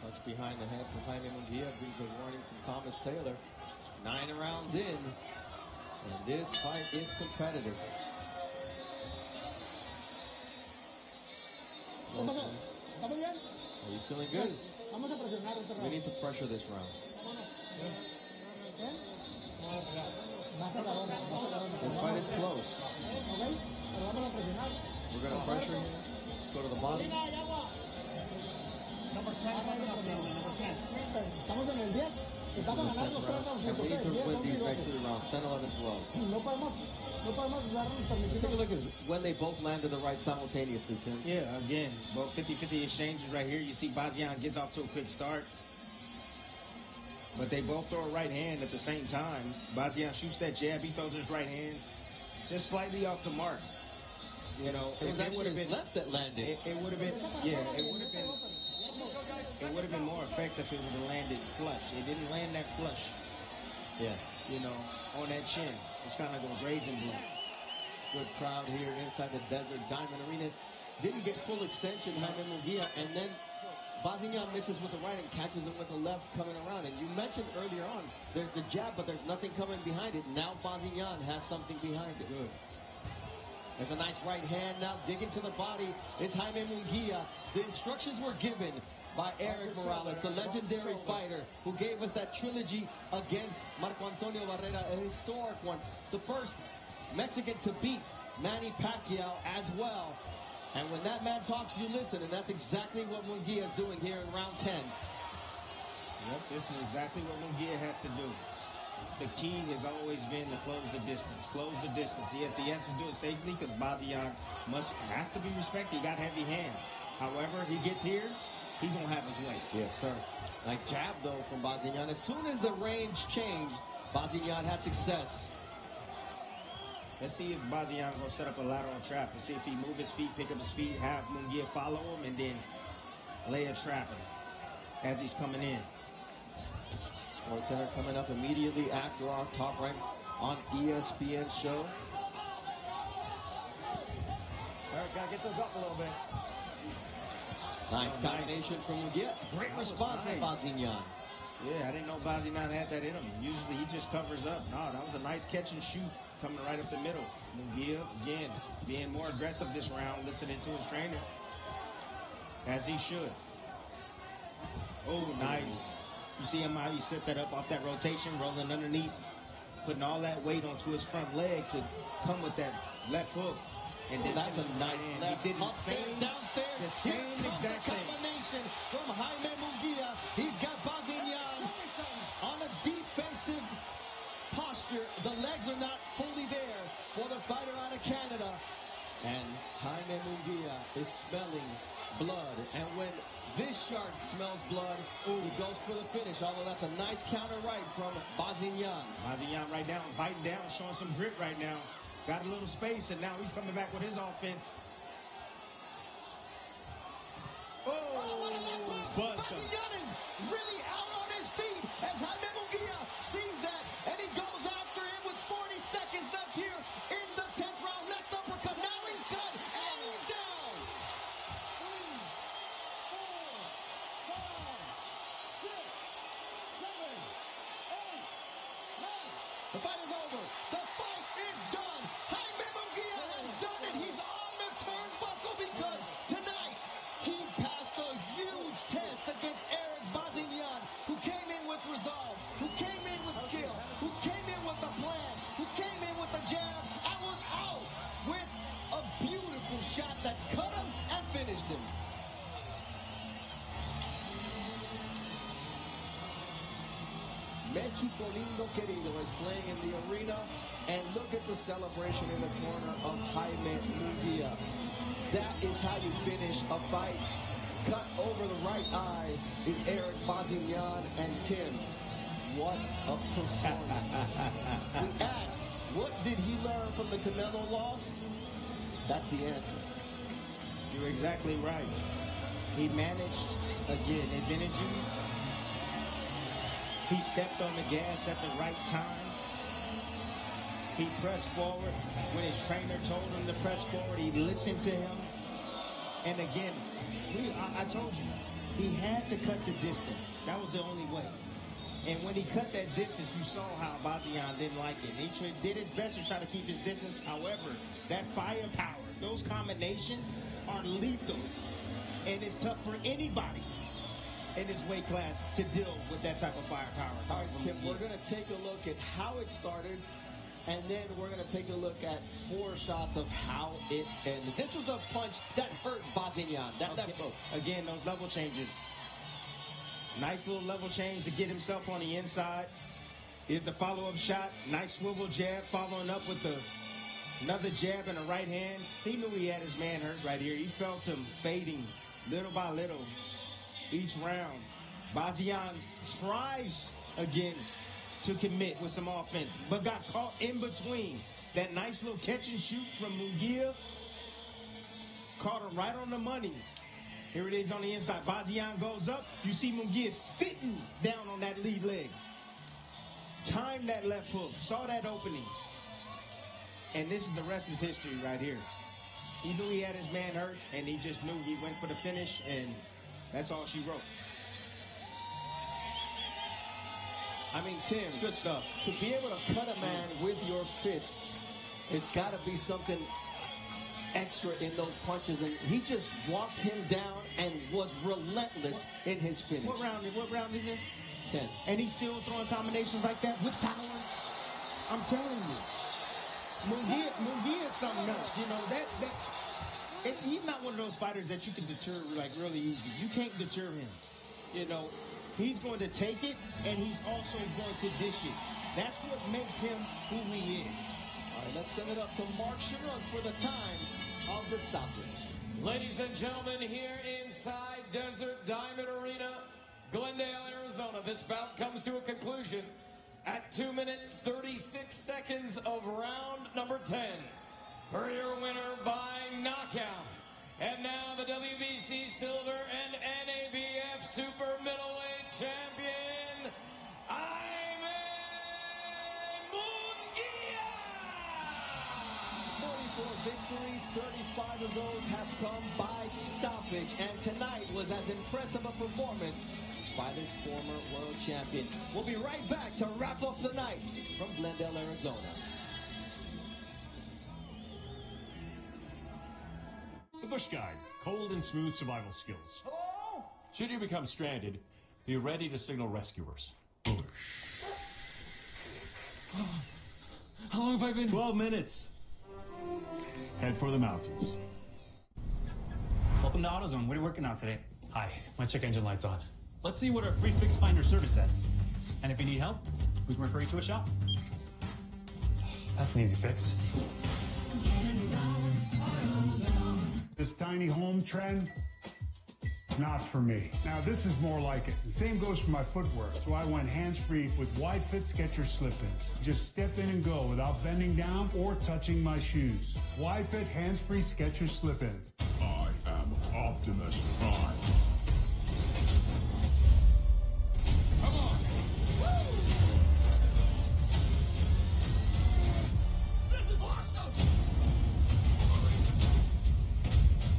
Touch behind the head from Jaime Munguia brings a warning from Thomas Taylor. 9 rounds in, and this fight is competitive. Are you feeling good? We need to pressure this round. This fight is close. We're going to pressure him. Go to the bottom. And we need to win these next 3 rounds, 10, 11, 12. Take a look at when they both landed the right simultaneously, Tim. Yeah, again, both 50-50 exchanges right here. You see Bazinyan gets off to a quick start. but they both throw a right hand at the same time. Bazinyan shoots that jab, he throws his right hand just slightly off the mark. You know, It was if actually would have his been left that landed. It would have been, yeah, it would have been. It would have been more effective if it would have landed flush. It didn't land that flush. Yeah. You know, on that chin. It's kind of like a grazing blow. Good crowd here inside the Desert Diamond Arena. Didn't get full extension, Jaime Munguia, and then Bazinyan misses with the right and catches him with the left coming around. And you mentioned earlier on, there's the jab, but there's nothing coming behind it. Now Bazinyan has something behind it. Good. There's a nice right hand now digging to the body. It's Jaime Munguia. The instructions were given by Erik Morales, the legendary fighter who gave us that trilogy against Marco Antonio Barrera, a historic one. The first Mexican to beat Manny Pacquiao as well. And when that man talks, you listen, and that's exactly what Munguia is doing here in round 10. Yep, this is exactly what Munguia has to do. The key has always been to close the distance. Close the distance. Yes, he has to do it safely because Bazinyan has to be respected. He got heavy hands. However, he gets here, he's going to have his way. Yes, sir. Nice jab, though, from Bazinyan. As soon as the range changed, Bazinyan had success. Let's see if Bazinyan's going to set up a lateral trap. Let's see if he move his feet, pick up his feet, have Munguia follow him, and then lay a trap as he's coming in. Sports Center coming up immediately after our Top Rank on ESPN show. Eric, gotta get those up a little bit. Nice combination from Munguia. Great response from Bazinyan. Yeah, I didn't know Bazinyan had that in him. Usually he just covers up. No, that was a nice catch and shoot coming right up the middle. Munguia, again, being more aggressive this round, listening to his trainer, as he should. Oh, nice. You see him how he set that up off that rotation, rolling underneath, putting all that weight onto his front leg to come with that left hook. And then that's a nice left. He did the Upstairs, same, downstairs. the same exact thing. Combination from Jaime Munguia. He's got Bazinyan on a defensive posture. The legs are not fully there for the fighter out of Canada. And Jaime Munguia is smelling blood. And when this shark smells blood, he goes for the finish. Although that's a nice counter right from Bazinyan. Bazinyan right now, biting down, showing some grit right now. Got a little space, and now he's coming back with his offense. Bazinyan is really out on his feet as Jaime Munguia sees that, and he goes after him with 40 seconds left here in the 10th round. Left uppercut. Now he's done, and he's down. 3, 4, 5, 6, 7, 8, 9. The fight is over. The fight is done. Jaime Munguia has done it. He's on the turnbuckle because tonight he passed a huge test against Erik Bazinyan, who came in with resolve, who came in with skill, who came in with a plan, who came in with a jab, and was out with a beautiful shot that cut him and finished him. Mexico Lindo Querido is playing in the arena, and look at the celebration in the corner of Jaime Munguia. That is how you finish a fight. Cut over the right eye is Erik Bazinyan, and Tim, what a performance. We asked, what did he learn from the Canelo loss? That's the answer. You're exactly right. He managed, again, his energy. He stepped on the gas at the right time. He pressed forward. When his trainer told him to press forward, he listened to him. And again, I told you, he had to cut the distance. That was the only way. And when he cut that distance, you saw how Bazinyan didn't like it. He did his best to try to keep his distance. However, that firepower, those combinations are lethal. And it's tough for anybody in his weight class to deal with that type of firepower. All right, Tim, we're going to take a look at how it started, and then we're going to take a look at 4 shots of how it ended. This was a punch that hurt Bazinyan. Again, those level changes. Nice little level change to get himself on the inside. Here's the follow-up shot. Nice swivel jab, following up with another jab and a right hand. He knew he had his man hurt right here. He felt him fading little by little each round. Bazinyan tries again to commit with some offense, but got caught in between. That nice little catch and shoot from Munguia caught him right on the money. Here it is on the inside. Bazinyan goes up. You see Munguia sitting down on that lead leg. Timed that left hook. Saw that opening. And this is the rest is history right here. He knew he had his man hurt, and he just knew he went for the finish, and that's all she wrote. I mean, Tim, It's good stuff. to be able to cut a man with your fists, it's got to be something extra in those punches, and he just walked him down and was relentless in his finish. What round is this? 10. And he's still throwing combinations like that with power. I'm telling you. Munguia is something else. You know, he's not one of those fighters that you can deter like really easy. You can't deter him. You know, he's going to take it, and he's also going to dish it. That's what makes him who he is. All right, let's send it up to Mark Sharon for the time of the stoppage. Ladies and gentlemen, here inside Desert Diamond Arena, Glendale, Arizona, this bout comes to a conclusion at 2 minutes, 36 seconds of round number 10. For your winner by knockout. And now the WBC Silver and NABF Super Middleweight Champion, Jaime Munguia! 44 victories, 35 of those have come by stoppage. And tonight was as impressive a performance by this former world champion. We'll be right back to wrap up the night from Glendale, Arizona. The Bush Guide, cold and smooth survival skills. Hello? Should you become stranded, be ready to signal rescuers. How long have I been? 12 minutes. Head for the mountains. Welcome to AutoZone. What are you working on today? Hi, my check engine light's on. Let's see what our free fix finder service says. And if you need help, we can refer you to a shop. That's an easy fix. This tiny home trend, not for me. Now this is more like it. The same goes for my footwear. So I went hands-free with wide fit Skechers slip-ins. Just step in and go without bending down or touching my shoes. Wide fit hands-free Skechers slip-ins. I am Optimus Prime. Come on. Woo! This is awesome.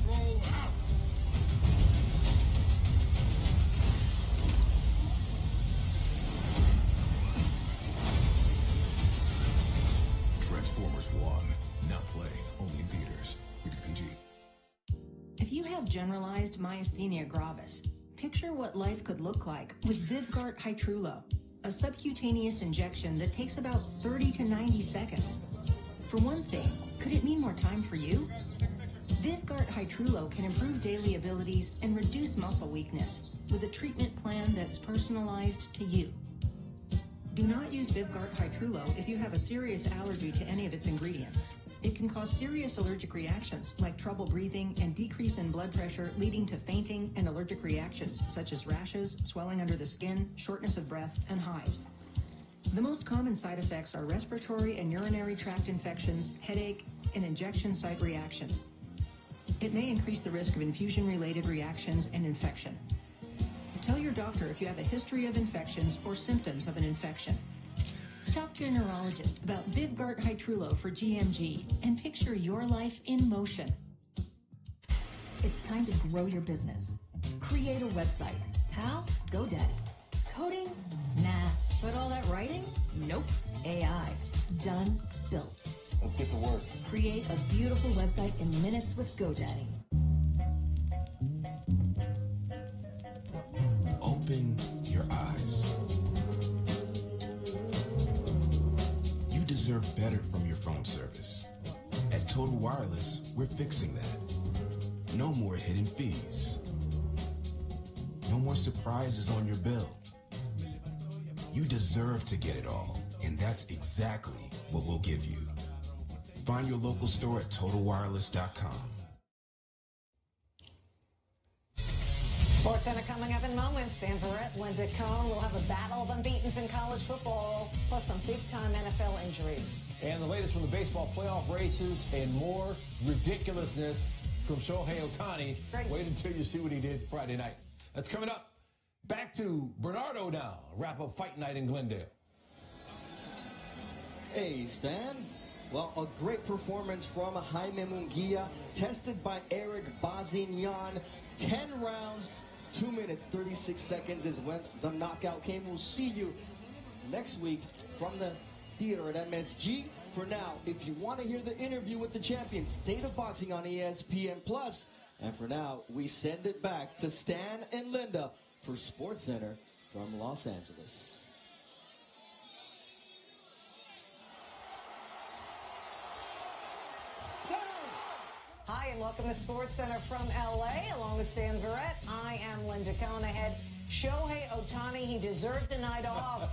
Roll out. Transformers 1. Now playing only in theaters. Rated PG. If you have generalized myasthenia gravis, picture what life could look like with Vyvgart Hytrulo, a subcutaneous injection that takes about 30 to 90 seconds. For one thing, could it mean more time for you? Vyvgart Hytrulo can improve daily abilities and reduce muscle weakness with a treatment plan that's personalized to you. Do not use Vyvgart Hytrulo if you have a serious allergy to any of its ingredients. It can cause serious allergic reactions like trouble breathing and decrease in blood pressure, leading to fainting and allergic reactions such as rashes, swelling under the skin, shortness of breath, and hives. The most common side effects are respiratory and urinary tract infections, headache, and injection site reactions. It may increase the risk of infusion-related reactions and infection. Tell your doctor if you have a history of infections or symptoms of an infection. Talk to your neurologist about Vyvgart Hytrulo for GMG and picture your life in motion. It's time to grow your business. Create a website. How? GoDaddy. Coding? Nah. But all that writing? Nope. AI. Done. Built. Let's get to work. Create a beautiful website in minutes with GoDaddy. Open your eyes. You deserve better from your phone service. At Total Wireless, we're fixing that. No more hidden fees. No more surprises on your bill. You deserve to get it all, and that's exactly what we'll give you. Find your local store at TotalWireless.com. Sports Center coming up in moments. Dan Verrett, Linda Cohn will have a battle of unbeatens in college football, plus some big-time NFL injuries. And the latest from the baseball playoff races and more ridiculousness from Shohei Ohtani. Great. Wait until you see what he did Friday night. That's coming up. Back to Bernardo now. Wrap up fight night in Glendale. Hey, Stan. Well, a great performance from Jaime Munguia, tested by Erik Bazinyan. 10 rounds, 2 minutes, 36 seconds is when the knockout came. We'll see you next week from the theater at MSG. For now, if you want to hear the interview with the champion, State of Boxing on ESPN+. And for now, we send it back to Stan and Linda for Sports Center from Los Angeles. Hi, and welcome to Sports Center from L.A. Along with Stan Verrett, I am Linda Cohn. Ahead, Shohei Ohtani, he deserved the night off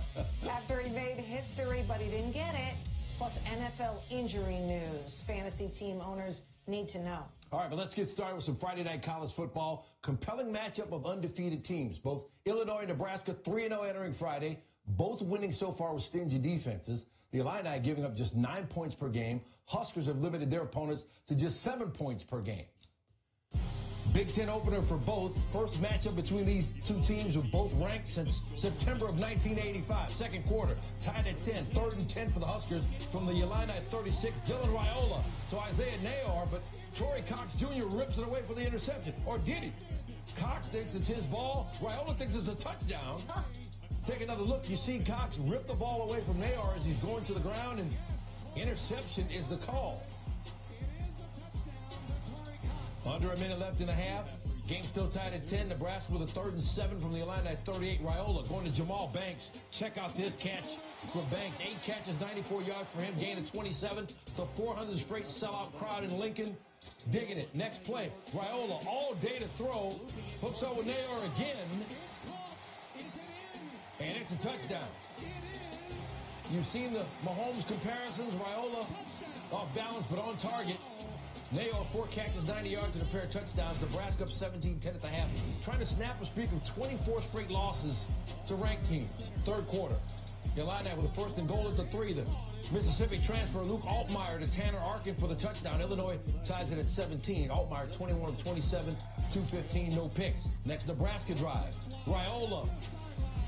after he made history, but he didn't get it. Plus NFL injury news. Fantasy team owners need to know. All right, but let's get started with some Friday night college football. Compelling matchup of undefeated teams. Both Illinois and Nebraska 3-0 entering Friday. Both winning so far with stingy defenses. The Illini giving up just 9 points per game. Huskers have limited their opponents to just 7 points per game. Big Ten opener for both. First matchup between these two teams were both ranked since September of 1985. Second quarter, tied at 10. Third and 10 for the Huskers from the Illini 36. Dylan Raiola to Isaiah Nayor, but Torrey Cox Jr. rips it away for the interception. Or did he? Cox thinks it's his ball. Raiola thinks it's a touchdown. Take another look. You see Cox rip the ball away from Nayor as he's going to the ground, and interception is the call. Under a minute left in the half. Game still tied at 10. Nebraska with a 3rd and 7 from the Illini at 38. Raiola going to Jamal Banks. Check out this catch for Banks. 8 catches, 94 yards for him. Gain of 27. The 400 straight sellout crowd in Lincoln. Digging it. Next play. Raiola all day to throw. Hooks up with Nayor again. And it's a touchdown. You've seen the Mahomes comparisons. Raiola off balance but on target. Nayor 4 catches, 90 yards and a pair of touchdowns. Nebraska up 17-10 at the half. Trying to snap a streak of 24 straight losses to ranked teams. Third quarter. Illini with a 1st and goal at the 3. The Mississippi transfer Luke Altmaier to Tanner Arkin for the touchdown. Illinois ties it at 17. Altmaier 21 of 27, 215, no picks. Next Nebraska drive. Raiola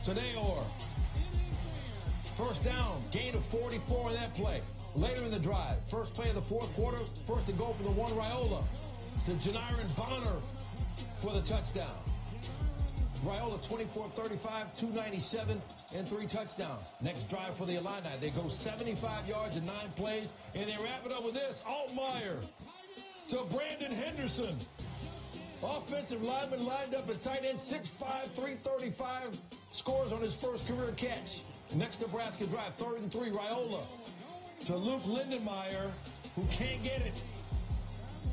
to Nayor. First down, gain of 44 in that play. Later in the drive, first play of the 4th quarter, 1st and goal for the 1 Raiola to Janiron Bonner for the touchdown. Raiola 24-35, 297, and 3 touchdowns. Next drive for the Illini. They go 75 yards in 9 plays, and they wrap it up with this. Altmaier to Brandon Henderson. Offensive lineman lined up at tight end, 6'5", 335, scores on his first career catch. Next Nebraska drive, 3rd and 3, Raiola to Luke Lindenmeyer, who can't get it.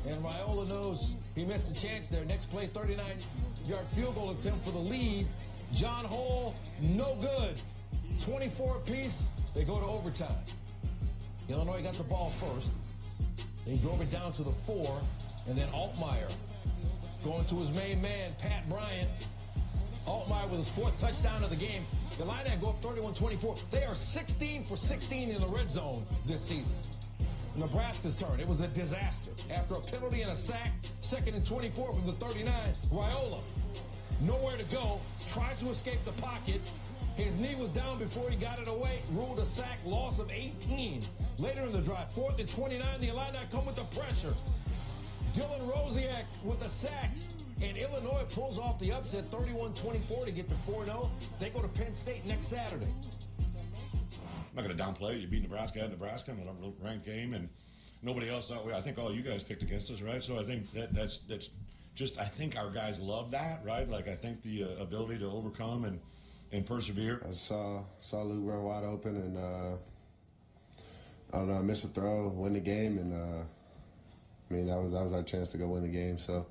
And Raiola knows he missed a chance there. Next play, 39-yard field goal attempt for the lead. John Hall, no good. 24 apiece, they go to overtime. Illinois got the ball first. They drove it down to the 4, and then Altmaier going to his main man, Pat Bryant. Altmaier with his 4th touchdown of the game. The Illini go up 31-24. They are 16 for 16 in the red zone this season. Nebraska's turn. It was a disaster. After a penalty and a sack, 2nd and 24 from the 39, Raiola, nowhere to go, tries to escape the pocket. His knee was down before he got it away. Ruled a sack, loss of 18. Later in the drive, 4th and 29, the Illini come with the pressure. Dylan Rosiak with the sack. And Illinois pulls off the upset 31-24 to get to 4-0. They go to Penn State next Saturday. I'm not going to downplay it. You beat Nebraska at Nebraska in a ranked game, and nobody else thought. I think all you guys picked against us, right? So I think that's just. I think our guys love that, right? Like I think the ability to overcome and persevere. I saw Luke run wide open, and I don't know. I missed a throw, win the game, and I mean that was our chance to go win the game. So.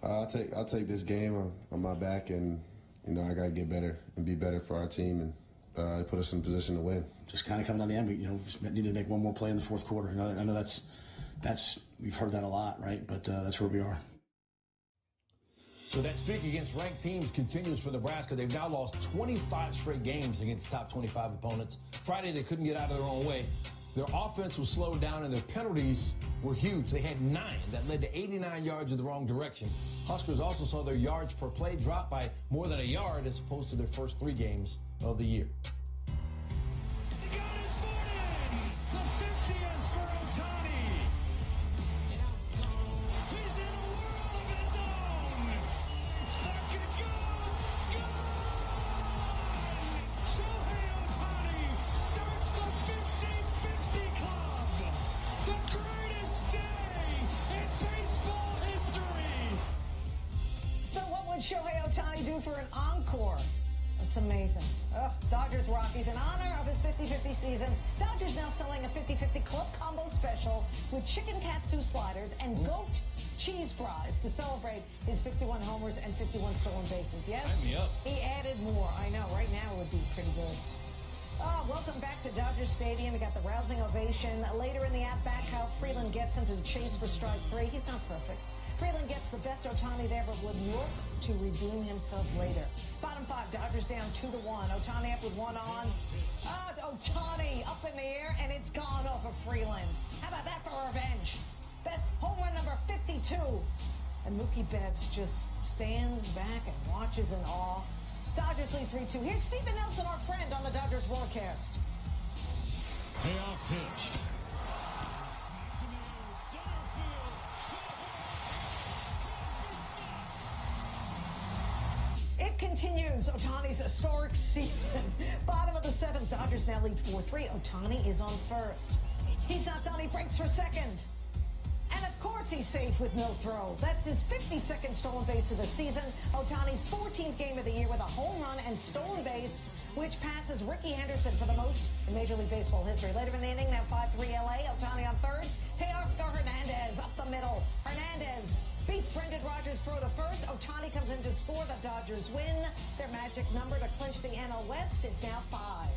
I'll take this game on my back, and I gotta get better and be better for our team and put us in position to win. Just kind of coming down the end, we just need to make one more play in the 4th quarter. I know that's we've heard that a lot, right? But that's where we are. So that streak against ranked teams continues for Nebraska. They've now lost 25 straight games against top 25 opponents. Friday, they couldn't get out of their own way. Their offense was slowed down, and their penalties were huge. They had 9 that led to 89 yards in the wrong direction. Huskers also saw their yards per play drop by more than a yard as opposed to their first 3 games of the year. The 50th for Otani. He's in a world of his own. Back it goes. Shohei Otani starts the 50-50 club. The greatest day in baseball history. So what would Shohei Otani do for an encore? It's amazing. Dodgers Rockies, in honor of his 50-50 season, Dodgers now selling a 50-50 club combo special with chicken katsu sliders and goat cheese fries to celebrate his 51 homers and 51 stolen bases. Yes? Sign me up. He added more. I know. Right now it would be pretty good. Welcome back to Dodger Stadium. We got the rousing ovation. Later in the at-bat, Kyle Freeland gets into the chase for strike 3. He's not perfect. Freeland gets the best Otani they ever would look to redeem himself later. Bottom 5, Dodgers down 2-1. Otani up with 1 on. Otani up in the air, and it's gone off of Freeland. How about that for revenge? That's home run number 52. And Mookie Betts just stands back and watches in awe. Dodgers lead 3-2. Here's Stephen Nelson, our friend, on the Dodgers broadcast. Payoff pitch. It continues Otani's historic season. Bottom of the 7th, Dodgers now lead 4-3. Otani is on first. He's not done. He breaks for second. And of course he's safe with no throw. That's his 52nd stolen base of the season. Otani's 14th game of the year with a home run and stolen base, which passes Ricky Henderson for the most in Major League Baseball history. Later in the inning, now 5-3 LA. Otani on third. Teoscar Hernandez up the middle. Hernandez beats Brendan Rodgers' throw to first. Otani comes in to score. The Dodgers win. Their magic number to clinch the NL West is now 5.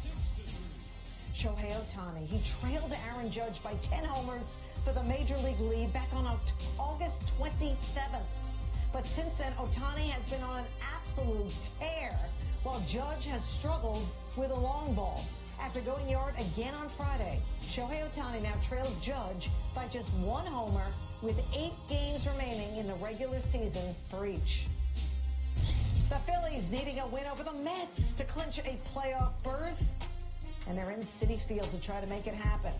Shohei Otani, he trailed Aaron Judge by 10 homers for the Major League lead back on August 27th. But since then, Otani has been on an absolute tear, while Judge has struggled with a long ball. After going yard again on Friday, Shohei Otani now trails Judge by just 1 homer with 8 games remaining in the regular season for each. The Phillies needing a win over the Mets to clinch a playoff berth, and they're in Citi Field to try to make it happen.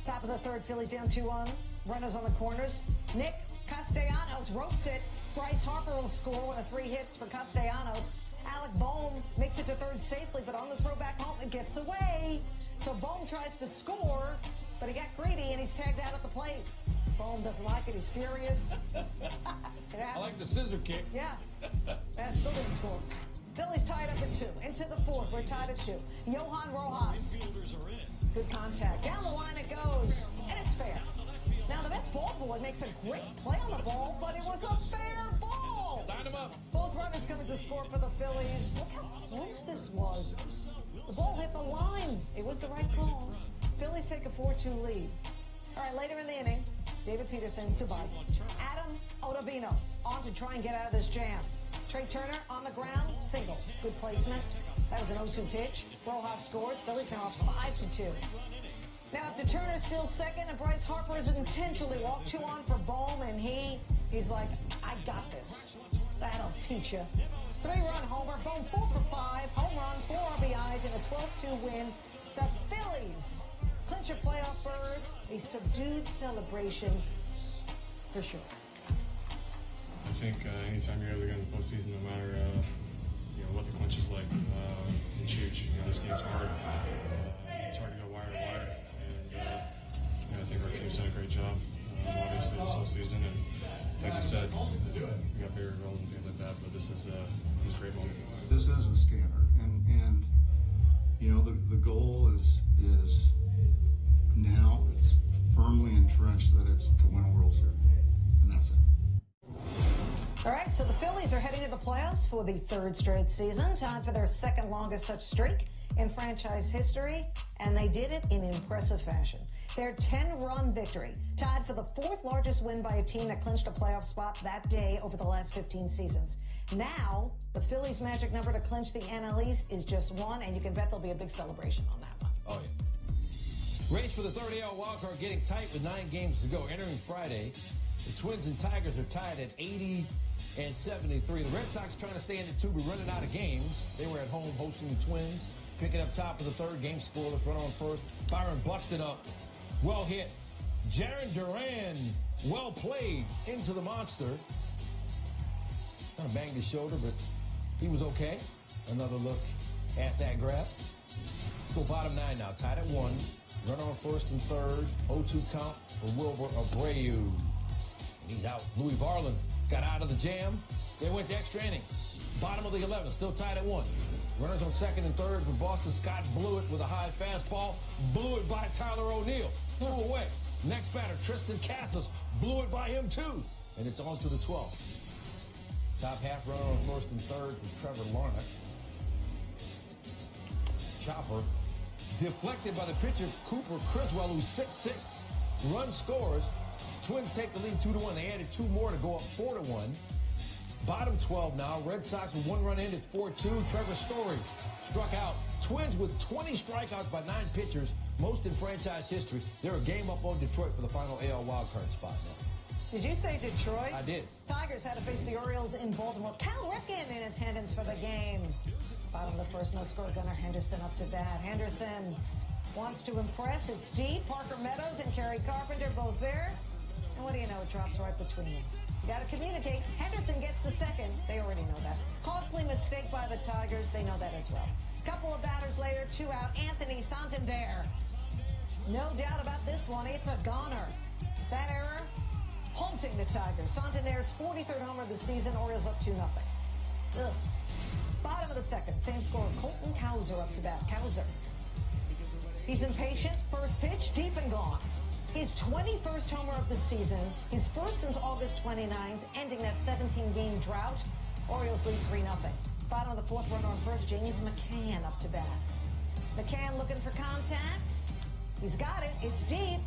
Top of the 3rd, Phillies down 2-1. Runners on the corners. Nick Castellanos ropes it. Bryce Harper will score one of 3 hits for Castellanos. Alec Bohm makes it to 3rd safely, but on the throw back home, it gets away. So Bohm tries to score, but he got greedy and he's tagged out at the plate. Bohm doesn't like it. He's furious. I like the scissor kick. Yeah. That still didn't score. Phillies tied up at 2. Into the 4th, we're tied at 2. Johan Rojas. Good contact. Down the line it goes, and it's fair. Now the Mets ball boy makes a great play on the ball, but it was a fair ball. Line him up. Both runners coming to score for the Phillies. Look how close this was. The ball hit the line. It was the right call. Phillies take a 4-2 lead. All right, later in the inning, David Peterson, goodbye. Adam Ottavino on to try and get out of this jam. Trey Turner on the ground, single. Good placement. That was an 0-2 pitch. Rojas scores. Phillies now up 5-2. Now, after Turner steals second and Bryce Harper is intentionally walked 2 on for Bohm, and he's like, I got this. That'll teach you. 3-run homer. Bohm 4 for 5. Home run, 4 RBIs, and a 12-2 win. The Phillies clinch a playoff berth. A subdued celebration for sure. I think anytime you're able to get in the postseason, no matter what the clinch is like, it's huge. This game's hard. It's hard to go wire to wire, and I think our team's done a great job. Obviously, this whole season, and like you said, we got bigger goals and things like that. But this is a great moment. This is the standard, and the goal is now it's firmly entrenched that it's to win a World Series, and that's it. All right, so the Phillies are heading to the playoffs for the 3rd straight season. Time for their 2nd longest such streak. in franchise history, and they did it in impressive fashion. Their 10-run victory, tied for the 4th largest win by a team that clinched a playoff spot that day over the last 15 seasons. Now, the Phillies' magic number to clinch the NL East is just 1, and you can bet there'll be a big celebration on that one. Oh, yeah. Race for the third AL wildcard getting tight with 9 games to go. Entering Friday, the Twins and Tigers are tied at 80 and 73. The Red Sox trying to stay in the 2, but running out of games. They were at home hosting the Twins. Picking up top of the 3rd, game scoreless, run on first. Byron Buxton up. Well hit. Jaron Duran, well played into the monster. Kind of banged his shoulder, but he was okay. Another look at that grab. Let's go bottom 9 now. Tied at 1. Run on first and 3rd. 0-2 count for Wilbur Abreu. And he's out. Louis Varland got out of the jam. They went to extra innings. Bottom of the 11, still tied at 1. Runners on 2nd and 3rd for Boston. Scott blew it with a high fastball. Blew it by Tyler O'Neill. Threw away. Next batter, Tristan Casas. Blew it by him, too. And it's on to the 12th. Top half runner on 1st and 3rd for Trevor Larnach. Chopper deflected by the pitcher, Cooper Criswell, who's 6'6". Run scores. Twins take the lead 2-1. They added 2 more to go up 4-1. Bottom 12 now. Red Sox with 1 run in at 4-2. Trevor Story struck out. Twins with 20 strikeouts by 9 pitchers, most in franchise history. They're a game up on Detroit for the final AL wildcard spot now. Did you say Detroit? I did. Tigers had to face the Orioles in Baltimore. Cal Ripken in attendance for the game. Bottom of the 1st, no score. Gunnar Henderson up to bat. Henderson wants to impress. It's deep. Parker Meadows and Kerry Carpenter both there. And what do you know? It drops right between them. You got to communicate. Henderson gets the 2nd. They already know that. Costly mistake by the Tigers. They know that as well. Couple of batters later, 2 out. Anthony Santander. No doubt about this one. It's a goner. That error haunting the Tigers. Santander's 43rd homer of the season. Orioles up 2-0. Ugh. Bottom of the 2nd. Same score. Colton Cowser up to bat. Cowser. He's impatient. First pitch. Deep and gone. His 21st homer of the season, his first since August 29th, ending that 17-game drought. Orioles lead 3-0. Bottom of the 4th, runner on first, James McCann up to bat. McCann looking for contact. He's got it. It's deep.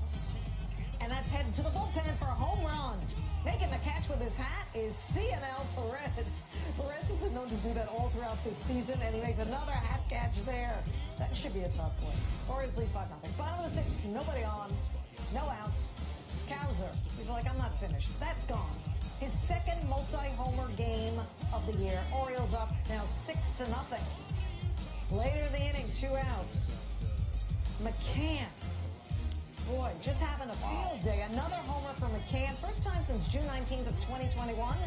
And that's headed to the bullpen for a home run. Making the catch with his hat is CNL Perez. Perez has been known to do that all throughout this season, and he makes another hat catch there. That should be a tough play. Orioles lead 5-0. Bottom of the 6th, nobody on. No outs. Cowser. He's like, I'm not finished. That's gone. His 2nd multi-homer game of the year. Orioles up now 6-0. Later in the inning, 2 outs. McCann. Boy, just having a field day. Another homer for McCann. First time since June 19th of 2021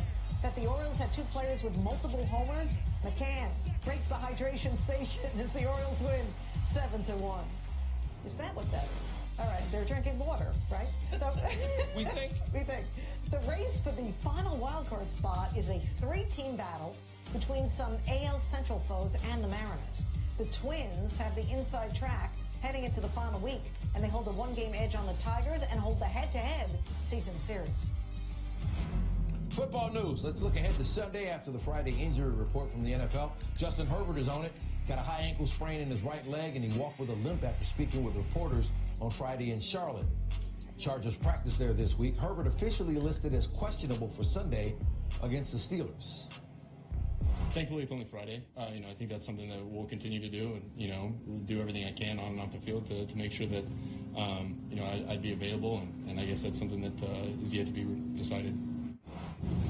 that the Orioles had 2 players with multiple homers. McCann breaks the hydration station as the Orioles win 7-1. Is that what that is? All right, they're drinking water, right? So, we think. We think. The race for the final wildcard spot is a 3-team battle between some AL Central foes and the Mariners. The Twins have the inside track heading into the final week, and they hold a 1-game edge on the Tigers and hold the head-to-head season series. Football news. Let's look ahead to Sunday after the Friday injury report from the NFL. Justin Herbert is on it. Got a high ankle sprain in his right leg, and he walked with a limp after speaking with reporters on Friday in Charlotte. Chargers practice there this week. Herbert officially listed as questionable for Sunday against the Steelers. Thankfully, it's only Friday. I think that's something that we'll continue to do, and we'll do everything I can on and off the field to make sure that I'd be available, and I guess that's something that is yet to be decided.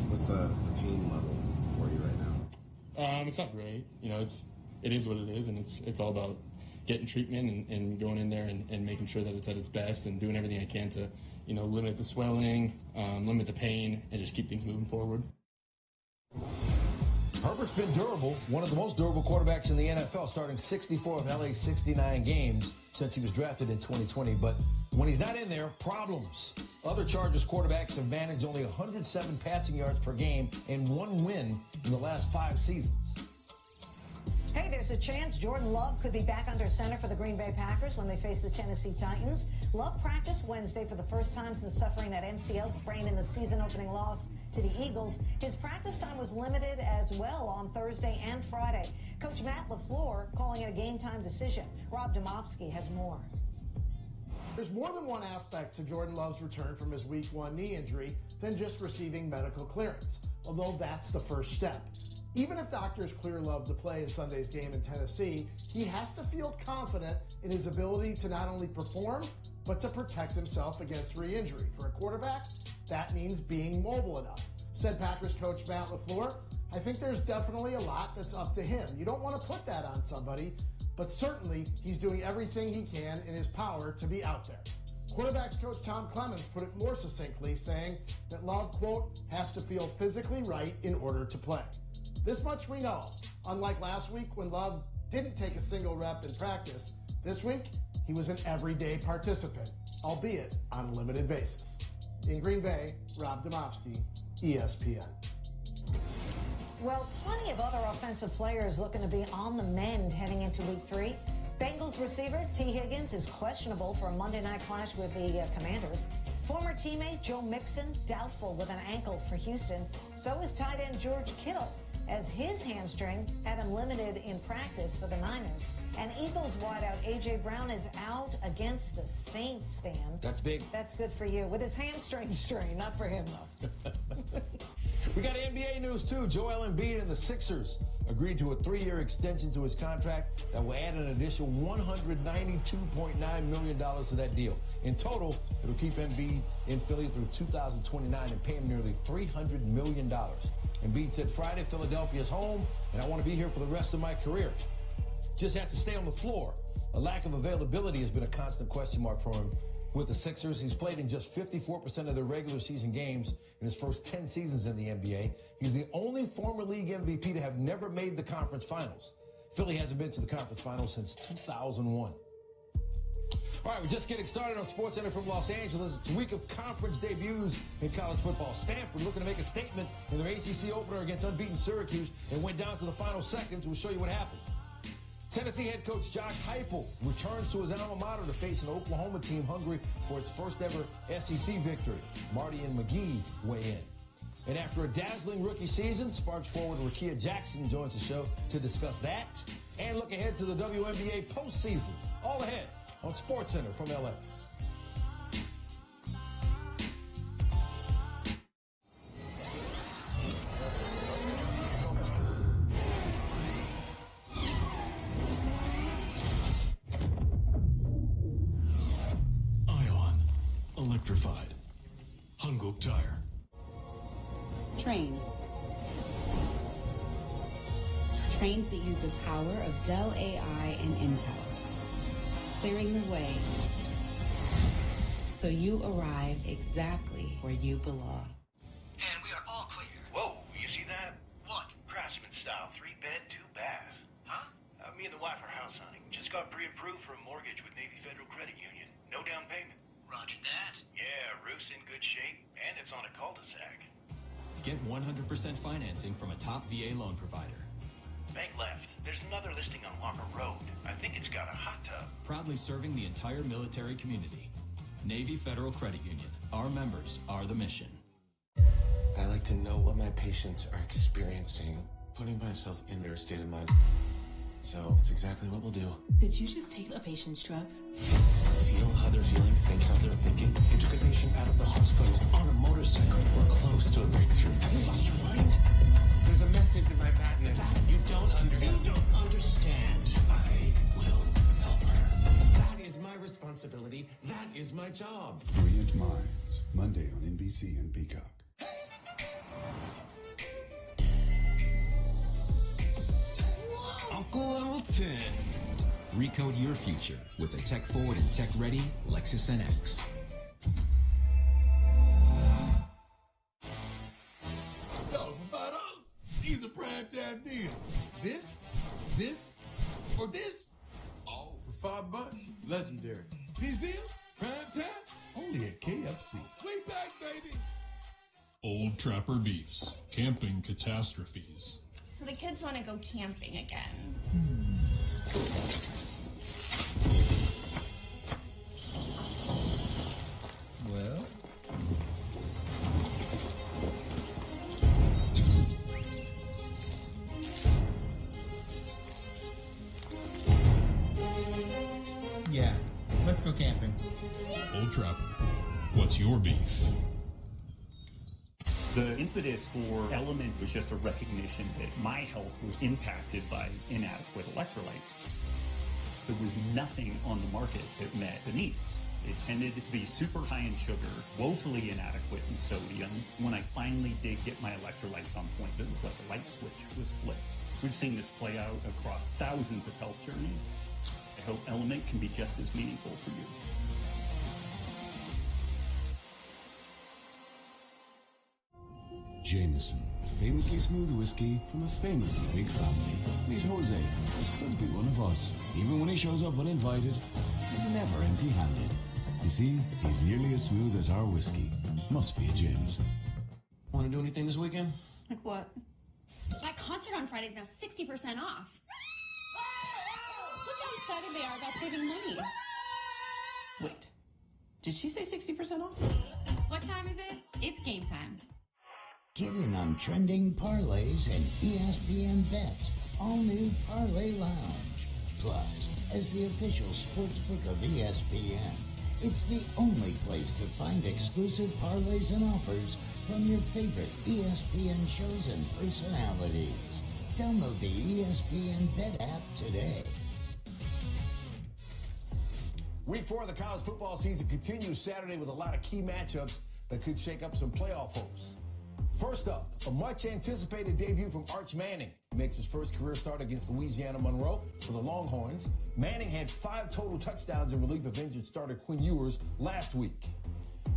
What's the pain level for you right now? It's not great. It is what it is, and it's all about getting treatment and going in there and making sure that it's at its best and doing everything I can to limit the swelling, limit the pain, and just keep things moving forward. Herbert's been durable, one of the most durable quarterbacks in the NFL, starting 64 of LA's 69 games since he was drafted in 2020. But when he's not in there, problems. Other Chargers quarterbacks have managed only 107 passing yards per game and 1 win in the last 5 seasons. Hey, there's a chance Jordan Love could be back under center for the Green Bay Packers when they face the Tennessee Titans. Love practiced Wednesday for the first time since suffering that MCL sprain in the season-opening loss to the Eagles. His practice time was limited as well on Thursday and Friday. Coach Matt LaFleur calling it a game-time decision. Rob Domofsky has more. There's more than one aspect to Jordan Love's return from his Week 1 knee injury than just receiving medical clearance, although that's the first step. Even if doctors clear Love to play in Sunday's game in Tennessee, he has to feel confident in his ability to not only perform, but to protect himself against re-injury. For a quarterback, that means being mobile enough. Said Packers coach Matt LaFleur, I think there's definitely a lot that's up to him. You don't want to put that on somebody, but certainly he's doing everything he can in his power to be out there. Quarterbacks coach Tom Clemens put it more succinctly, saying that Love, quote, has to feel physically right in order to play. This much we know. Unlike last week when Love didn't take a single rep in practice, this week he was an everyday participant, albeit on a limited basis. In Green Bay, Rob Domofsky, ESPN. Well, plenty of other offensive players looking to be on the mend heading into Week 3. Bengals receiver T. Higgins is questionable for a Monday night clash with the Commanders. Former teammate Joe Mixon doubtful with an ankle for Houston. So is tight end George Kittle, as his hamstring had him limited in practice for the Niners. And Eagles wideout A.J. Brown is out against the Saints, Stan. That's big. That's good for you. With his hamstring strain, not for him, though. We got NBA news, too. Joel Embiid and the Sixers agreed to a 3-year extension to his contract that will add an additional $192.9 million to that deal. In total, it'll keep Embiid in Philly through 2029 and pay him nearly $300 million. Embiid said Friday, Philadelphia's home, and I want to be here for the rest of my career. Just have to stay on the floor. A lack of availability has been a constant question mark for him. With the Sixers, he's played in just 54% of their regular season games in his first 10 seasons in the NBA. He's the only former league MVP to have never made the conference finals. Philly hasn't been to the conference finals since 2001. All right, we're just getting started on SportsCenter from Los Angeles. It's a week of conference debuts in college football. Stanford looking to make a statement in their ACC opener against unbeaten Syracuse and went down to the final seconds. We'll show you what happened. Tennessee head coach Josh Heupel returns to his alma mater to face an Oklahoma team hungry for its first ever SEC victory. Marty and McGee weigh in. And after a dazzling rookie season, Sparks forward Rakia Jackson joins the show to discuss that and look ahead to the WNBA postseason. All ahead on SportsCenter from LA. Electrified. Hanguk Tire. Trains. Trains that use the power of Dell AI and Intel. Clearing the way so you arrive exactly where you belong. And we are all clear. Whoa, you see that? What? Craftsman style, 3-bed, 2-bath. Huh? Me and the wife are house hunting. Just got pre-approved for a mortgage with Navy Federal Credit Union. No down payment. Roger that. Yeah, roof's in good shape, and it's on a cul-de-sac. Get 100% financing from a top VA loan provider. Bank left. There's another listing on Walker Road. I think it's got a hot tub. Proudly serving the entire military community. Navy Federal Credit Union. Our members are the mission. I like to know what my patients are experiencing, putting myself in their state of mind. So it's exactly what we'll do. Did you just take a patient's drugs? Feel how they're feeling, think how they're thinking. You took a patient out of the hospital on a motorcycle. We're close to a breakthrough. Have you lost your mind? There's a method to my madness. You don't understand. You don't understand. I will help her. That is my responsibility. That is my job. Brilliant Minds, Monday on NBC and Peacock. Uncle Hamilton. Recode your future with a tech-forward and tech-ready Lexus NX. Yo, for $5, these are prime time deal. This, or this? All for $5. Legendary. These deals, prime time, only at KFC. Way back, baby. Old Trapper Beefs. Camping catastrophes. So the kids want to go camping again. Well. Yeah, let's go camping. Old Trapper, what's your beef? The impetus for Element was just a recognition that my health was impacted by inadequate electrolytes. There was nothing on the market that met the needs. It tended to be super high in sugar, woefully inadequate in sodium. When I finally did get my electrolytes on point, it was like a light switch was flipped. We've seen this play out across thousands of health journeys. I hope Element can be just as meaningful for you. Jameson, a famously smooth whiskey from a famously big family. Meet Jose. This could be one of us. Even when he shows up uninvited, he's never empty-handed. You see, he's nearly as smooth as our whiskey. Must be a Jameson. Want to do anything this weekend? Like what? My concert on Friday is now 60% off. Look how excited they are about saving money. Wait, did she say 60% off? What time is it? It's game time. Get in on trending parlays and ESPN bets. All new Parlay Lounge. Plus, as the official sportsbook of ESPN, it's the only place to find exclusive parlays and offers from your favorite ESPN shows and personalities. Download the ESPN Bet app today. Week 4 of the college football season continues Saturday with a lot of key matchups that could shake up some playoff hopes. First up, a much-anticipated debut from Arch Manning. He makes his first career start against Louisiana Monroe for the Longhorns. Manning had 5 total touchdowns in relief of injured starter Quinn Ewers last week.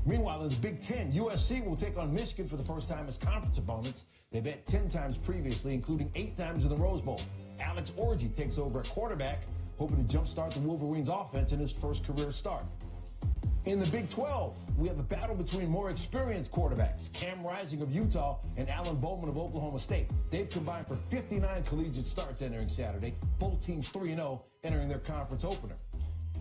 Meanwhile, in the Big Ten, USC will take on Michigan for the first time as conference opponents. They bet 10 times previously, including 8 times in the Rose Bowl. Alex Orji takes over at quarterback, hoping to jumpstart the Wolverines' offense in his first career start. In the Big 12, we have a battle between more experienced quarterbacks, Cam Rising of Utah and Alan Bowman of Oklahoma State. They've combined for 59 collegiate starts entering Saturday, both teams 3-0 entering their conference opener.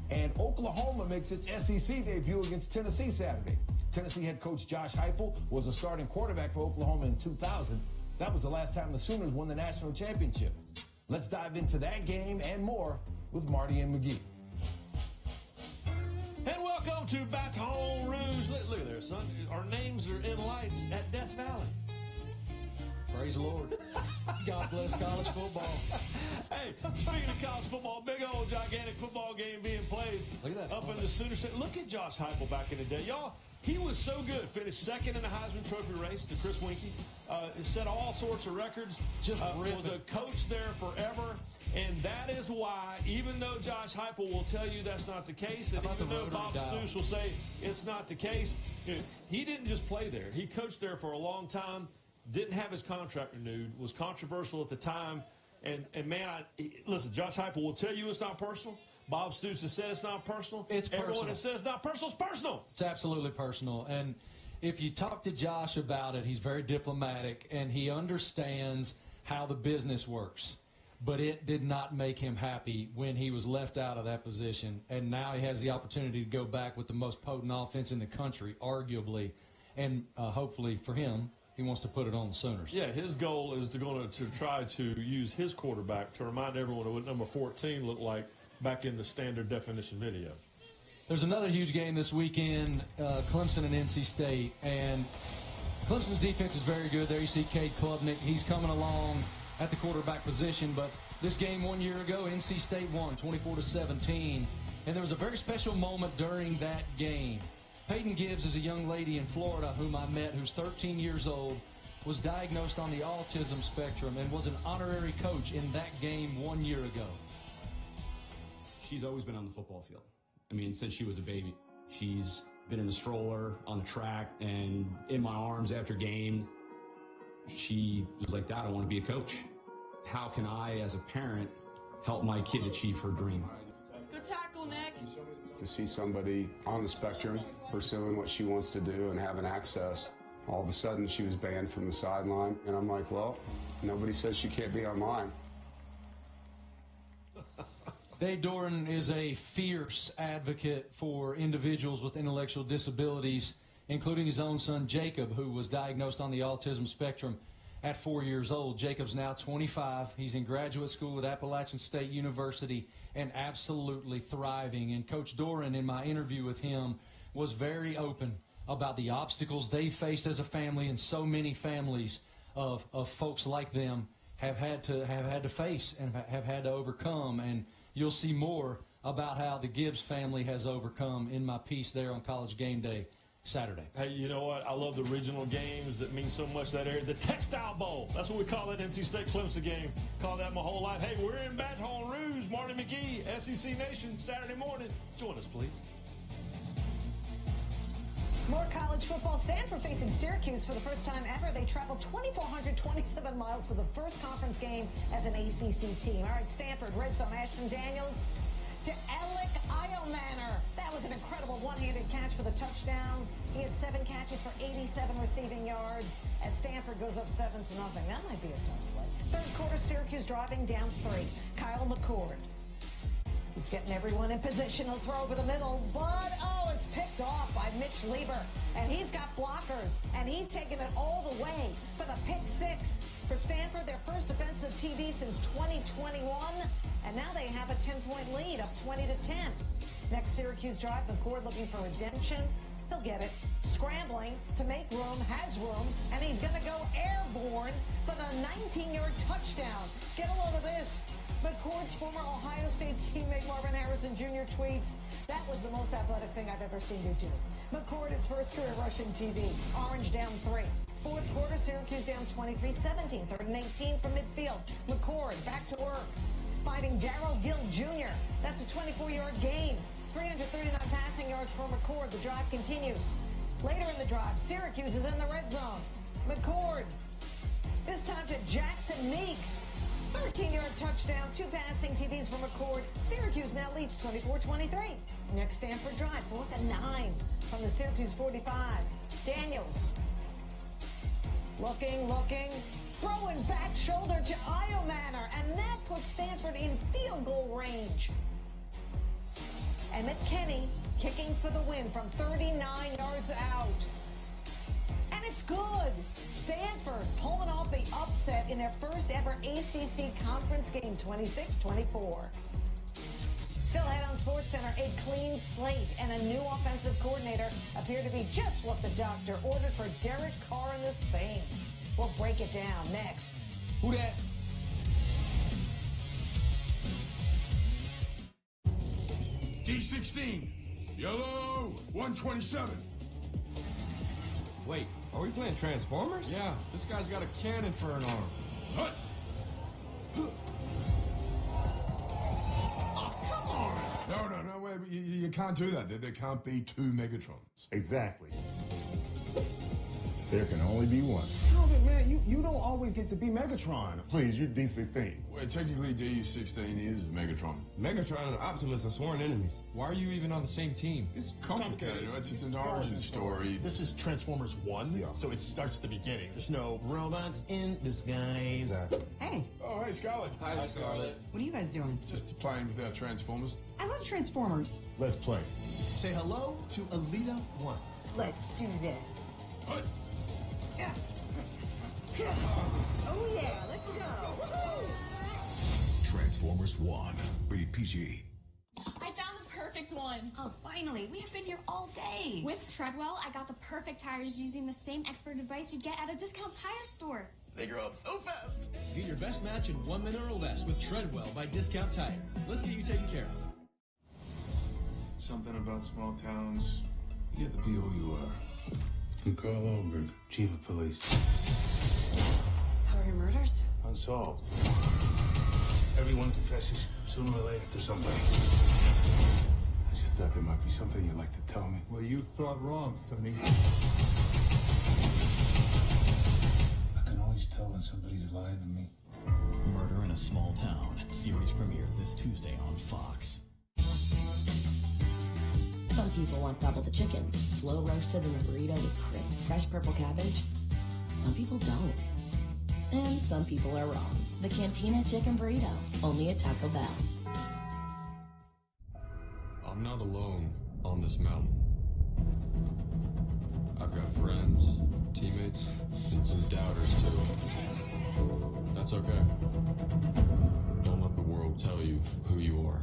And Oklahoma makes its SEC debut against Tennessee Saturday. Tennessee head coach Josh Heupel was a starting quarterback for Oklahoma in 2000. That was the last time the Sooners won the national championship. Let's dive into that game and more with Marty and McGee. And welcome to Baton Rouge. Look at there, son. Our names are in lights at Death Valley. Praise the Lord. God bless college football. Hey, speaking of college football, big old gigantic football game being played up in the Sooner State. Look at Josh Heupel back in the day. Y'all, he was so good. Finished second in the Heisman Trophy race to Chris Winkie. Set all sorts of records. Was a coach there forever. And that is why, even though Josh Heupel will tell you that's not the case, and even though Bob Stoops will say it's not the case, he didn't just play there. He coached there for a long time, didn't have his contract renewed, was controversial at the time. And man, listen, Josh Heupel will tell you it's not personal. Bob Stoops has said it's not personal. It's personal. Everyone that says it's not personal, it's personal. It's absolutely personal. And if you talk to Josh about it, he's very diplomatic, and he understands how the business works. But it did not make him happy when he was left out of that position. And now he has the opportunity to go back with the most potent offense in the country, arguably. And hopefully for him, he wants to put it on the Sooners. Yeah, his goal is to try to use his quarterback to remind everyone of what number 14 looked like back in the standard definition video. There's another huge game this weekend, Clemson and NC State. And Clemson's defense is very good. There you see Cade Klubnik. He's coming along at the quarterback position, but this game 1 year ago, NC State won 24-17, and there was a very special moment during that game. Peyton Gibbs is a young lady in Florida whom I met who's 13 years old, was diagnosed on the autism spectrum, and was an honorary coach in that game 1 year ago. She's always been on the football field. I mean, since she was a baby. She's been in a stroller, on the track, and in my arms after games. She was like, Dad, I want to be a coach. How can I, as a parent, help my kid achieve her dream? Good tackle, Nick. To see somebody on the spectrum pursuing what she wants to do and having access, all of a sudden she was banned from the sideline. And I'm like, well, nobody says she can't be on mine. Dave Doran is a fierce advocate for individuals with intellectual disabilities, including his own son, Jacob, who was diagnosed on the autism spectrum at 4 years old. Jacob's now 25. He's in graduate school at Appalachian State University and absolutely thriving. And Coach Doran, in my interview with him, was very open about the obstacles they faced as a family, and so many families of folks like them have had to face and have had to overcome. And you'll see more about how the Gibbs family has overcome in my piece there on College Game Day Saturday. Hey, you know what? I love the regional games that mean so much to that area. The Textile Bowl. That's what we call that NC State Clemson game. Call that my whole life. Hey, we're in Baton Rouge. Marty McGee, SEC Nation, Saturday morning. Join us, please. More college football. Stanford facing Syracuse for the first time ever. They traveled 2,427 miles for the first conference game as an ACC team. All right, Stanford, Red Zone, Ashton Daniels to Erik Bazinyan. That was an incredible one-handed catch for the touchdown. He had 7 catches for 87 receiving yards as Stanford goes up 7-0. That might be a tough play. Third quarter, Syracuse driving down 3. Kyle McCord. He's getting everyone in position. He'll throw over the middle, but it's picked off by Mitch Lieber. And he's got blockers, and he's taking it all the way for the pick 6 for Stanford, their first defensive TD since 2021. And now they have a 10-point lead, up 20-10. Next Syracuse drive, McCord looking for redemption. He'll get it. Scrambling to make room, has room, and he's going to go airborne for the 19-yard touchdown. Get a load of this. McCord's former Ohio State teammate Marvin Harrison Jr. tweets, "That was the most athletic thing I've ever seen you do." McCord, his first career rushing TD. Orange down 3. Fourth quarter, Syracuse down 23-17. 3rd and 18 from midfield. McCord back to work, finding Darrell Gill Jr. That's a 24-yard gain. 339 passing yards for McCord. The drive continues. Later in the drive, Syracuse is in the red zone. McCord, this time to Jackson Meeks. 13-yard touchdown, 2 passing TDs for McCord. Syracuse now leads 24-23. Next Stanford drive, 4th and 9 from the Syracuse 45. Daniels. Looking, throwing back shoulder to Bazinyan, and that puts Stanford in field goal range. Emmett Kenny kicking for the win from 39 yards out. And it's good. Stanford pulling off the upset in their first ever ACC conference game, 26-24. Still ahead on SportsCenter, a clean slate and a new offensive coordinator appear to be just what the doctor ordered for Derek Carr and the Saints. We'll break it down next. Who dat? D16, yellow, 127. Wait, are we playing Transformers? Yeah, this guy's got a cannon for an arm. Hut. Oh, come on! No, wait, you can't do that. There can't be 2 Megatrons. Exactly. There can only be one. Stop it, man. You don't always get to be Megatron. Please, you're D16. Well, technically, D16 is Megatron. Megatron and Optimus are sworn enemies. Why are you even on the same team? It's complicated. It's an origin story. This is Transformers 1, so it starts at the beginning. There's no robots in disguise. Exactly. Hey. Oh, hey, Scarlett. Hi, Scarlett. What are you guys doing? Just playing with our Transformers. I love Transformers. Let's play. Say hello to Alita 1. Let's do this. Hut. Yeah. Oh, yeah. Let's go. Woo-hoo! Transformers 1. Rated PG. I found the perfect one. Oh, finally. We have been here all day. With Treadwell, I got the perfect tires using the same expert advice you'd get at a discount tire store. They grow up so fast. Get your best match in 1 minute or less with Treadwell by Discount Tire. Let's get you taken care of. Something about small towns. You have to be who you are. I'm Carl Oberg, Chief of Police. How are your murders? Unsolved. Everyone confesses sooner or later to somebody. I just thought there might be something you'd like to tell me. Well, you thought wrong, Sonny. I can always tell when somebody's lying to me. Murder in a Small Town. Series premiere this Tuesday on Fox. Some people want double the chicken, slow roasted in a burrito with crisp, fresh purple cabbage. Some people don't. And some people are wrong. The Cantina Chicken Burrito, only at Taco Bell. this mountain. I've got friends, teammates, and some doubters too. That's okay. Don't let the world tell you who you are.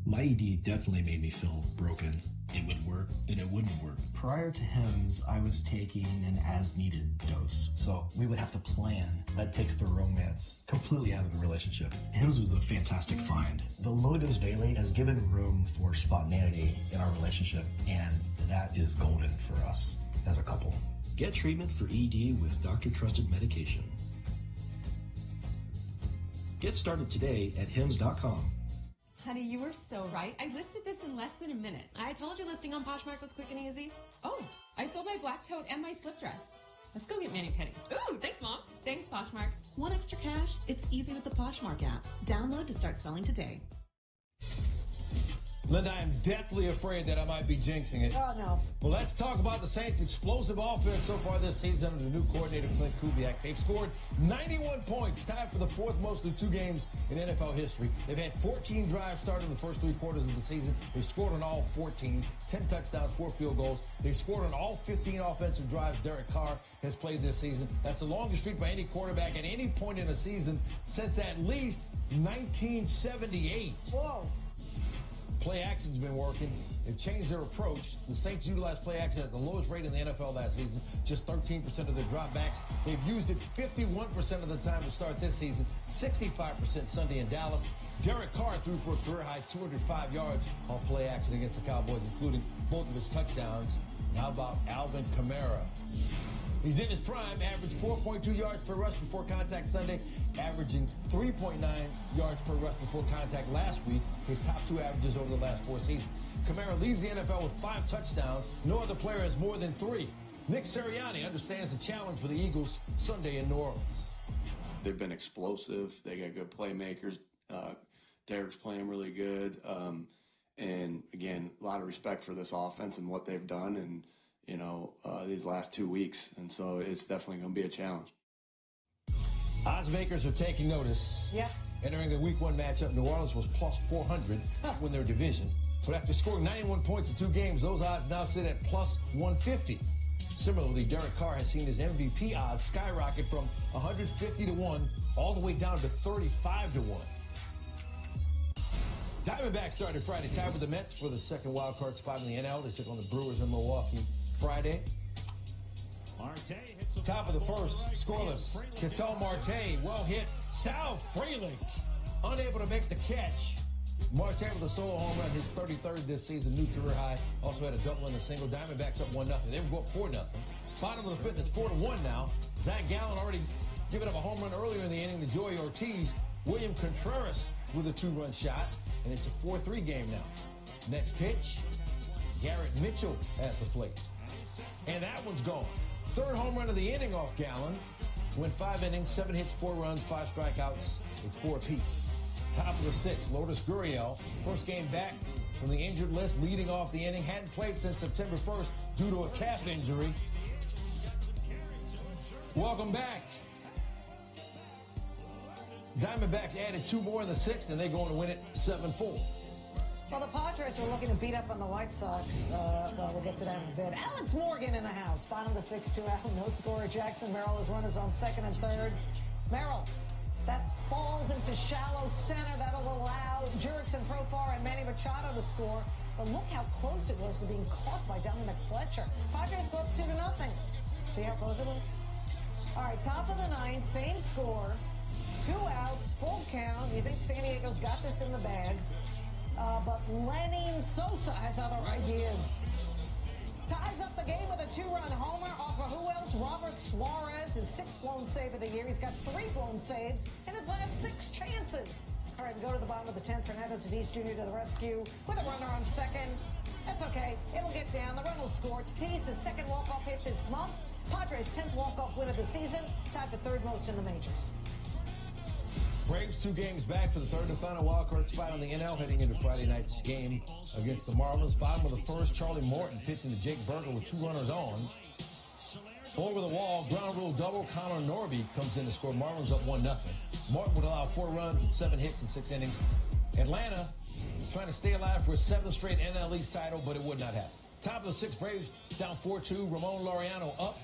My ED definitely made me feel broken. It would work, then it wouldn't work. Prior to HIMS, I was taking an as-needed dose, so we would have to plan. That takes the romance completely out of the relationship. HIMS was a fantastic find. The low-dose Bailey has given room for spontaneity in our relationship, and that is golden for us as a couple. Get treatment for ED with doctor-trusted medication. Get started today at HIMS.com. Honey, you were so right. I listed this in less than a minute. I told you listing on Poshmark was quick and easy. Oh, I sold my black tote and my slip dress. Let's go get mani-pedis. Ooh, thanks, Mom. Thanks, Poshmark. Want extra cash? It's easy with the Poshmark app. Download to start selling today. Linda, I am deathly afraid that I might be jinxing it. Oh, no. Well, let's talk about the Saints' explosive offense so far this season under the new coordinator, Clint Kubiak. They've scored 91 points, tied for the fourth most through 2 games in NFL history. They've had 14 drives started in the first 3 quarters of the season. They've scored on all 14, 10 touchdowns, 4 field goals. They've scored on all 15 offensive drives Derek Carr has played this season. That's the longest streak by any quarterback at any point in a season since at least 1978. Whoa. Play action's been working. They've changed their approach. The Saints utilized play action at the lowest rate in the NFL last season, just 13% of their dropbacks. They've used it 51% of the time to start this season, 65% Sunday in Dallas. Derek Carr threw for a career-high 205 yards off play action against the Cowboys, including both of his touchdowns. How about Alvin Kamara? He's in his prime, averaged 4.2 yards per rush before contact Sunday, averaging 3.9 yards per rush before contact last week, his top 2 averages over the last 4 seasons. Kamara leads the NFL with 5 touchdowns. No other player has more than 3. Nick Sirianni understands the challenge for the Eagles Sunday in New Orleans. They've been explosive. They got good playmakers. Derek's playing really good. And, again, a lot of respect for this offense and what they've done and, these last 2 weeks. And so it's definitely going to be a challenge. Odds makers are taking notice. Yep. Entering the Week 1 matchup, New Orleans was plus 400 to win their division. But after scoring 91 points in 2 games, those odds now sit at plus 150. Similarly, Derek Carr has seen his MVP odds skyrocket from 150 to 1 all the way down to 35 to 1. Diamondbacks started Friday tied with the Mets for the second wild card spot in the NL. They took on the Brewers in Milwaukee Friday. Top of the first, scoreless. Ketel Marte, well hit. Sal Frelick, unable to make the catch. Marte with a solo home run, his 33rd this season, new career high. Also had a double and a single. Diamondbacks up 1-0. They were up 4-0. Bottom of the 5th, it's 4-1 now. Zach Gallen already giving up a home run earlier in the inning to Joey Ortiz. William Contreras with a 2-run shot, and it's a 4-3 game now. Next pitch, Garrett Mitchell at the plate. And that one's gone. 3rd home run of the inning off Gallen. Went 5 innings, 7 hits, 4 runs, 5 strikeouts. It's 4 apiece. Top of the 6th, Lourdes Gurriel. First game back from the injured list, leading off the inning. Hadn't played since September 1st due to a calf injury. Welcome back. Diamondbacks added 2 more in the 6th, and they're going to win it 7-4. Well, the Padres were looking to beat up on the White Sox. Well, we'll get to that in a bit. Alex Morgan in the house. Bottom of the 6th, 2 out. No scorer. Jackson Merrill has runners on 2nd and 3rd. Merrill, that falls into shallow center. That'll allow Jurickson Profar and Manny Machado to score. But look how close it was to being caught by Dominic Fletcher. Padres go up 2-0. See how close it was? All right, top of the 9th, same score. 2 outs, full count. You think San Diego's got this in the bag. But Lenin Sosa has other ideas. Ties up the game with a 2-run homer off of who else? Robert Suarez, his 6th blown save of the year. He's got 3 blown saves in his last 6 chances. All right, we go to the bottom of the 10th. Fernando Tatis Jr. to the rescue with a runner on 2nd. That's okay. It'll get down. The run will score. Tatis, his 2nd walk-off hit this month. Padres' 10th walk-off win of the season. Tied for 3rd most in the majors. Braves 2 games back for the 3rd and final wildcard spot on the NL heading into Friday night's game against the Marlins. Bottom of the 1st, Charlie Morton pitching to Jake Burger with 2 runners on. Over the wall, ground rule double. Connor Norby comes in to score. Marlins up 1-0. Morton would allow 4 runs and 7 hits in 6 innings. Atlanta trying to stay alive for a 7th straight NL East title, but it would not happen. Top of the 6th, Braves down 4-2. Ramon Laureano up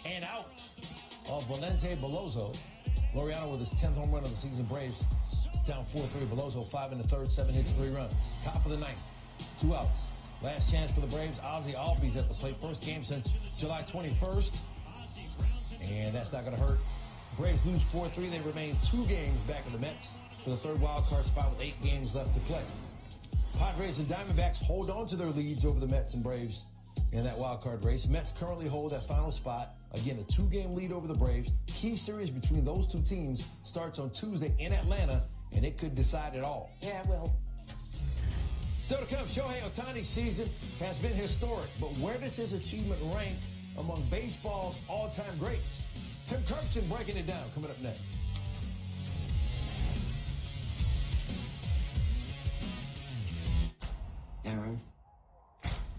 and out of Valente Beloso. Laureano with his 10th home run of the season. Braves down 4-3. Beloso 5 in the 3rd, 7 hits, 3 runs. Top of the 9th, 2 outs. Last chance for the Braves. Ozzie Albies at the plate. First game since July 21st. And that's not going to hurt. Braves lose 4-3. They remain 2 games back of the Mets for the 3rd wild card spot with 8 games left to play. Padres and Diamondbacks hold on to their leads over the Mets and Braves in that wild card race. Mets currently hold that final spot. Again, a 2-game lead over the Braves. Key series between those 2 teams starts on Tuesday in Atlanta, and it could decide it all. Yeah, it will. Still to come, Shohei Ohtani's season has been historic, but where does his achievement rank among baseball's all-time greats? Tim Kirkson breaking it down, coming up next. Aaron,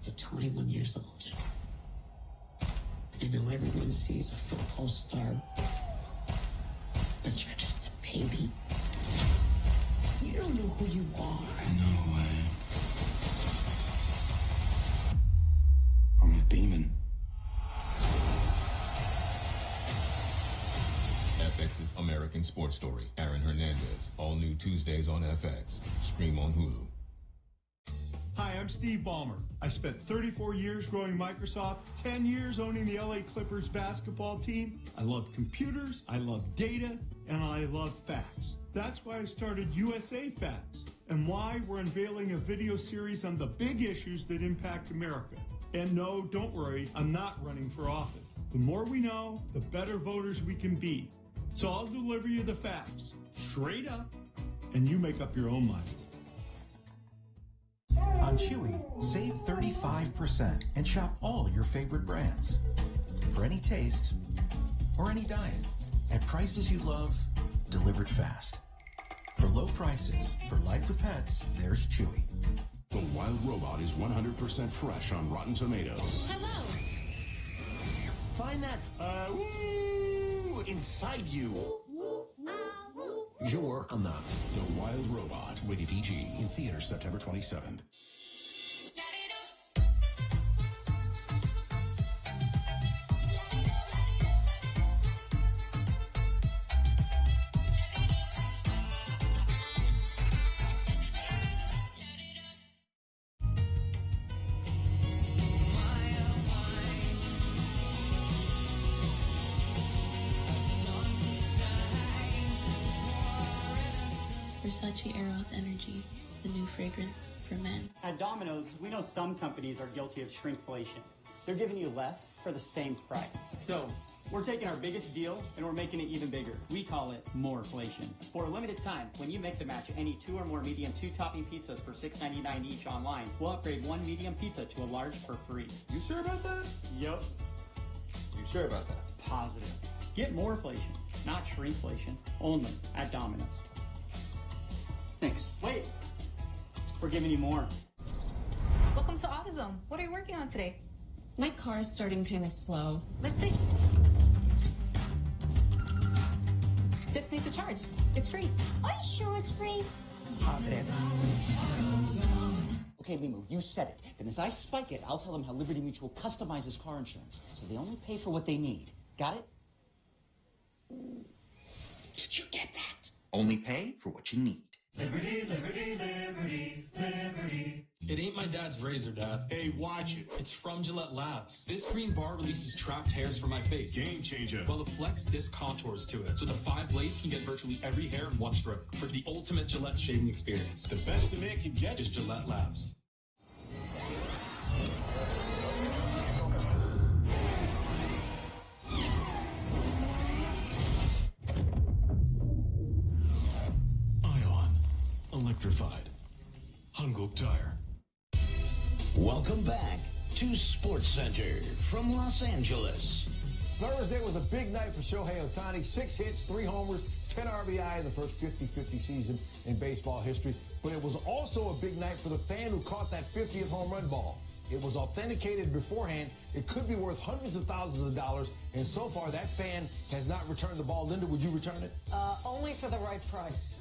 you're 21 years old. I know everyone sees a football star, but you're just a baby. You don't know who you are. No way. I'm a demon. FX's American Sports Story. Aaron Hernandez. All new Tuesdays on FX. Stream on Hulu. Hi, I'm Steve Ballmer. I spent 34 years growing Microsoft, 10 years owning the LA Clippers basketball team. I love computers, I love data, and I love facts. That's why I started USA Facts, and why we're unveiling a video series on the big issues that impact America. And no, don't worry, I'm not running for office. The more we know, the better voters we can be. So I'll deliver you the facts, straight up, and you make up your own minds. On Chewy, save 35% and shop all your favorite brands. For any taste or any diet, at prices you love, delivered fast. For low prices, for life with pets, there's Chewy. The Wild Robot is 100% fresh on Rotten Tomatoes. Hello. Find that, woo inside you. Je work on that. The Wild Robot, rated PG, in theaters September 27th. Versace Eros Energy, the new fragrance for men. At Domino's, we know some companies are guilty of shrinkflation. They're giving you less for the same price. So, we're taking our biggest deal and we're making it even bigger. We call it moreflation. For a limited time, when you mix and match any 2 or more medium 2-topping pizzas for $6.99 each online, we'll upgrade 1 medium pizza to a large for free. You sure about that? Yup. You sure about that? Positive. Get moreflation, not shrinkflation, only at Domino's. Thanks. Wait, we're giving you more. Welcome to AutoZone. What are you working on today? My car is starting kind of slow. Let's see. Just needs a charge. It's free. Are you sure it's free? Positive. Okay, Limu, you said it. Then as I spike it, I'll tell them how Liberty Mutual customizes car insurance, so they only pay for what they need. Got it? Did you get that? Only pay for what you need. Liberty, liberty, liberty, liberty. It ain't my dad's razor, Dad. Hey, watch it. It's from Gillette Labs. This green bar releases trapped hairs from my face. Game changer. While the Flex disc contours to it, so the 5 blades can get virtually every hair in one stroke for the ultimate Gillette shaving experience. The best a man can get is Gillette Labs. Electrified. Hanguk Tire. Welcome back to Sports Center from Los Angeles. Thursday was a big night for Shohei Ohtani. 6 hits, 3 homers, 10 RBI in the first 50-50 season in baseball history. But it was also a big night for the fan who caught that 50th home run ball. It was authenticated beforehand. It could be worth hundreds of thousands of dollars, and so far that fan has not returned the ball. Linda, would you return it? Only for the right price.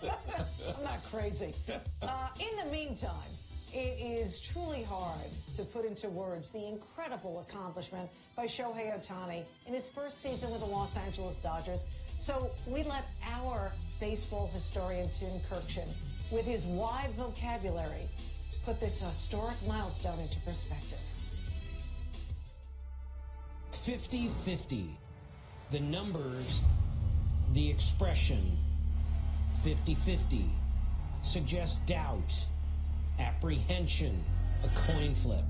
I'm not crazy. In the meantime, it is truly hard to put into words the incredible accomplishment by Shohei Ohtani in his first season with the Los Angeles Dodgers. So we let our baseball historian Tim Kirkshin, with his wide vocabulary, put this historic milestone into perspective. 50-50. The numbers, the expression, 50-50, suggests doubt, apprehension, a coin flip.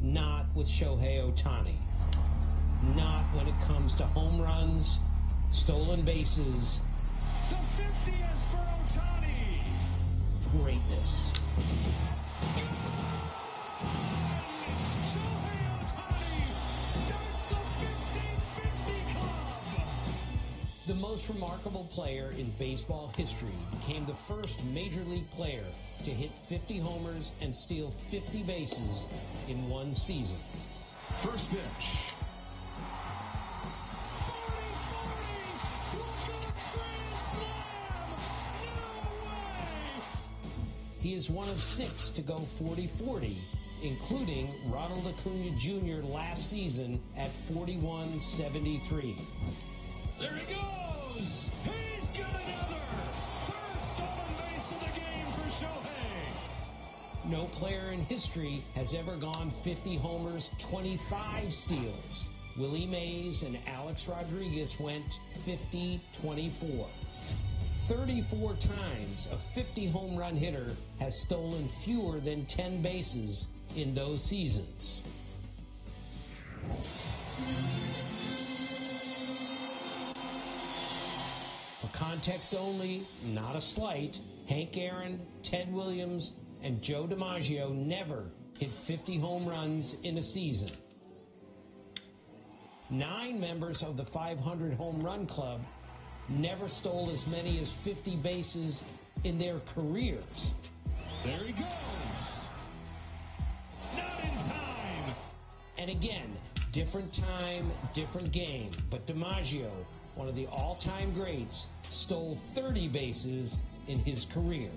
Not with Shohei Ohtani. Not when it comes to home runs, stolen bases. The 50th for Ohtani. Greatness. Shohei Ohtani starts the 50-50 club. The most remarkable player in baseball history became the first major league player to hit 50 homers and steal 50 bases in one season. First pitch. 40-40. Look at a grand slam. No way. He is one of 6 to go 40-40, including Ronald Acuna Jr. last season at 41-73. There he goes. He's got another. Third stolen base of the game for Shohei. No player in history has ever gone 50 homers, 25 steals. Willie Mays and Alex Rodriguez went 50-24. 34 times a 50 home run hitter has stolen fewer than 10 bases in those seasons. For context only, not a slight, Hank Aaron, Ted Williams, and Joe DiMaggio never hit 50 home runs in a season. 9 members of the 500 home run club never stole as many as 50 bases in their careers. There he goes. Not in time. And again, different time, different game. But DiMaggio, one of the all-time greats, stole 30 bases in his career.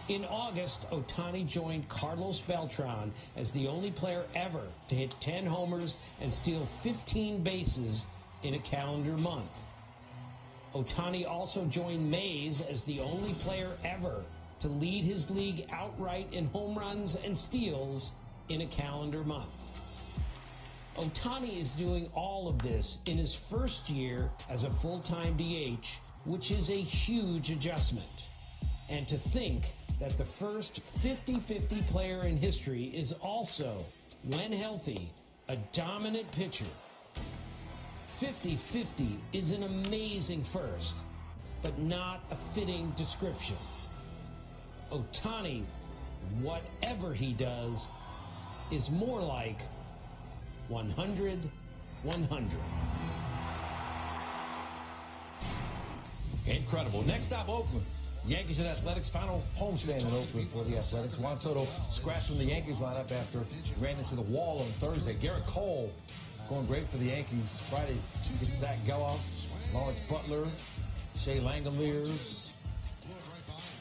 In August, Ohtani joined Carlos Beltran as the only player ever to hit 10 homers and steal 15 bases in a calendar month. Ohtani also joined Mays as the only player ever to lead his league outright in home runs and steals in a calendar month. Ohtani is doing all of this in his first year as a full-time DH, which is a huge adjustment. And to think that the first 50-50 player in history is also, when healthy, a dominant pitcher. 50-50 is an amazing first, but not a fitting description. Ohtani, whatever he does, is more like 100-100. Incredible. Next up, Oakland. Yankees and Athletics, final homestand in Oakland for the Athletics. Juan Soto scratched from the Yankees lineup after he ran into the wall on Thursday. Garrett Cole going great for the Yankees. Friday, gets Zach Geloff, Lawrence Butler, Shea Langoliers.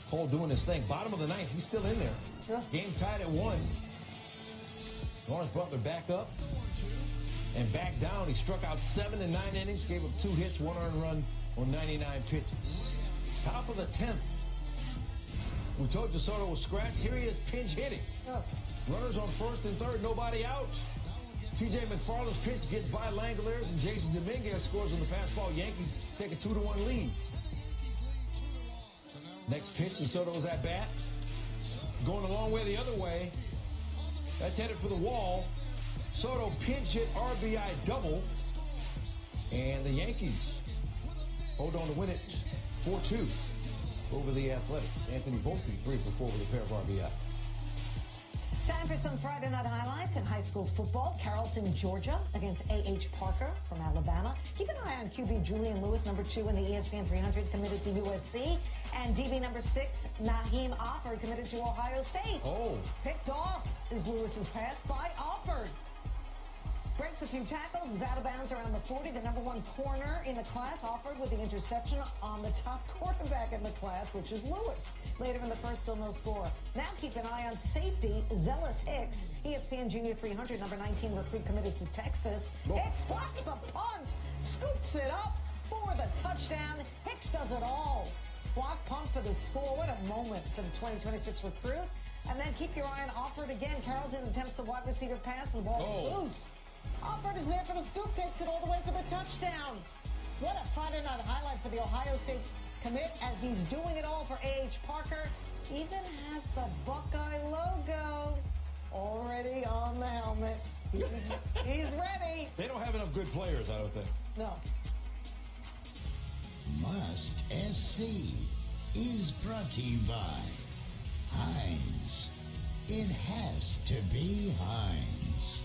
Cole doing his thing. Bottom of the ninth, he's still in there. Yeah. Game tied at 1. Lawrence Butler back up and back down. He struck out 7 in 9 innings, gave up 2 hits, 1 earned run on 99 pitches. Top of the 10th. We told you Soto was scratched. Here he is, pinch hitting. Runners on first and third, nobody out. T.J. McFarland's pitch gets by Langoliers, and Jason Dominguez scores on the fastball. Yankees take a 2-1 lead. Next pitch, and Soto's at bat. Going a long way the other way. That's headed for the wall. Soto pinch hit RBI double. And the Yankees hold on to win it 4-2 over the Athletics. Anthony Volpe 3 for 4 with a pair of RBI. Time for some Friday night highlights in high school football. Carrollton, Georgia against A.H. Parker from Alabama. Keep an eye on QB Julian Lewis, number 2 in the ESPN 300, committed to USC. And DB number 6, Naheem Offord, committed to Ohio State. Oh. Picked off is Lewis's pass by Offord. Breaks a few tackles, is out of bounds around the 40. The number 1 corner in the class, Offord with the interception on the top quarterback in the class, which is Lewis. Later in the first, still no score. Now keep an eye on safety, Zealous Hicks, ESPN Junior 300, number 19 recruit committed to Texas. Hicks blocks the punt, scoops it up for the touchdown. Hicks does it all. Block punt for the score. What a moment for the 2026 recruit. And then keep your eye on Offord again. Carrollton attempts the wide receiver pass and the ball loose. Offord is there for the scoop, takes it all the way to the touchdown. What a Friday night highlight for the Ohio State commit as he's doing it all for A.H. Parker. Even has the Buckeye logo already on the helmet. He's ready. They don't have enough good players, I don't think. No. Must SC is brought to you by Heinz. It has to be Heinz.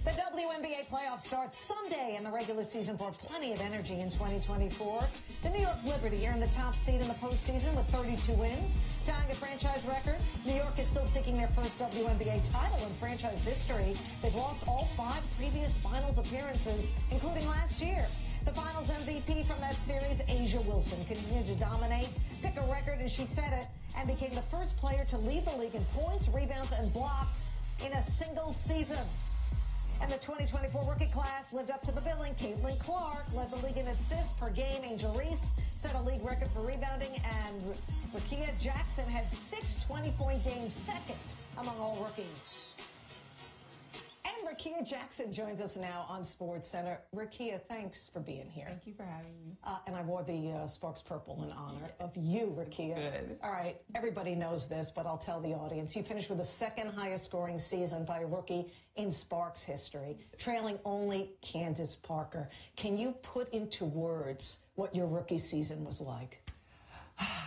The WNBA playoffs start Sunday, and the regular season brought plenty of energy in 2024. The New York Liberty earned the top seed in the postseason with 32 wins, tying a franchise record. New York is still seeking their first WNBA title in franchise history. They've lost all 5 previous finals appearances, including last year. The finals MVP from that series, Asia Wilson, continued to dominate, pick a record, and she set it, and became the first player to lead the league in points, rebounds, and blocks in a single season. And the 2024 rookie class lived up to the billing. Caitlin Clark led the league in assists per game. Angel Reese set a league record for rebounding. And Rakia Jackson had 6 20-point games, second among all rookies. And Rakia Jackson joins us now on SportsCenter. Rakia, thanks for being here. Thank you for having me. And I wore the Sparks purple in honor of you, Rakia. Good. All right, everybody knows this, but I'll tell the audience. You finished with the 2nd highest scoring season by a rookie in Sparks history, trailing only Candace Parker. Can you put into words what your rookie season was like?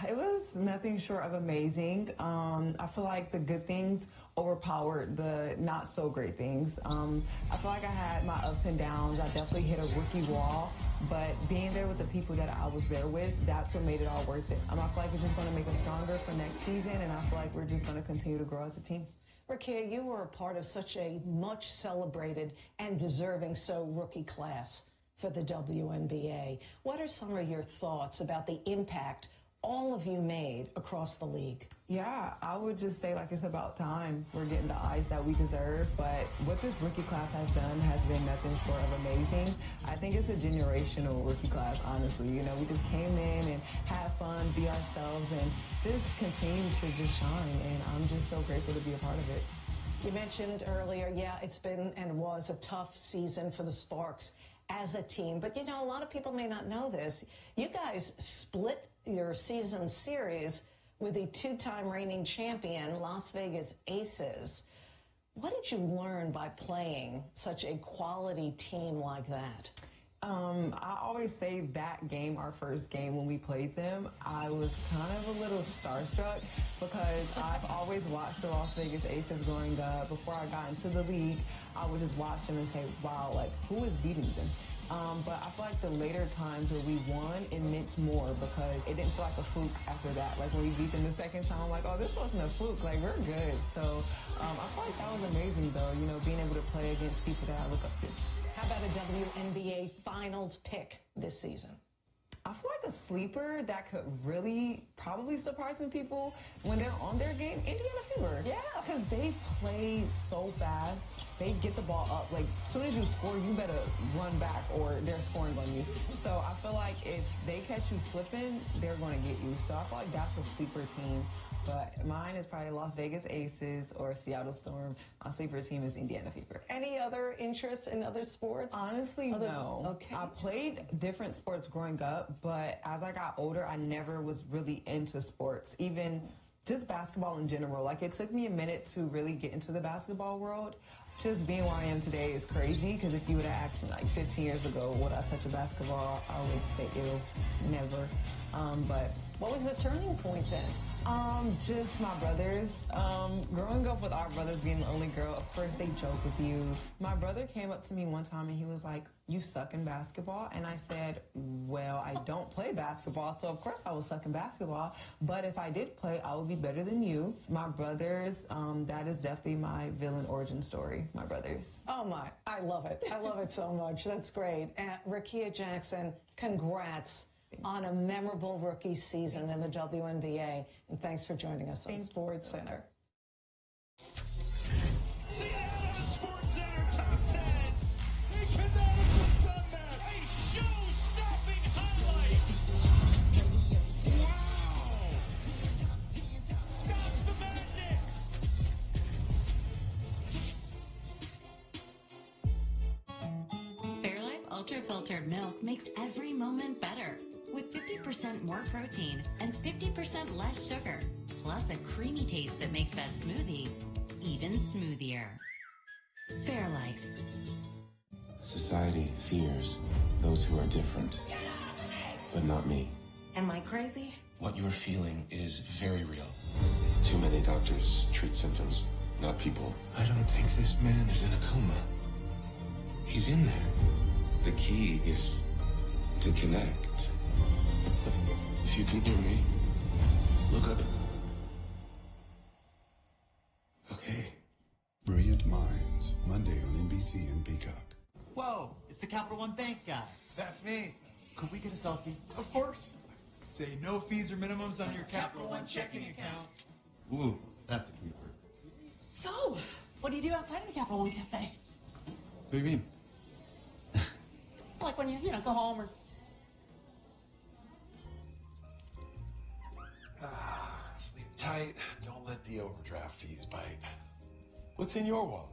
It was nothing short of amazing. I feel like the good things overpowered the not so great things. I feel like I had my ups and downs. I definitely hit a rookie wall, but being there with the people that I was there with, that's what made it all worth it. I feel like it's just going to make us stronger for next season, and I feel like we're just going to continue to grow as a team. Rakia, you were a part of such a much celebrated and deserving rookie class for the WNBA. What are some of your thoughts about the impact all of you made across the league? Yeah, I would just say like it's about time we're getting the eyes that we deserve. But what this rookie class has done has been nothing short of amazing. I think it's a generational rookie class, honestly. You know, we just came in and had fun, be ourselves, and just continue to just shine. And I'm just so grateful to be a part of it. You mentioned earlier, yeah, it's been and was a tough season for the Sparks as a team. But, you know, a lot of people may not know this. You guys split your season series with the 2-time reigning champion, Las Vegas Aces. What did you learn by playing such a quality team like that? I always say that game, our first game when we played them, I was kind of a little starstruck because I've always watched the Las Vegas Aces growing up. Before I got into the league, I would just watch them and say, wow, like, who is beating them? But I feel like the later times where we won, it meant more because it didn't feel like a fluke after that. Like when we beat them the second time, I'm like, oh, this wasn't a fluke. Like, we're good. So I feel like that was amazing, though, you know, being able to play against people that I look up to. How about a WNBA Finals pick this season? I feel like a sleeper that could really probably surprise some people when they're on their game, Indiana Fever. Yeah, because they play so fast. They get the ball up. Like, as soon as you score, you better run back or they're scoring on you. So I feel like if they catch you slipping, they're going to get you. So I feel like that's a sleeper team. But mine is probably Las Vegas Aces or Seattle Storm. My sleeper team is Indiana Fever. Any other interests in other sports? Honestly, no. Okay. I played different sports growing up, but as I got older, I never was really into sports, even just basketball in general. Like, it took me a minute to really get into the basketball world. Just being where I am today is crazy, because if you would have asked me like 15 years ago, would I touch a basketball, I would say ew, never. But what was the turning point then? Just my brothers. Growing up with our brothers being the only girl, of course they joke with you. My brother came up to me one time and he was like, "You suck in basketball?" And I said, "Well, I don't play basketball, so of course I will suck in basketball. But if I did play, I would be better than you." My brothers, that is definitely my villain origin story, my brothers. Oh my, I love it. I love it so much. That's great. Rakia Jackson, congrats on a memorable rookie season in the WNBA. And thanks for joining us on Sports Center. Seattle Sports Center Top 10. He could not have done that. A show-stopping highlight. Wow. Stop the madness. Fairlife Ultra Filtered Milk makes every moment better. With 50% more protein and 50% less sugar, plus a creamy taste that makes that smoothie even smoothier. Fairlife. Society fears those who are different, but not me. Am I crazy? What you're feeling is very real. Too many doctors treat symptoms, not people. I don't think this man is in a coma. He's in there. The key is to connect. If you can hear me, look up. Okay. Brilliant Minds, Monday on NBC and Peacock. Whoa, it's the Capital One Bank guy. That's me. Could we get a selfie? Of course. Say no fees or minimums on your Capital One checking account. Ooh, that's a keeper. So, what do you do outside of the Capital One Cafe? What do you mean? Like when you go home or... Sleep tight. Don't let the overdraft fees bite. What's in your wallet?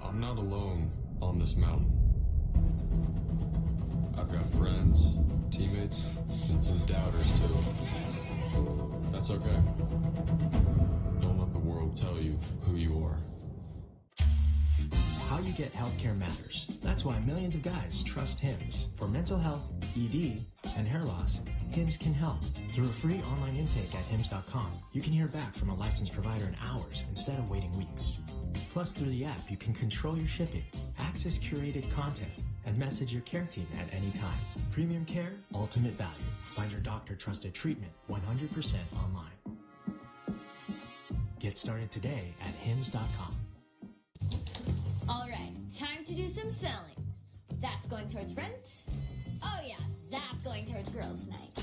I'm not alone on this mountain. I've got friends, teammates, and some doubters too. That's okay. Don't let the world tell you who you are. How you get healthcare matters. That's why millions of guys trust Hims. For mental health, ED, and hair loss, Hims can help. Through a free online intake at hims.com, you can hear back from a licensed provider in hours instead of waiting weeks. Plus, through the app, you can control your shipping, access curated content, and message your care team at any time. Premium care, ultimate value. Find your doctor-trusted treatment 100% online. Get started today at hims.com. All right, time to do some selling. That's going towards rent. Oh yeah, that's going towards girls' night.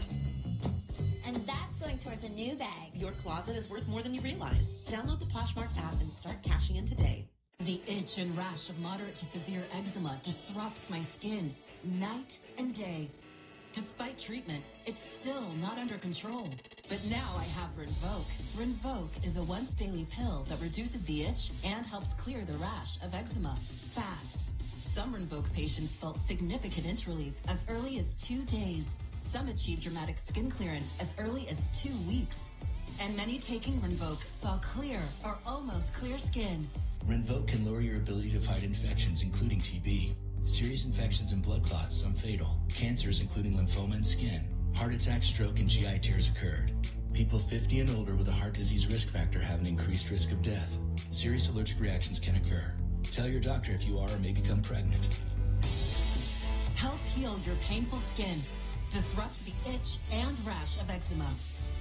And that's going towards a new bag. Your closet is worth more than you realize. Download the Poshmark app and start cashing in today. The itch and rash of moderate to severe eczema disrupts my skin night and day. Despite treatment, it's still not under control. But now I have Rinvoq. Rinvoq is a once-daily pill that reduces the itch and helps clear the rash of eczema fast. Some Rinvoq patients felt significant itch relief as early as 2 days. Some achieved dramatic skin clearance as early as 2 weeks. And many taking Rinvoq saw clear or almost clear skin. Rinvoq can lower your ability to fight infections, including TB. Serious infections and blood clots, some fatal. Cancers, including lymphoma and skin. Heart attack, stroke, and GI tears occurred. People 50 and older with a heart disease risk factor have an increased risk of death. Serious allergic reactions can occur. Tell your doctor if you are or may become pregnant. Help heal your painful skin. Disrupt the itch and rash of eczema.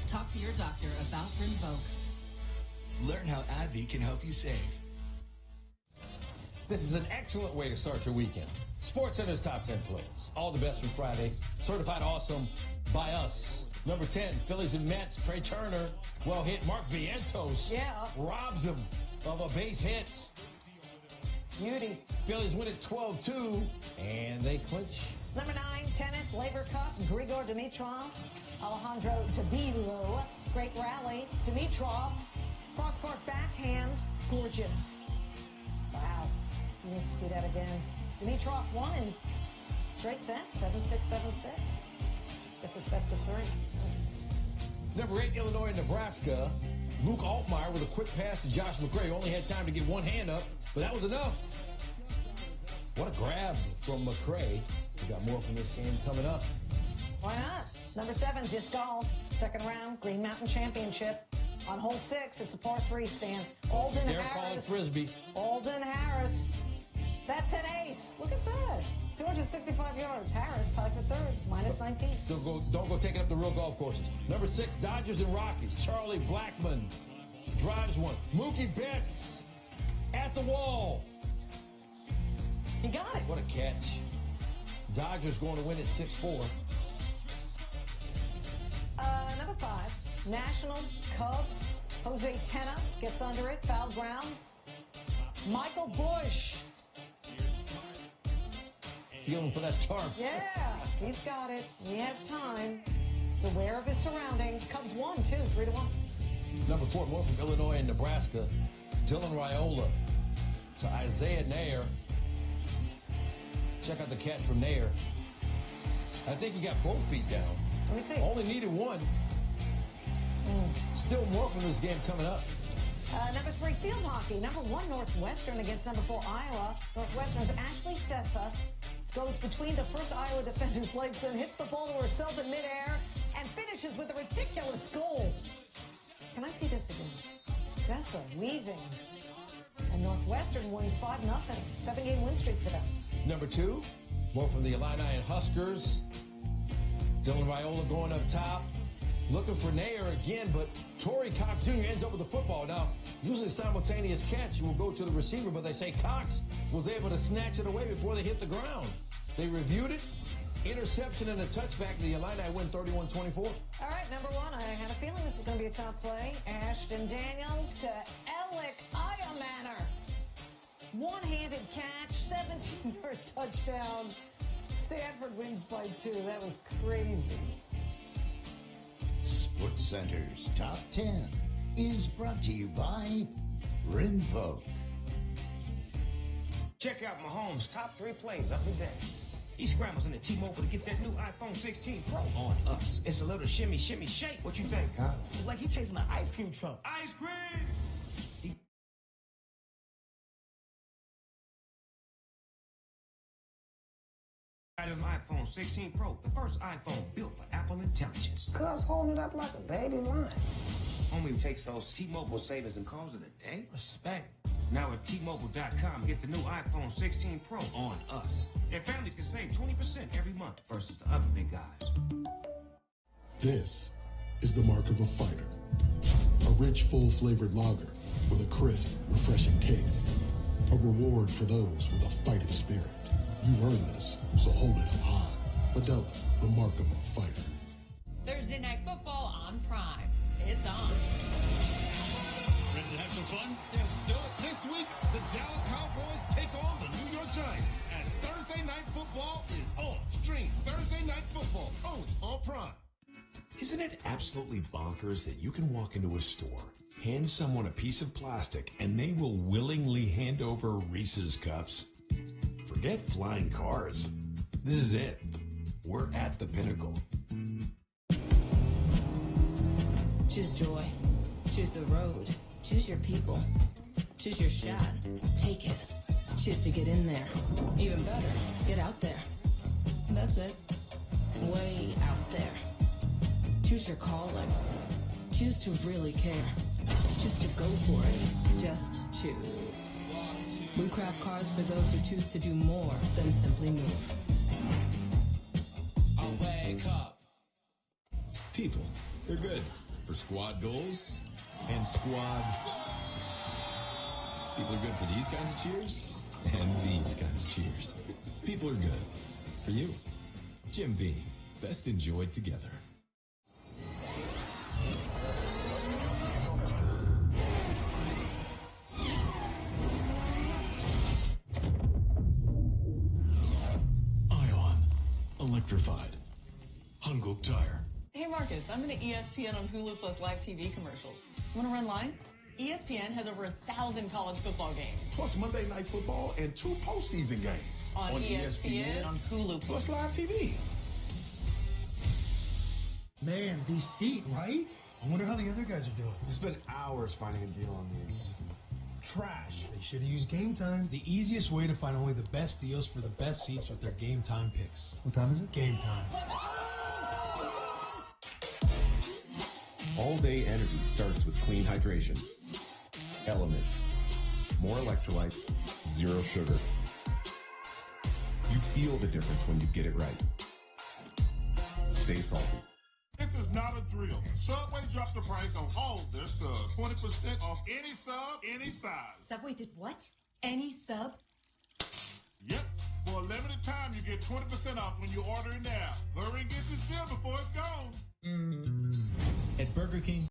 Talk to your doctor about Rinvoq. Learn how AbbVie can help you save. This is an excellent way to start your weekend. SportsCenter's top 10 plays. All the best for Friday. Certified awesome by us. Number 10, Phillies and Mets. Trey Turner, well hit. Mark Vientos robs him of a base hit. Beauty. Phillies win it 12-2, and they clinch. Number 9, tennis, Laver Cup, Grigor Dimitrov, Alejandro Tabilo. Great rally. Dimitrov Cross-court backhand. Gorgeous. Wow. You need to see that again. Dimitrov won in straight set. 7-6, 7-6. Guess it's best of 3. Number 8, Illinois and Nebraska. Luke Altmaier with a quick pass to Josh McRae. Only had time to get one hand up, but that was enough. What a grab from McRae. We got more from this game coming up. Why not? Number 7, disc golf. Second round, Green Mountain Championship. On hole 6, it's a par 3 stand. Alden Harris. Frisbee. Alden Harris. That's an ace. Look at that. 265 yards. Harris tied for third. Minus 19. Don't go taking up the real golf courses. Number 6, Dodgers and Rockies. Charlie Blackmon drives one. Mookie Betts at the wall. He got it. What a catch. Dodgers going to win at 6-4. Number 5, Nationals, Cubs. Jose Tena gets under it. Foul ground. Michael Bush. Feeling for that tarp. Yeah, he's got it. We have time. He's aware of his surroundings. Cubs won, too, 3-1. Number 4, more from Illinois and Nebraska. Dylan Raiola to Isaiah Nair. Check out the catch from Nair. I think he got both feet down. Let me see. Only needed one. Still more from this game coming up. Number 3, field hockey. Number 1, Northwestern against number 4, Iowa. Northwestern's Ashley Sessa goes between the first Iowa defender's legs, then hits the ball to herself in midair and finishes with a ridiculous goal. Can I see this again? Sessa leaving. And Northwestern wins 5-0. 7-game win streak for them. Number 2, more from the Illini and Huskers. Dylan Raiola going up top. Looking for Nair again, but Torrey Cox Jr. ends up with the football. Now, usually simultaneous catch will go to the receiver, but they say Cox was able to snatch it away before they hit the ground. They reviewed it. Interception and a touchback. The Illini win 31-24. All right, number 1, I had a feeling this was going to be a top play. Ashton Daniels to Alec Iamaner. One-handed catch, 17-yard touchdown. Stanford wins by 2. That was crazy. SportsCenter's Top 10 is brought to you by Rinvoke. Check out Mahomes' top 3 plays of the day. He scrambles into T-Mobile to get that new iPhone 16 Pro on us. It's a little shimmy, shimmy, shake. What you think, Kyle? It's like he's chasing an ice cream truck. Ice cream! An iPhone 16 Pro, the first iPhone built for Apple intelligence. Cuz holding it up like a baby lion. Homie takes those T-Mobile savings and calls it a day. Respect. Now at T-Mobile.com, get the new iPhone 16 Pro on us. And families can save 20% every month versus the other big guys. This is the mark of a fighter. A rich, full-flavored lager with a crisp, refreshing taste. A reward for those with a fighting spirit. You've earned this, so hold it up high. Modelo, the mark of a fighter. Thursday Night Football on Prime. It's on. Ready to have some fun? Yeah, let's do it. This week, the Dallas Cowboys take on the New York Giants as Thursday Night Football is on. Stream Thursday Night Football only on Prime. Isn't it absolutely bonkers that you can walk into a store, hand someone a piece of plastic, and they will willingly hand over Reese's Cups? Forget flying cars. This is it. We're at the pinnacle. Choose joy. Choose the road. Choose your people. Choose your shot. Take it. Choose to get in there. Even better, get out there. That's it. Way out there. Choose your calling. Choose to really care. Choose to go for it. Just choose. We craft cars for those who choose to do more than simply move. I'll wake up. People, they're good for squad goals and squad. People are good for these kinds of cheers and these kinds of cheers. People are good for you. Jim Beam, best enjoyed together. Electrified. Hunguk Tire. Hey Marcus, I'm in an ESPN on Hulu Plus live TV commercial. Want to run lines? ESPN has over 1,000 college football games. Plus Monday Night Football and 2 postseason games. On ESPN, on Hulu. Plus live TV. Man, these seats. Right? I wonder how the other guys are doing. We spent hours finding a deal on these. Trash. They should have used Game Time. The easiest way to find only the best deals for the best seats with their Game Time picks. What time is it? Game Time. All day energy starts with clean hydration. Element. More electrolytes, 0 sugar. You feel the difference when you get it right. Stay salty. This is not a drill. Subway dropped the price on all their subs. 20% off any sub, any size. Subway did what? Any sub? Yep. For a limited time, you get 20% off when you order now. Hurry and get this deal before it's gone. At Burger King,